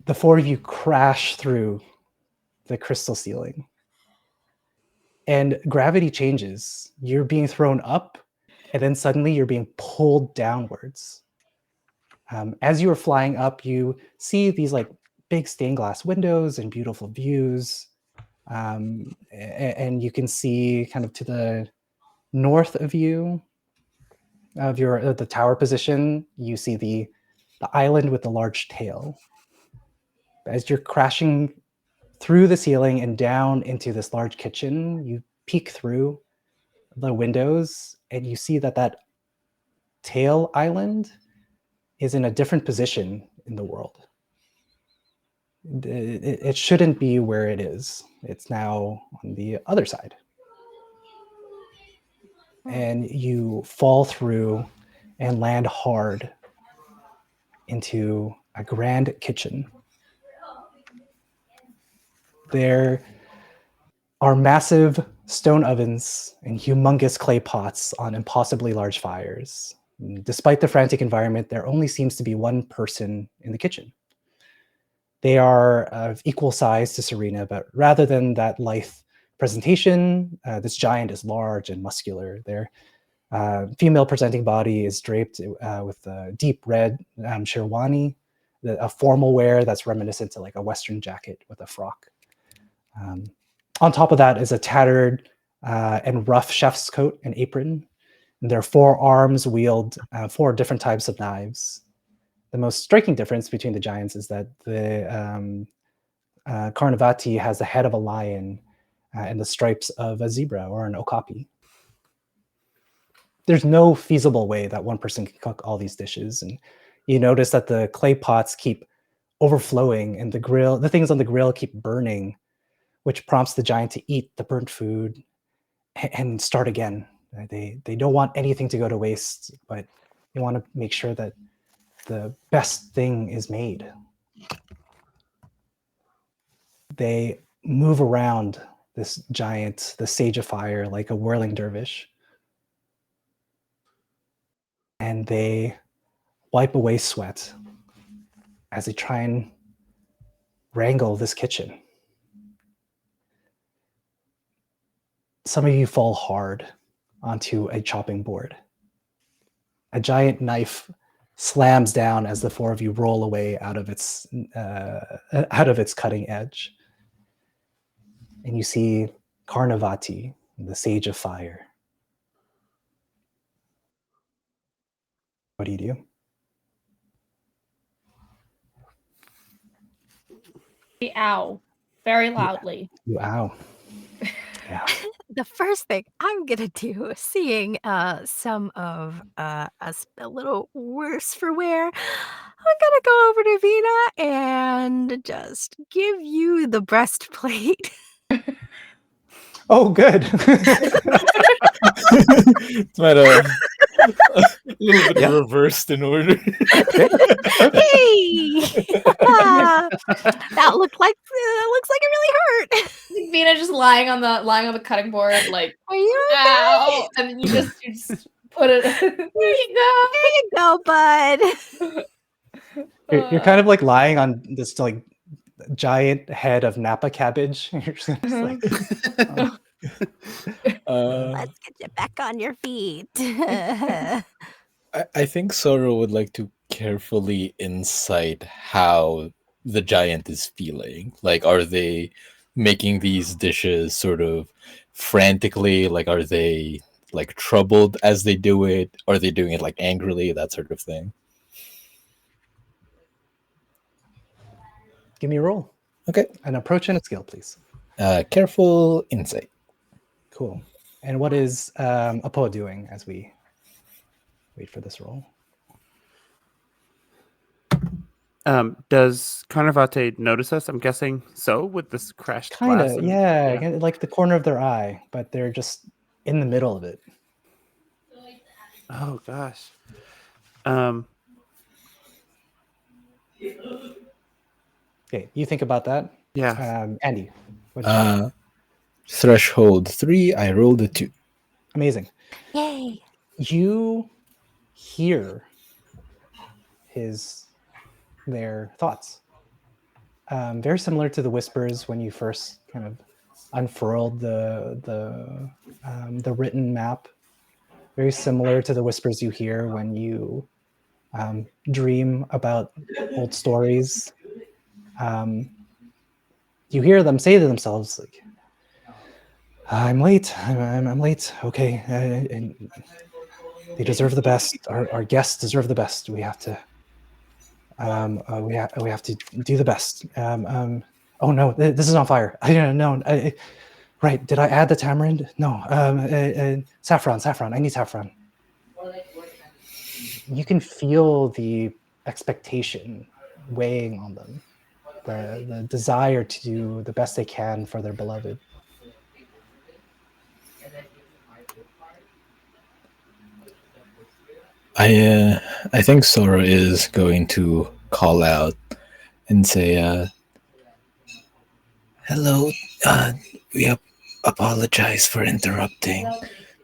The 4 of you crash through the crystal ceiling. And gravity changes. You're being thrown up, and then suddenly you're being pulled downwards. As you are flying up, you see these like big stained glass windows and beautiful views. And you can see kind of to the north of you, of the tower position, you see the island with the large tail. As you're crashing through the ceiling and down into this large kitchen, you peek through the windows and you see that tail island is in a different position in the world. It shouldn't be where it is. It's now on the other side. and you fall through and land hard into a grand kitchen. There are massive stone ovens and humongous clay pots on impossibly large fires. Despite the frantic environment, there only seems to be one person in the kitchen. They are of equal size to Serena, but rather than that lithe presentation, this giant is large and muscular. Their female presenting body is draped with a deep red sherwani, a formal wear that's reminiscent to like a Western jacket with a frock. On top of that is a tattered and rough chef's coat and apron. And their forearms wield 4 different types of knives. The most striking difference between the giants is that the Carnivati has the head of a lion and the stripes of a zebra or an okapi. There's no feasible way that one person can cook all these dishes. And you notice that the clay pots keep overflowing and the things on the grill keep burning, which prompts the giant to eat the burnt food and start again. They don't want anything to go to waste, but they want to make sure that the best thing is made. They move around this giant, the sage of fire, like a whirling dervish. And they wipe away sweat as they try and wrangle this kitchen. Some of you fall hard onto a chopping board. A giant knife slams down as the 4 of you roll away out of its cutting edge. And you see Carnivati, the sage of fire. What do you do? Ow. Very loudly. You ow. Yeah. The first thing I'm gonna do, seeing some of us a little worse for wear, I'm gonna go over to Vina and just give you the breastplate. Oh, good. It's about a little bit reversed in order. Hey, that looks like it really hurt. Vina just lying on the cutting board, like, Are you okay? ow, and then you just put it. There you There you go, bud. You're kind of like lying on this like giant head of Napa cabbage. You're just like, oh. Let's get you back on your feet. I think Sora would like to carefully insight how the giant is feeling. Like, are they making these dishes sort of frantically? Like, are they like troubled as they do it? Are they doing it like angrily? That sort of thing. Give me a roll. Okay. An approach and a skill, please. Careful insight. Cool. And what is Apo doing as we wait for this roll? Does Carnivate notice us? I'm guessing so, with this crashed Kind glass. of, and- yeah, like the corner of their eye, but they're just in the middle of it. Oh gosh. Okay, you think about that. Yeah. Andy, what did you do? Threshold 3. I rolled a 2. Amazing. Yay. You hear their thoughts. Very similar to the whispers when you first kind of unfurled the written map. Very similar to the whispers you hear when you dream about old stories. You hear them say to themselves, like, "I'm late. I'm late. Okay, and they deserve the best. Our guests deserve the best. We have to. We have to do the best. Oh no, this is on fire. I don't know. Right? Did I add the tamarind? No. Saffron. I need saffron. You can feel the expectation weighing on them, the desire to do the best they can for their beloved. I think Sora is going to call out and say, Hello, we apologize for interrupting,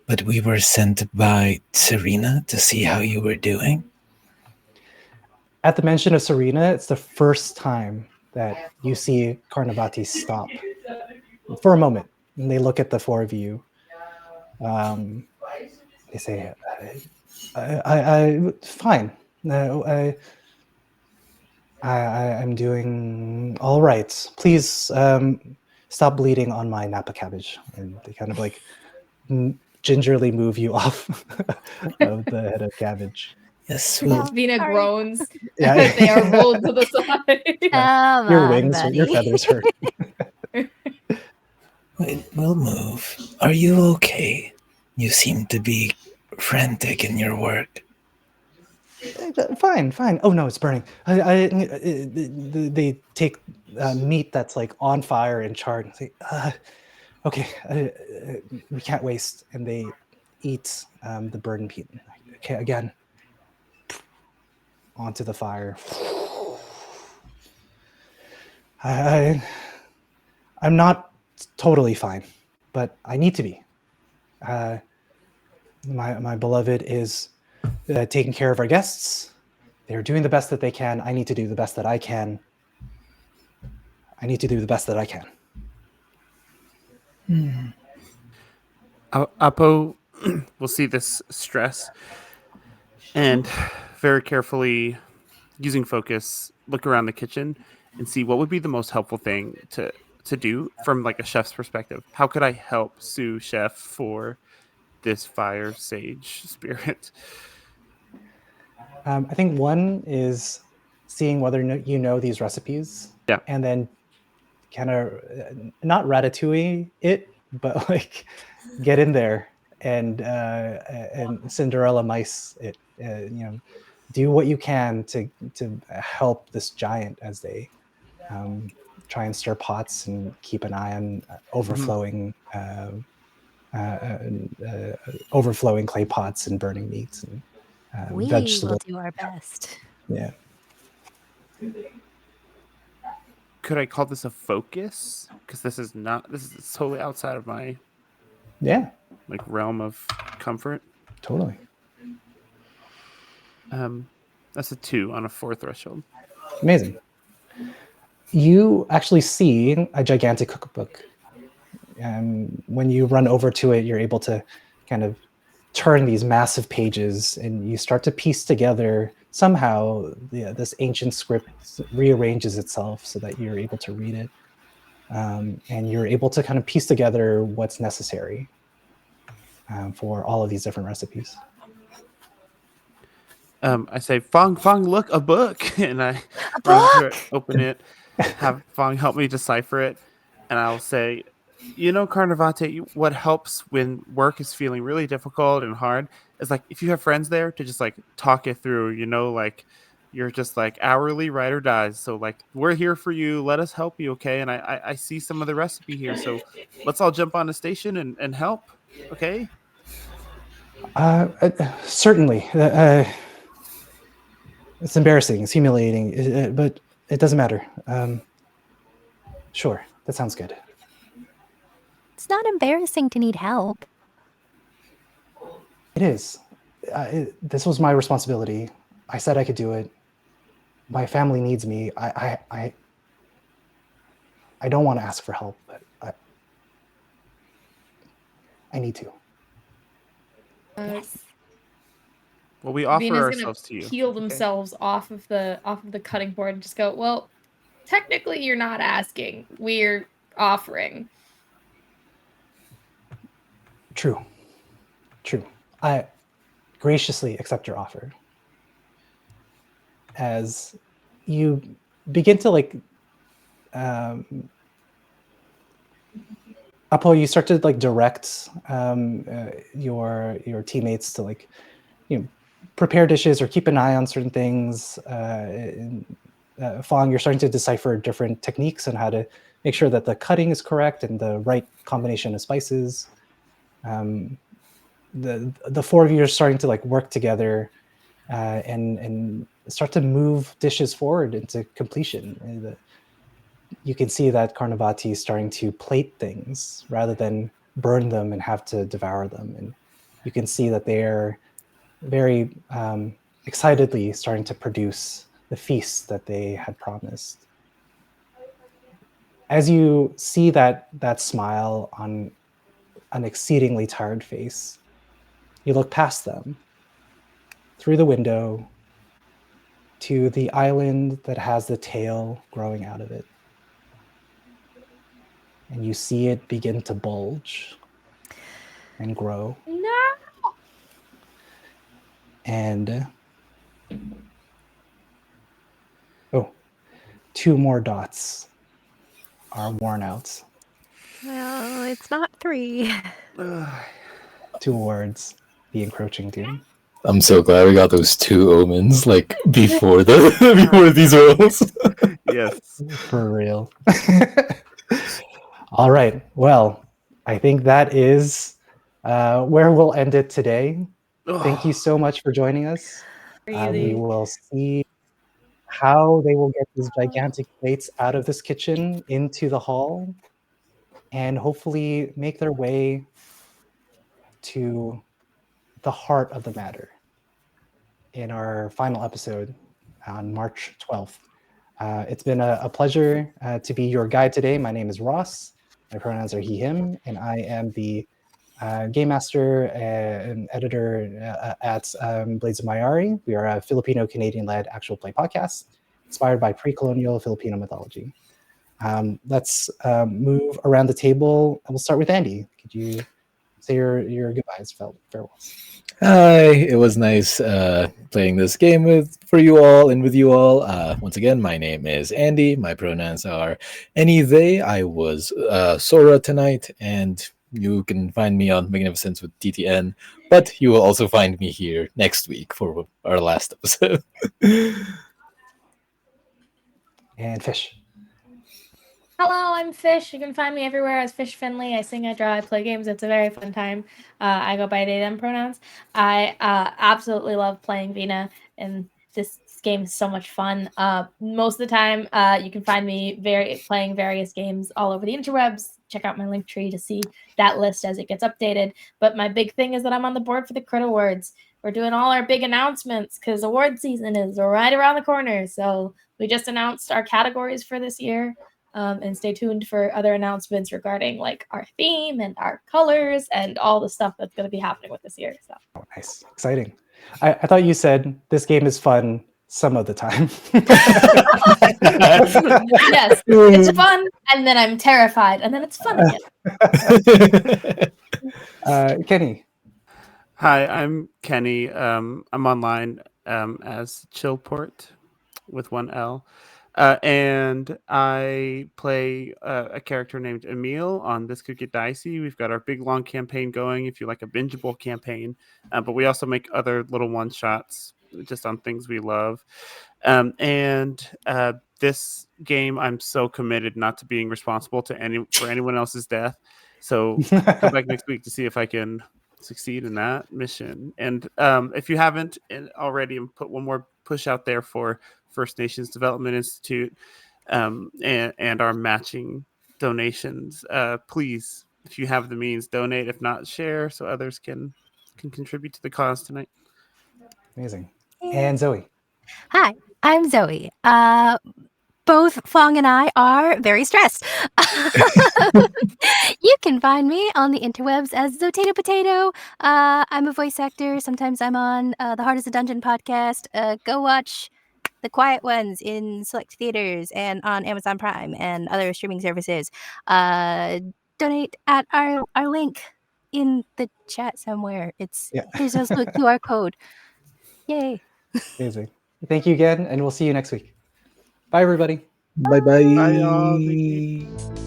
but we were sent by Serena to see how you were doing. At the mention of Serena, it's the first time that you see Carnivati stop for a moment, and they look at the four of you. They say, fine. I'm doing all right. Please stop bleeding on my Napa cabbage." And they kind of like gingerly move you off of the head of cabbage. Yes, Well, well, Vina sorry. groans. Yeah. They are rolled to the side. Come Your on, wings, your buddy. feathers hurt. we'll move. Are you okay? You seem to be frantic in your work. Fine. Oh no, it's burning. They take meat that's like on fire and charred and say, okay, we can't waste. And they eat the burned meat. Okay, again, onto the fire. I'm not totally fine, but I need to be. My beloved is taking care of our guests. They're doing the best that they can. I need to do the best that I can. I need to do the best that I can. Apo will see this stress and very carefully, using focus, look around the kitchen and see what would be the most helpful thing to do from like a chef's perspective. How could I help sous chef for this fire sage spirit? I think one is seeing whether you know these recipes. Yeah. And then kind of not ratatouille it, but like get in there and Cinderella mice it. Do what you can to help this giant as they try and stir pots and keep an eye on overflowing overflowing clay pots and burning meats and We vegetables. will do our best. Yeah. Could I call this a focus? Because this is totally outside of my Yeah, like realm of comfort. totally. That's a 2 on a 4 threshold. Amazing. You actually see a gigantic cookbook. When you run over to it, you're able to kind of turn these massive pages and you start to piece together somehow this ancient script rearranges itself so that you're able to read it. And you're able to kind of piece together what's necessary for all of these different recipes. I say, Fong, look, a book. And I A run to book? it, open it, have Fong help me decipher it. And I'll say, Carnivate, what helps when work is feeling really difficult and hard is like if you have friends there to just like talk it through, like you're just like hourly ride or dies. So like we're here for you. Let us help you, okay? And I see some of the recipe here. So let's all jump on the station and help, okay? Certainly. It's embarrassing, it's humiliating, but it doesn't matter. Sure, that sounds good. It's not embarrassing to need help. It is. This was my responsibility. I said I could do it. My family needs me. I don't want to ask for help, but I need to. Yes. Well, we offer Vina's ourselves to gonna you. peel okay? themselves off of the cutting board and just go, well, technically you're not asking. We're offering. True. I graciously accept your offer. As you begin to like Apo, you start to like direct your teammates to like prepare dishes or keep an eye on certain things. Fong, you're starting to decipher different techniques on how to make sure that the cutting is correct and the right combination of spices. The four of you are starting to like work together and start to move dishes forward into completion. You can see that Carnivati is starting to plate things rather than burn them and have to devour them. And you can see that they're very excitedly starting to produce the feast that they had promised. As you see that smile on an exceedingly tired face, you look past them through the window to the island that has the tail growing out of it. And you see it begin to bulge and grow. No. And two more dots are worn out Well, it's not 3. towards the encroaching doom. I'm so glad we got those 2 omens like before before these rolls. Yes. For real. All right. Well, I think that is where we'll end it today. Thank you so much for joining us. We will see how they will get these gigantic plates out of this kitchen into the hall and hopefully make their way to the heart of the matter in our final episode on March 12th. It's been a pleasure to be your guide today. My name is Ross. My pronouns are he, him, and I am the game master and editor at Blades of Mayari. We are a Filipino-Canadian-led actual play podcast inspired by pre-colonial Filipino mythology. Let's move around the table. We'll start with Andy. Could you say your goodbyes, farewells? Hi, it was nice playing this game for you all and with you all. Once again, my name is Andy. My pronouns are any, they. I was Sora tonight, and you can find me on Magnificence with TTN, but you will also find me here next week for our last episode. And Fish. Hello, I'm Fish. You can find me everywhere as Fish Finley. I sing, I draw, I play games. It's a very fun time. I go by they, them pronouns. I absolutely love playing Vina, and this game is so much fun. Most of the time, you can find me playing various games all over the interwebs. Check out my link tree to see that list as it gets updated. But my big thing is that I'm on the board for the Crit Awards. We're doing all our big announcements because award season is right around the corner. So we just announced our categories for this year. And stay tuned for other announcements regarding like our theme and our colors and all the stuff that's going to be happening with this year. So Nice, exciting. I thought you said this game is fun some of the time. yes, it's fun, and then I'm terrified, and then it's fun again. Kenny. Hi, I'm Kenny. I'm online as Chillport with 1 L. And I play a character named Emil on This Could Get Dicey. We've got our big long campaign going if you like a bingeable campaign, but we also make other little one-shots just on things we love. And this game, I'm so committed not to being responsible for anyone else's death. So come back next week to see if I can succeed in that mission. And if you haven't already, put one more push out there for First Nations Development Institute and our matching donations. Please, if you have the means, donate. If not, share so others can contribute to the cause tonight. Amazing. And Zoe. Hi, I'm Zoe. Both Fong and I are very stressed. You can find me on the interwebs as Zotato Potato. I'm a voice actor. Sometimes I'm on the Heart is a Dungeon podcast. Go watch The Quiet Ones in select theaters and on Amazon Prime and other streaming services. Donate at our link in the chat somewhere. There's also a QR code. Yay. Amazing. Thank you again, and we'll see you next week. Bye, everybody. Bye-bye. Bye, y'all. Thank you.